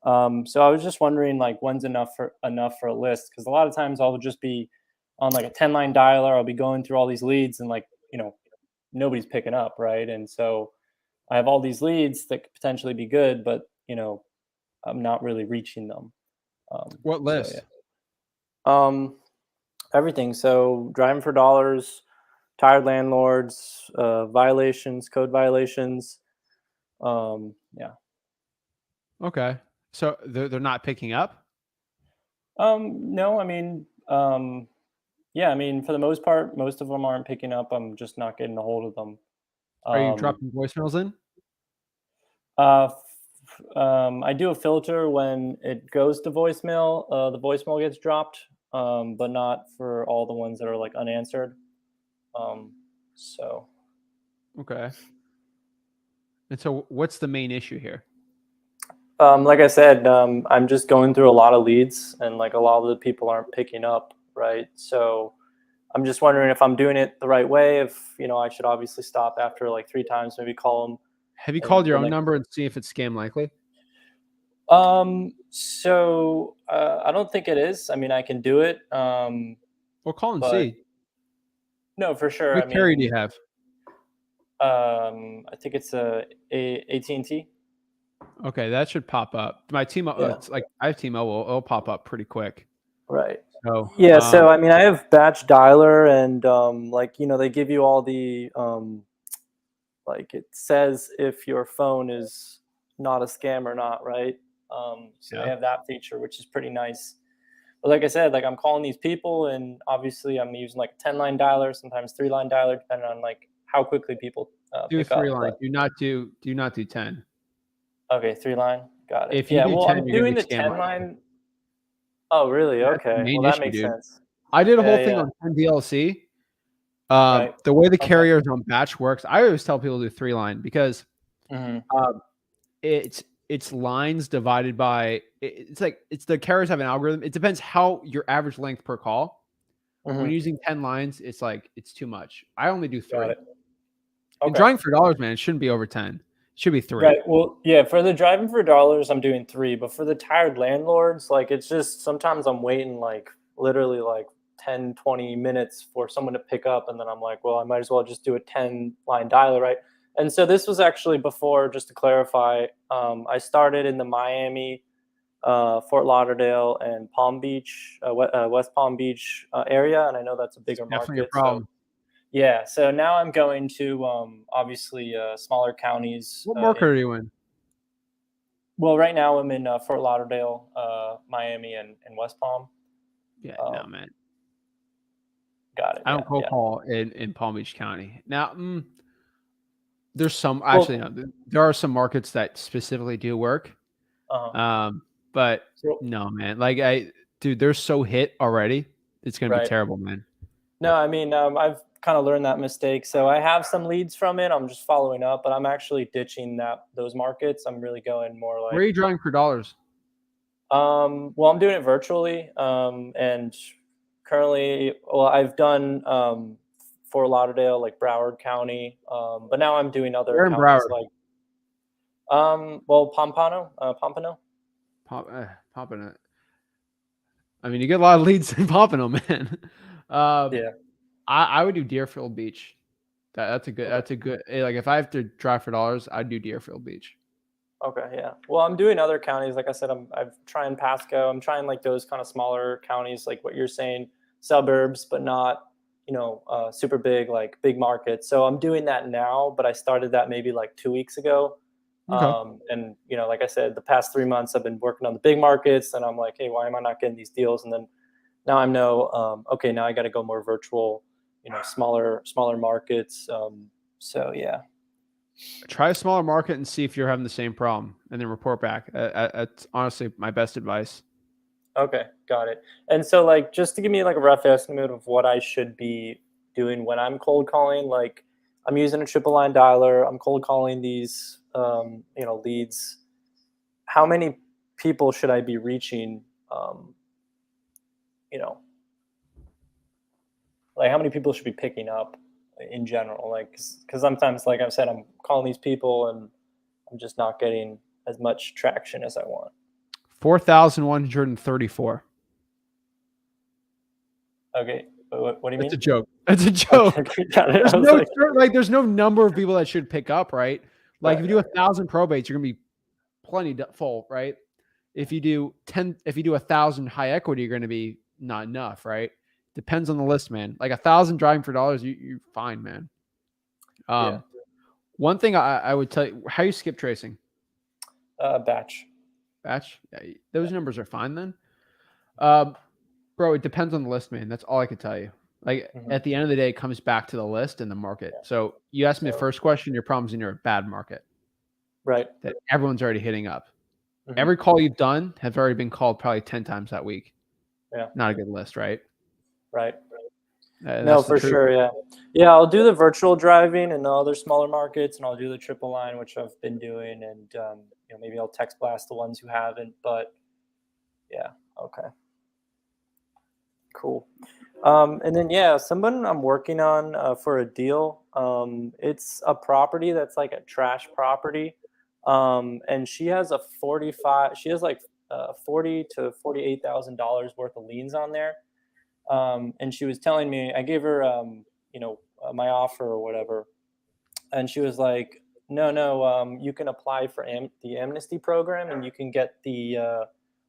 [SPEAKER 7] So I was just wondering like when's enough for a list? Because a lot of times I'll just be on like a 10 line dialer, I'll be going through all these leads and like, nobody's picking up, right? And so I have all these leads that could potentially be good, but I'm not really reaching them.
[SPEAKER 1] What list?
[SPEAKER 7] So, yeah. Everything. So driving for dollars, tired landlords, violations, code violations. Yeah.
[SPEAKER 1] Okay. So they're not picking up?
[SPEAKER 7] No, I mean, yeah, I mean, for the most part, most of them aren't picking up. I'm just not getting a hold of them.
[SPEAKER 1] Are you
[SPEAKER 7] Um,
[SPEAKER 1] dropping voicemails in?
[SPEAKER 7] I do a filter when it goes to voicemail. The voicemail gets dropped, but not for all the ones that are like unanswered. So
[SPEAKER 1] Okay. And so what's the main issue here?
[SPEAKER 7] like I said, I'm just going through a lot of leads, and like a lot of the people aren't picking up, right? So I'm just wondering if I'm doing it the right way. If I should obviously stop after like 3 times, maybe call them.
[SPEAKER 1] Have you
[SPEAKER 7] And
[SPEAKER 1] called your
[SPEAKER 7] the
[SPEAKER 1] own
[SPEAKER 7] next-
[SPEAKER 1] number and see if it's scam likely?
[SPEAKER 7] So I don't think it is. I mean, I can do it.
[SPEAKER 1] Well, call and
[SPEAKER 7] But
[SPEAKER 1] see.
[SPEAKER 7] no, for sure.
[SPEAKER 1] What carrier do you have?
[SPEAKER 7] I think it's a AT&T.
[SPEAKER 1] Okay, that should pop up. My T-Mobile,
[SPEAKER 7] Yeah.
[SPEAKER 1] it's like I have T-Mobile. It'll pop up pretty quick.
[SPEAKER 7] Right.
[SPEAKER 1] So
[SPEAKER 7] Yeah. So I mean, I have batch dialer, and like they give you all the like it says if your phone is not a scam or not, right? So
[SPEAKER 1] Yeah.
[SPEAKER 7] they have that feature, which is pretty nice. But like I said, like I'm calling these people, and obviously I'm using like a 10 line dialer, sometimes 3 line dialer, depending on like how quickly people
[SPEAKER 1] do
[SPEAKER 7] pick
[SPEAKER 1] 3
[SPEAKER 7] up.
[SPEAKER 1] line.
[SPEAKER 7] But,
[SPEAKER 1] Do not do 10.
[SPEAKER 7] okay, 3 line, got it.
[SPEAKER 1] If you
[SPEAKER 7] Yeah,
[SPEAKER 1] do
[SPEAKER 7] well,
[SPEAKER 1] 10,
[SPEAKER 7] I'm
[SPEAKER 1] you're gonna
[SPEAKER 7] doing
[SPEAKER 1] be
[SPEAKER 7] the
[SPEAKER 1] scammed.
[SPEAKER 7] 10 line. Oh, really?
[SPEAKER 1] That's the
[SPEAKER 7] Okay,
[SPEAKER 1] main
[SPEAKER 7] well that
[SPEAKER 1] issue,
[SPEAKER 7] makes
[SPEAKER 1] dude.
[SPEAKER 7] sense.
[SPEAKER 1] I did a whole
[SPEAKER 7] Yeah,
[SPEAKER 1] thing
[SPEAKER 7] yeah.
[SPEAKER 1] on 10 DLC.
[SPEAKER 7] Right.
[SPEAKER 1] The way the
[SPEAKER 7] Okay.
[SPEAKER 1] carriers on batch works, I always tell people to do 3 line because
[SPEAKER 7] Mhm.
[SPEAKER 1] it's lines divided by it's like it's the carriers have an algorithm. It depends how your average length per call. When
[SPEAKER 7] Mhm.
[SPEAKER 1] you're using 10 lines, it's like it's too much. I only do 3.
[SPEAKER 7] Got it.
[SPEAKER 1] And
[SPEAKER 7] Okay.
[SPEAKER 1] drawing for dollars, man, it shouldn't be over 10. It should be 3.
[SPEAKER 7] Right. Well, yeah, for the driving for dollars, I'm doing 3, but for the tired landlords, like it's just sometimes I'm waiting like literally like 10, 20 minutes for someone to pick up, and then I'm like, well, I might as well just do a 10 line dialer, right? And so this was actually before, just to clarify, I started in the Miami, Fort Lauderdale, and Palm Beach, West Palm Beach area, and I know that's a bigger
[SPEAKER 1] Definitely a
[SPEAKER 7] market.
[SPEAKER 1] problem.
[SPEAKER 7] So yeah, so now I'm going to obviously smaller counties.
[SPEAKER 1] What market are you in?
[SPEAKER 7] Well, right now I'm in Fort Lauderdale, Miami, and West Palm.
[SPEAKER 1] Yeah, no, man.
[SPEAKER 7] Got it.
[SPEAKER 1] I don't
[SPEAKER 7] Yeah,
[SPEAKER 1] cold
[SPEAKER 7] yeah.
[SPEAKER 1] call in Palm Beach County. Now, there's some
[SPEAKER 7] Well,
[SPEAKER 1] actually no, there are some markets that specifically do work. But
[SPEAKER 7] So-
[SPEAKER 1] no, man. Like dude, they're so hit already. It's gonna be
[SPEAKER 7] Right.
[SPEAKER 1] terrible, man.
[SPEAKER 7] No, I mean I've kind of learned that mistake. So I have some leads from it. I'm just following up, but I'm actually ditching those markets. I'm really going more
[SPEAKER 1] Where are you drawing for dollars?
[SPEAKER 7] well, I'm doing it virtually, and currently, well, I've done Fort Lauderdale, like Broward County, but now I'm doing other
[SPEAKER 1] Where in
[SPEAKER 7] counties
[SPEAKER 1] Broward?
[SPEAKER 7] like well, Pompano.
[SPEAKER 1] Pompano. I mean, you get a lot of leads in Pompano, man.
[SPEAKER 7] Yeah.
[SPEAKER 1] I would do Deerfield Beach. That's a good.
[SPEAKER 7] Okay.
[SPEAKER 1] That's a good. Like if I have to drive for dollars, I'd do Deerfield Beach.
[SPEAKER 7] Okay, yeah. Well, I'm doing other counties. Like I said, I'm trying Pasco. I'm trying like those kind of smaller counties, like what you're saying, suburbs, but not super big, like big markets. So I'm doing that now, but I started that maybe like 2 weeks ago.
[SPEAKER 1] Okay.
[SPEAKER 7] And like I said, the past 3 months I've been working on the big markets, and I'm like, hey, why am I not getting these deals? And then now I know, okay, now I got to go more virtual, smaller markets. So yeah.
[SPEAKER 1] Try a smaller market and see if you're having the same problem, and then report back. That's honestly my best advice.
[SPEAKER 7] Okay, got it. And so, like, just to give me like a rough estimate of what I should be doing when I'm cold calling, like, I'm using a triple line dialer. I'm cold calling these, leads. How many people should I be reaching? Like, how many people should be picking up in general? Like, because sometimes, like I've said, I'm calling these people and I'm just not getting as much traction as I want.
[SPEAKER 1] 4,134.
[SPEAKER 7] Okay. What do you
[SPEAKER 1] It's a
[SPEAKER 7] mean?
[SPEAKER 1] joke. It's a joke.
[SPEAKER 7] Okay, got it.
[SPEAKER 1] There's
[SPEAKER 7] I was
[SPEAKER 1] no
[SPEAKER 7] like,
[SPEAKER 1] there's no number of people that should pick up, right? Like
[SPEAKER 7] right,
[SPEAKER 1] if you do 1,000 probates, you're gonna be plenty full, right? If you do 1,000 high equity, you're gonna be not enough, right? Depends on the list, man. Like 1,000 driving for dollars, you're fine, man.
[SPEAKER 7] yeah,
[SPEAKER 1] One thing I would tell you, how you skip tracing?
[SPEAKER 7] batch.
[SPEAKER 1] Batch? Yeah, those numbers are fine then. Bro, it depends on the list, man. That's all I could tell you. Like at the end of the day, it comes back to the list and the market.
[SPEAKER 7] Yeah.
[SPEAKER 1] So you asked me the
[SPEAKER 7] So-
[SPEAKER 1] first question, your problem's in your bad market
[SPEAKER 7] Right.
[SPEAKER 1] that everyone's already hitting up.
[SPEAKER 7] Mhm.
[SPEAKER 1] Every call you've done have already been called probably 10 times that week.
[SPEAKER 7] Yeah.
[SPEAKER 1] Not a good list, right?
[SPEAKER 7] Right. No,
[SPEAKER 1] That's the
[SPEAKER 7] for
[SPEAKER 1] truth.
[SPEAKER 7] sure. Yeah. Yeah. I'll do the virtual driving and the other smaller markets, and I'll do the triple line, which I've been doing. And, maybe I'll text blast the ones who haven't, but yeah. Okay. Cool. And then, yeah, someone I'm working on for a deal. It's a property that's like a trash property. And she has she has like $40,000 to $48,000 worth of liens on there. And she was telling me, I gave her, my offer or whatever. And she was like, no, you can apply for the amnesty program and you can get the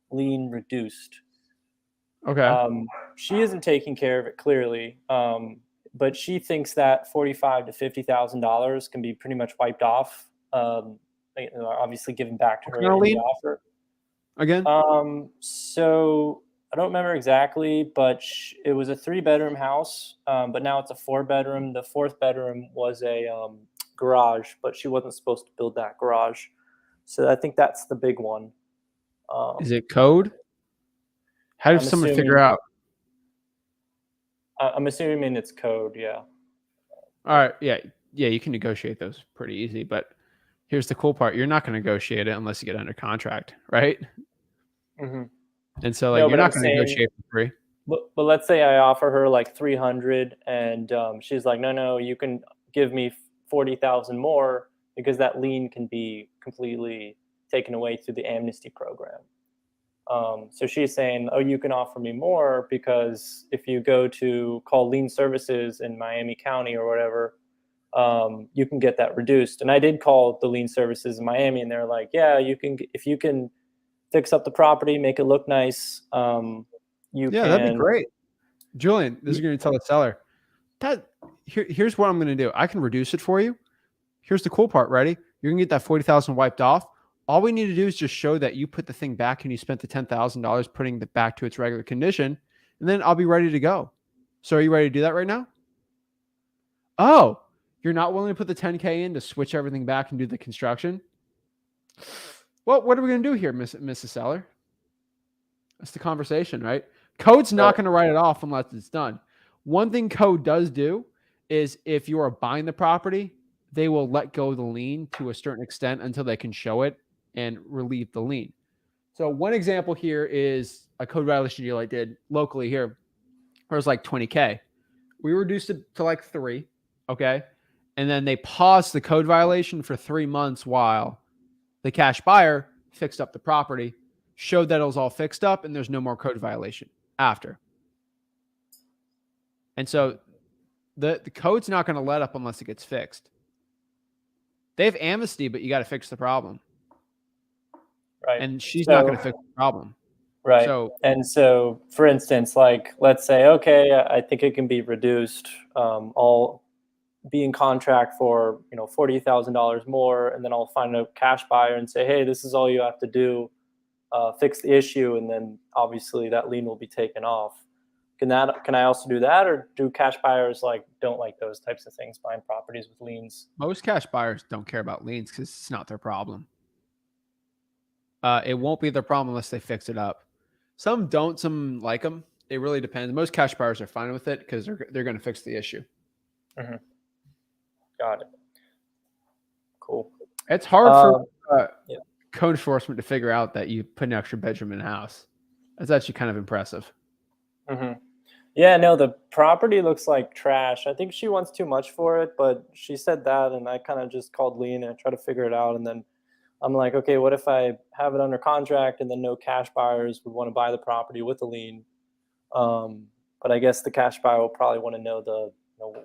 [SPEAKER 7] lien reduced.
[SPEAKER 1] Okay.
[SPEAKER 7] She isn't taking care of it clearly, but she thinks that $45,000 to $50,000 can be pretty much wiped off. Obviously given back to her in the
[SPEAKER 1] lien?
[SPEAKER 7] offer.
[SPEAKER 1] Again?
[SPEAKER 7] So I don't remember exactly, but it was a 3-bedroom house, but now it's a 4-bedroom. The 4th bedroom was a garage, but she wasn't supposed to build that garage. So I think that's the big one.
[SPEAKER 1] Is it code? How does someone figure out?
[SPEAKER 7] I'm assuming it's code, yeah.
[SPEAKER 1] All right. Yeah. Yeah. You can negotiate those pretty easy. But here's the cool part. You're not going to negotiate it unless you get under contract. Right.
[SPEAKER 7] Mm-hmm.
[SPEAKER 1] And so, like,
[SPEAKER 7] No,
[SPEAKER 1] you're
[SPEAKER 7] but
[SPEAKER 1] not
[SPEAKER 7] I'm
[SPEAKER 1] going to
[SPEAKER 7] saying-
[SPEAKER 1] negotiate for free.
[SPEAKER 7] But let's say I offer her like 300 and she's like, no, you can give me 40,000 more because that lien can be completely taken away through the amnesty program. So she's saying, oh, you can offer me more because if you go to call lien services in Miami County or whatever, you can get that reduced. And I did call the lien services in Miami and they're like, yeah, you can, if you can fix up the property, make it look nice.
[SPEAKER 1] That'd be great. Julian, this is going to tell the seller that here's what I'm going to do. I can reduce it for you. Here's the cool part. Ready? You're going to get that 40,000 wiped off. All we need to do is just show that you put the thing back and you spent the $10,000 putting it back to its regular condition, and then I'll be ready to go. So are you ready to do that right now? Oh, you're not willing to put the 10K in to switch everything back and do the construction? Well, what are we going to do here, Mrs. Seller? That's the conversation, right? Code's not going to write it off unless it's done. One thing code does do is if you are buying the property, they will let go of the lien to a certain extent until they can show it and relieve the lien. So one example here is a code violation deal I did locally here, where it was like 20K. We reduced it to like 3, okay? And then they paused the code violation for 3 months while the cash buyer fixed up the property, showed that it was all fixed up, and there's no more code violation after. And so the code's not going to let up unless it gets fixed. They have amnesty, but you got to fix the problem.
[SPEAKER 7] Right.
[SPEAKER 1] And she's not going to fix the problem.
[SPEAKER 7] Right. So, for instance, like, let's say, okay, I think it can be reduced. I'll be in contract for, $40,000 more, and then I'll find a cash buyer and say, hey, this is all you have to do, fix the issue, and then obviously that lien will be taken off. Can I also do that, or do cash buyers don't like those types of things, buying properties with liens?
[SPEAKER 1] Most cash buyers don't care about liens because it's not their problem. It won't be their problem unless they fix it up. Some don't, some like them. It really depends. Most cash buyers are fine with it because they're going to fix the issue.
[SPEAKER 7] Mm-hmm. Got it. Cool.
[SPEAKER 1] It's hard for code enforcement to figure out that you put an extra bedroom in a house. That's actually kind of impressive.
[SPEAKER 7] Mm-hmm. Yeah, no, the property looks like trash. I think she wants too much for it, but she said that, and I kind of just called lien and I tried to figure it out. And then I'm like, okay, what if I have it under contract and then no cash buyers would want to buy the property with a lien? But I guess the cash buyer will probably want to know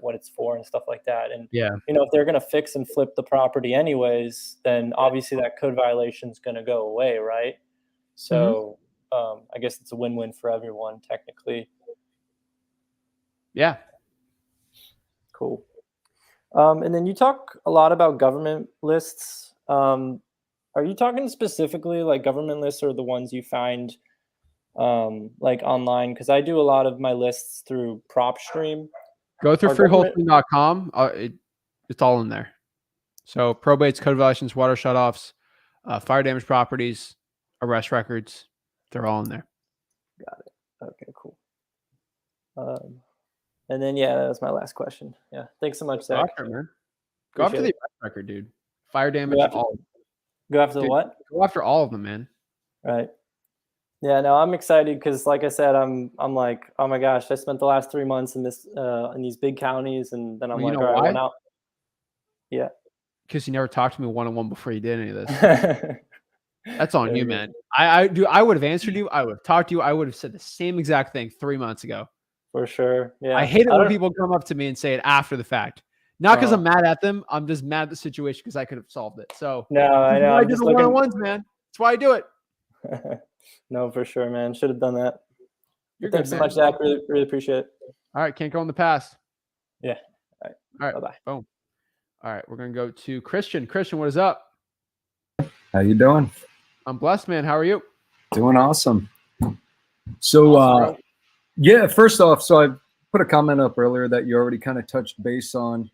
[SPEAKER 7] what it's for and stuff like that. And
[SPEAKER 1] Yeah.
[SPEAKER 7] if they're going to fix and flip the property anyways, then obviously that code violation is going to go away, right? So I guess it's a win-win for everyone technically.
[SPEAKER 1] Yeah.
[SPEAKER 7] Cool. And then you talk a lot about government lists. Are you talking specifically like government lists or the ones you find like online? Because I do a lot of my lists through PropStream.
[SPEAKER 1] Go through freewholesaling.com. It's all in there. So probates, code violations, water shutoffs, fire damage properties, arrest records. They're all in there.
[SPEAKER 7] Got it. Okay, cool. And then, yeah, that was my last question. Yeah. Thanks so much, Zach.
[SPEAKER 1] Go after, man. Go after the arrest record, dude. Fire damage.
[SPEAKER 7] Go after the what?
[SPEAKER 1] Go after all of them, man.
[SPEAKER 7] Right. Yeah, no, I'm excited because, like I said, I'm like, oh my gosh, I spent the last 3 months in these big counties, and then I'm like, all right, I went out. Yeah.
[SPEAKER 1] Because you never talked to me one-on-one before you did any of this. That's on you, man. I would have answered you. I would have talked to you. I would have said the same exact thing 3 months ago.
[SPEAKER 7] For sure. Yeah.
[SPEAKER 1] I hate it when people come up to me and say it after the fact. Not because I'm mad at them. I'm just mad at the situation because I could have solved it. So
[SPEAKER 7] no, I know.
[SPEAKER 1] I do the one-on-ones, man. That's why I do it.
[SPEAKER 7] No, for sure, man. Should have done that. Thanks so
[SPEAKER 1] good,
[SPEAKER 7] much, Zach. Really, really appreciate it.
[SPEAKER 1] All right. Can't go in the past.
[SPEAKER 7] Yeah.
[SPEAKER 1] All right.
[SPEAKER 7] Bye-bye.
[SPEAKER 1] Boom. All right. We're going to go to Christian. Christian, what is up?
[SPEAKER 8] How you doing?
[SPEAKER 1] I'm blessed, man. How are you?
[SPEAKER 8] Doing awesome. So, yeah, first off, so I put a comment up earlier that you already kind of touched base on.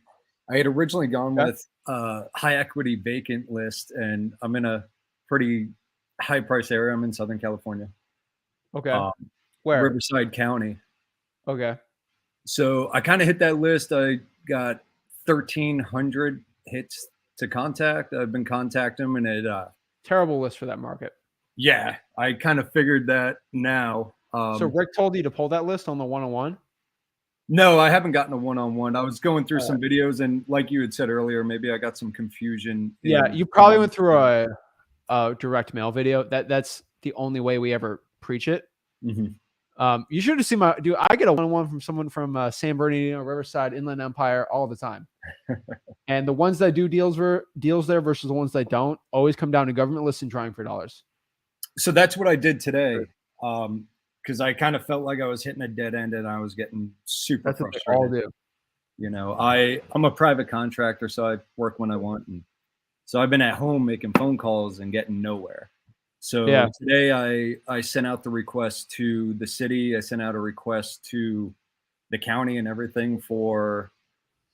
[SPEAKER 8] I had originally gone with high equity vacant list, and I'm in a pretty high price area. I'm in Southern California.
[SPEAKER 1] Okay. Where?
[SPEAKER 8] Riverside County.
[SPEAKER 1] Okay.
[SPEAKER 8] So I kind of hit that list. I got 1,300 hits to contact. I've been contacting them, and it
[SPEAKER 1] terrible list for that market.
[SPEAKER 8] Yeah, I kind of figured that now.
[SPEAKER 1] So Rick told you to pull that list on the one-on-one?
[SPEAKER 8] No, I haven't gotten a one-on-one. I was going through some videos, and like you had said earlier, maybe I got some confusion.
[SPEAKER 1] Yeah, you probably went through a direct mail video. That's the only way we ever preach it. You should have seen my dude. I get a one-on-one from someone from San Bernardino, Riverside, Inland Empire all the time. And the ones that do deals there versus the ones that don't always come down to government lists and trying for dollars.
[SPEAKER 8] So that's what I did today. Because I kind of felt like I was hitting a dead end and I was getting super frustrated.
[SPEAKER 1] All do.
[SPEAKER 8] You know, I'm a private contractor, so I work when I want. And so I've been at home making phone calls and getting nowhere. So today I sent out the request to the city. I sent out a request to the county and everything for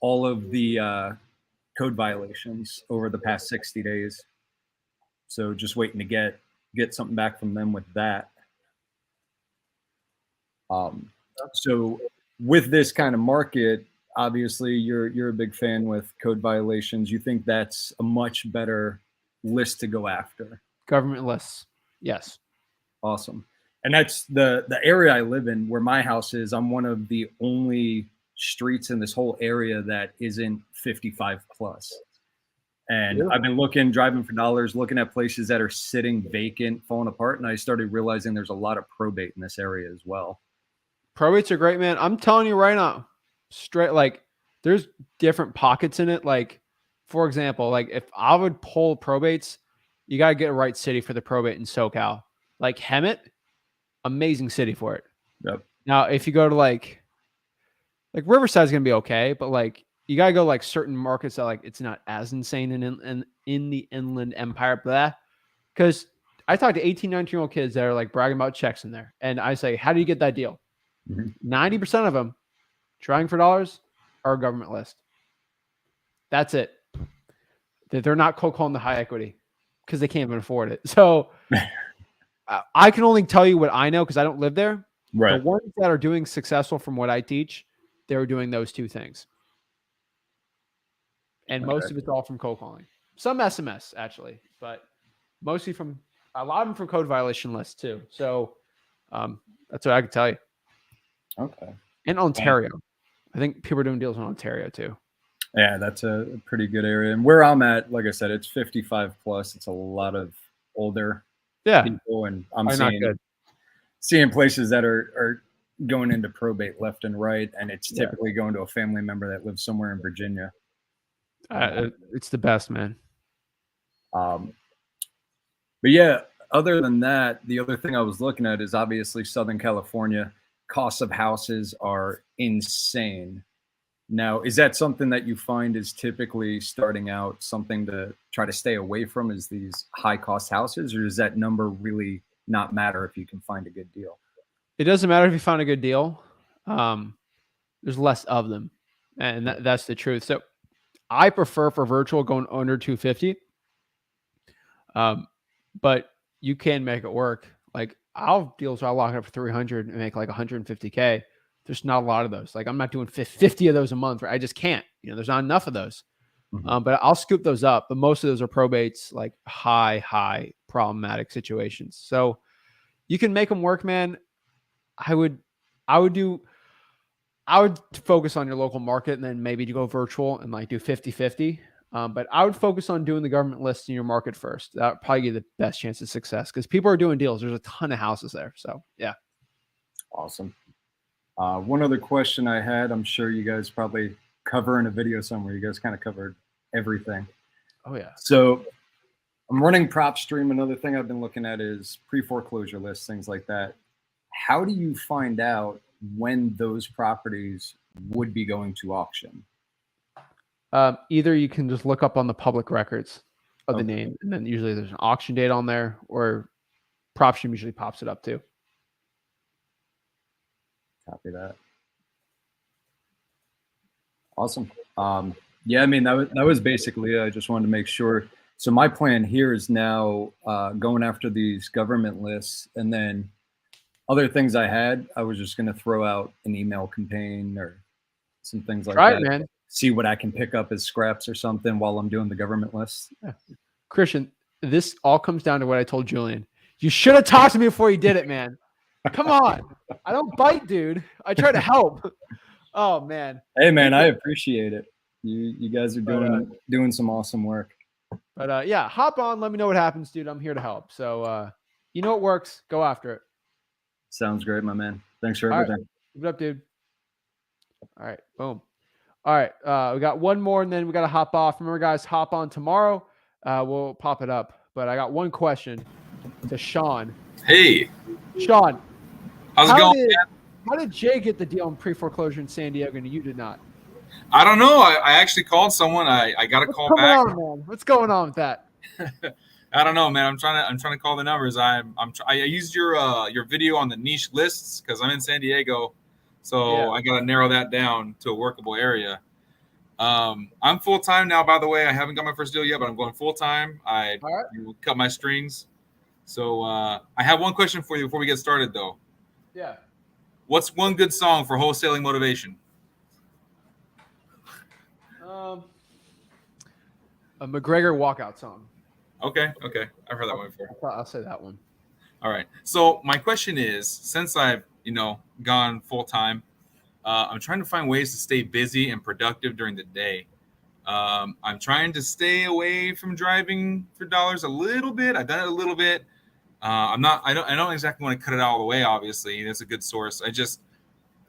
[SPEAKER 8] all of the code violations over the past 60 days. So just waiting to get something back from them with that. So with this kind of market, obviously you're a big fan with code violations. You think that's a much better list to go after?
[SPEAKER 1] Government lists. Yes.
[SPEAKER 8] Awesome. And that's the area I live in, where my house is. I'm one of the only streets in this whole area that isn't 55 plus. And I've been driving for dollars, looking at places that are sitting vacant, falling apart. And I started realizing there's a lot of probate in this area as well.
[SPEAKER 1] Probates are great, man. I'm telling you right now, straight, like there's different pockets in it. Like, for example, like if I would pull probates, you got to get a right city for the probate in SoCal. Like Hemet, amazing city for it.
[SPEAKER 8] Yep.
[SPEAKER 1] Now, if you go to like Riverside's going to be okay, but like you got to go like certain markets that like it's not as insane in the Inland Empire, blah. Because I talk to 18, 19-year-old kids that are like bragging about checks in there. And I say, how do you get that deal? 90% of them trying for dollars are a government list. That's it. They're not cold calling the high equity because they can't even afford it. So I can only tell you what I know because I don't live there.
[SPEAKER 8] Right.
[SPEAKER 1] The ones that are doing successful from what I teach, they're doing those two things. And most of it's all from cold calling. Some SMS actually, but mostly from a lot of them from code violation lists too. So that's what I can tell you.
[SPEAKER 8] Okay.
[SPEAKER 1] In Ontario. I think people are doing deals in Ontario too.
[SPEAKER 8] Yeah, that's a pretty good area. And where I'm at, like I said, it's 55 plus. It's a lot of older people. And I'm seeing places that are going into probate left and right, and it's typically going to a family member that lives somewhere in Virginia.
[SPEAKER 1] It's the best, man.
[SPEAKER 8] But yeah, other than that, the other thing I was looking at is obviously Southern California. Costs of houses are insane. Now, is that something that you find is typically starting out something to try to stay away from, is these high cost houses, or does that number really not matter if you can find a good deal?
[SPEAKER 1] It doesn't matter if you find a good deal. There's less of them, and that's the truth. So I prefer for virtual going under 250. But you can make it work. Like I'll deals where I'll lock it up for 300 and make like 150K. There's not a lot of those. Like I'm not doing 50 of those a month. Right? I just can't. There's not enough of those. But I'll scoop those up. But most of those are probates, like high problematic situations. So you can make them work, man. I would focus on your local market and then maybe to go virtual and like do 50-50. But I would focus on doing the government list in your market first. That would probably give the best chance of success because people are doing deals. There's a ton of houses there. So yeah.
[SPEAKER 8] Awesome. One other question I had, I'm sure you guys probably cover in a video somewhere. You guys kind of covered everything.
[SPEAKER 1] Oh yeah.
[SPEAKER 8] So I'm running prop stream. Another thing I've been looking at is pre-foreclosure lists, things like that. How do you find out when those properties would be going to auction?
[SPEAKER 1] Either you can just look up on the public records of the name, and then usually there's an auction date on there, or PropStream usually pops it up too.
[SPEAKER 8] Copy that. Awesome. Yeah, I mean, that was basically it. I just wanted to make sure. So my plan here is now going after these government lists, and then other things I was just going to throw out an email campaign or some things like that.
[SPEAKER 1] Man.
[SPEAKER 8] See what I can pick up as scraps or something while I'm doing the government lists.
[SPEAKER 1] Yeah. Christian, this all comes down to what I told Julian. You should have talked to me before you did it, man. Come on. I don't bite, dude. I try to help. Oh, man.
[SPEAKER 8] Hey, man, I appreciate it. You guys are doing some awesome work.
[SPEAKER 1] But yeah, hop on. Let me know what happens, dude. I'm here to help. So you know what works. Go after it.
[SPEAKER 8] Sounds great, my man. Thanks for everything.
[SPEAKER 1] Right. Keep it up, dude. All right. Boom. All right. We got one more, and then we got to hop off. Remember, guys, hop on tomorrow. We'll pop it up. But I got one question to Sean.
[SPEAKER 9] Hey.
[SPEAKER 1] Sean.
[SPEAKER 9] How's it going?
[SPEAKER 1] How did Jay get the deal in pre-foreclosure in San Diego, and you did not?
[SPEAKER 9] I don't know. I actually called someone. I got a call back.
[SPEAKER 1] What's going on with that?
[SPEAKER 9] I don't know, man. I'm trying to call the numbers. I used your video on the niche lists because I'm in San Diego, so I got to narrow that down to a workable area. I'm full time now, by the way. I haven't got my first deal yet, but I'm going full time. You cut my strings. So I have one question for you before we get started, though.
[SPEAKER 1] Yeah.
[SPEAKER 9] What's one good song for wholesaling motivation?
[SPEAKER 1] A McGregor walkout song.
[SPEAKER 9] Okay. I've heard that one before.
[SPEAKER 1] I'll say that one.
[SPEAKER 9] All right. So my question is, since I've gone full time, I'm trying to find ways to stay busy and productive during the day. I'm trying to stay away from driving for dollars a little bit. I've done it a little bit. I don't exactly want to cut it all the way. Obviously, that's a good source.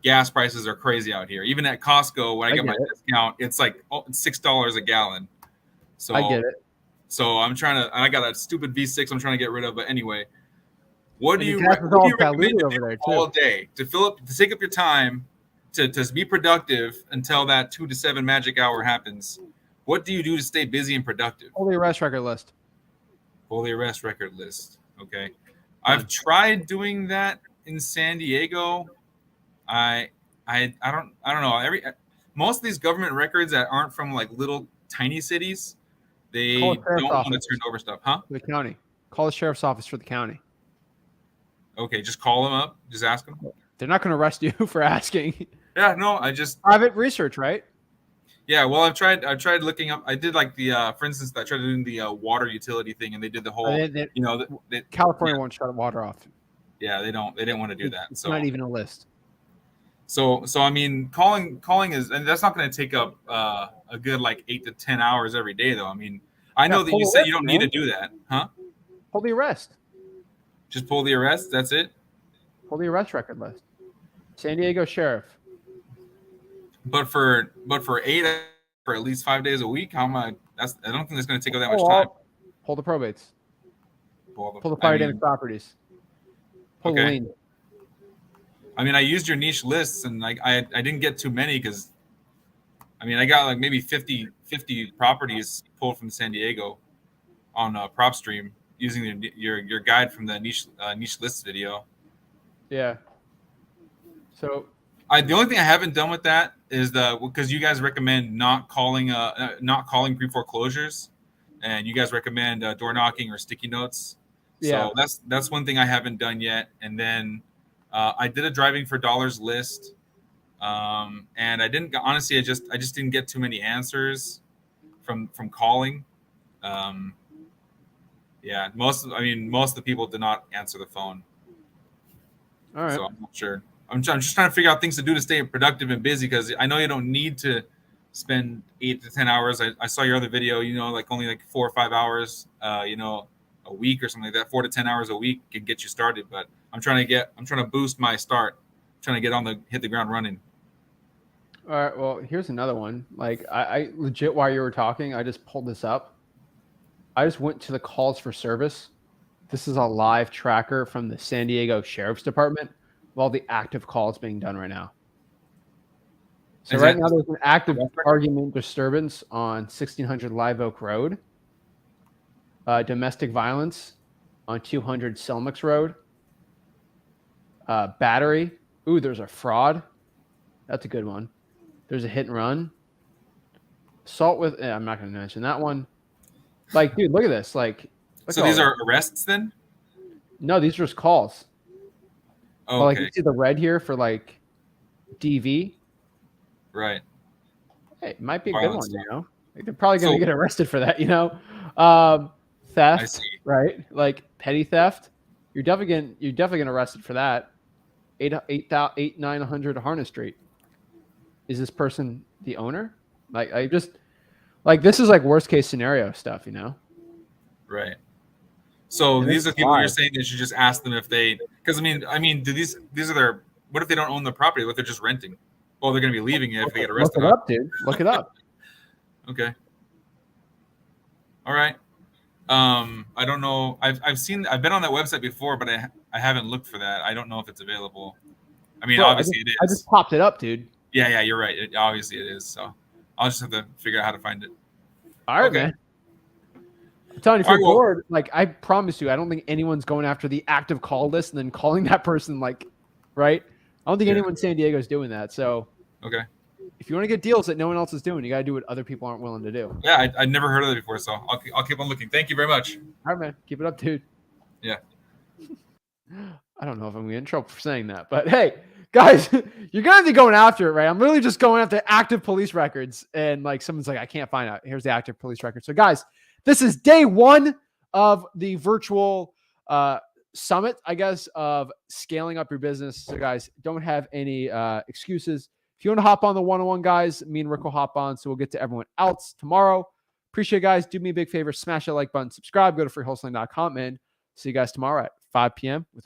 [SPEAKER 9] Gas prices are crazy out here. Even at Costco, when I get my discount, it's like $6 a gallon. So
[SPEAKER 1] I get it.
[SPEAKER 9] So I'm trying to. I got a stupid V6 I'm trying to get rid of. But anyway, what do you recommend to do all day to take up your time to be productive until that 2 to 7 magic hour happens? What do you do to stay busy and productive?
[SPEAKER 1] Holy arrest record list.
[SPEAKER 9] Holy arrest record list. Okay, I've tried doing that in San Diego. I don't know. Most of these government records that aren't from like little tiny cities, they don't want to turn over stuff, huh?
[SPEAKER 1] The county. Call the sheriff's office for the county.
[SPEAKER 9] Okay, just call them up. Just ask them.
[SPEAKER 1] They're not going to arrest you for asking.
[SPEAKER 9] Yeah, no, I just
[SPEAKER 1] private research, right?
[SPEAKER 9] Yeah, well, I've tried looking up. I did like the, for instance, I tried doing the water utility thing, and they did the whole,
[SPEAKER 1] California won't shut water off.
[SPEAKER 9] Yeah, they didn't want to do that.
[SPEAKER 1] It's not even a list.
[SPEAKER 9] So I mean, calling is, and that's not going to take up a good like 8 to 10 hours every day, though. I mean, I know that you said you don't need to do that, huh?
[SPEAKER 1] Pull the arrest.
[SPEAKER 9] Just pull the arrest. That's it.
[SPEAKER 1] Pull the arrest record list. San Diego Sheriff.
[SPEAKER 9] But for at least 5 days a week, how am I? I don't think that's going to take up that much time.
[SPEAKER 1] Pull the probates.
[SPEAKER 9] Pull
[SPEAKER 1] Pull the fire damage properties. Pull the lien.
[SPEAKER 9] I mean, I used your niche lists, and like I didn't get too many because, I mean, I got like maybe 50 properties pulled from San Diego on PropStream using your guide from the niche lists video.
[SPEAKER 1] Yeah. So
[SPEAKER 9] the only thing I haven't done with that is because you guys recommend not calling pre-foreclosures, and you guys recommend door knocking or sticky notes.
[SPEAKER 1] Yeah.
[SPEAKER 9] So that's one thing I haven't done yet. And then I did a driving for dollars list, and I didn't honestly. I just didn't get too many answers from calling. Yeah, most of the people did not answer the phone.
[SPEAKER 1] All right.
[SPEAKER 9] So I'm not sure. I'm just trying to figure out things to do to stay productive and busy, because I know you don't need to spend 8 to 10 hours. I saw your other video, like only like 4 or 5 hours, a week or something like that. 4 to 10 hours a week can get you started. But I'm trying to boost my start. I'm trying to hit the ground running.
[SPEAKER 1] All right. Well, here's another one. Like I legit, while you were talking, I just pulled this up. I just went to the calls for service. This is a live tracker from the San Diego Sheriff's Department of all the active calls being done right now. So right now there's an active argument disturbance on 1600 Live Oak Road. Domestic violence on 200 Selmix Road. Battery. Ooh, there's a fraud. That's a good one. There's a hit and run. Assault with. I'm not going to mention that one. Like, dude, look at this. Like,
[SPEAKER 9] so these are arrests then?
[SPEAKER 1] No, these are just calls.
[SPEAKER 9] Oh,
[SPEAKER 1] but, like,
[SPEAKER 9] okay.
[SPEAKER 1] you see the red here for like DV.
[SPEAKER 9] Right.
[SPEAKER 1] Hey, it might be a
[SPEAKER 9] Violence,
[SPEAKER 1] good one, Like, they're probably going to get arrested for that, Theft,
[SPEAKER 9] I see.
[SPEAKER 1] right? Like petty theft. You're definitely getting arrested for that. 900 Harness Street. Is this person the owner? Like, this is like worst case scenario stuff,
[SPEAKER 9] Right. So
[SPEAKER 1] And
[SPEAKER 9] these
[SPEAKER 1] this
[SPEAKER 9] are people
[SPEAKER 1] is
[SPEAKER 9] you're saying that you should just ask them if they, because I mean, do these are their, what if they don't own the property? What if they're just renting? Well, they're going to be leaving it if they get arrested.
[SPEAKER 1] Look it up, dude. Look it up.
[SPEAKER 9] Okay. All right. I don't know. I've been on that website before, but I haven't looked for that. I don't know if it's available. I mean, obviously it is.
[SPEAKER 1] I just popped it up, dude.
[SPEAKER 9] Yeah, you're right. Obviously it is. So I'll just have to figure out how to find it.
[SPEAKER 1] All right, man. I'm telling you, if you're bored, like, I promise you, I don't think anyone's going after the active call list and then calling that person, like, right? I don't think anyone in San Diego is doing that. So,
[SPEAKER 9] okay.
[SPEAKER 1] If you want to get deals that no one else is doing, you got to do what other people aren't willing to do.
[SPEAKER 9] Yeah, I'd never heard of that before, so I'll keep on looking. Thank you very much.
[SPEAKER 1] All right, man. Keep it up, dude.
[SPEAKER 9] Yeah.
[SPEAKER 1] I don't know if I'm going to get in trouble for saying that, but hey, guys, you're going to be going after it, right? I'm really just going after active police records, and like someone's like, I can't find out. Here's the active police record. So, guys, this is day 1 of the virtual summit, I guess, of scaling up your business. So, guys, don't have any excuses. If you want to hop on the one-on-one, guys, me and Rick will hop on, so we'll get to everyone else tomorrow. Appreciate it, guys. Do me a big favor. Smash that like button. Subscribe. Go to freewholesaling.com, and see you guys tomorrow at 5 p.m. with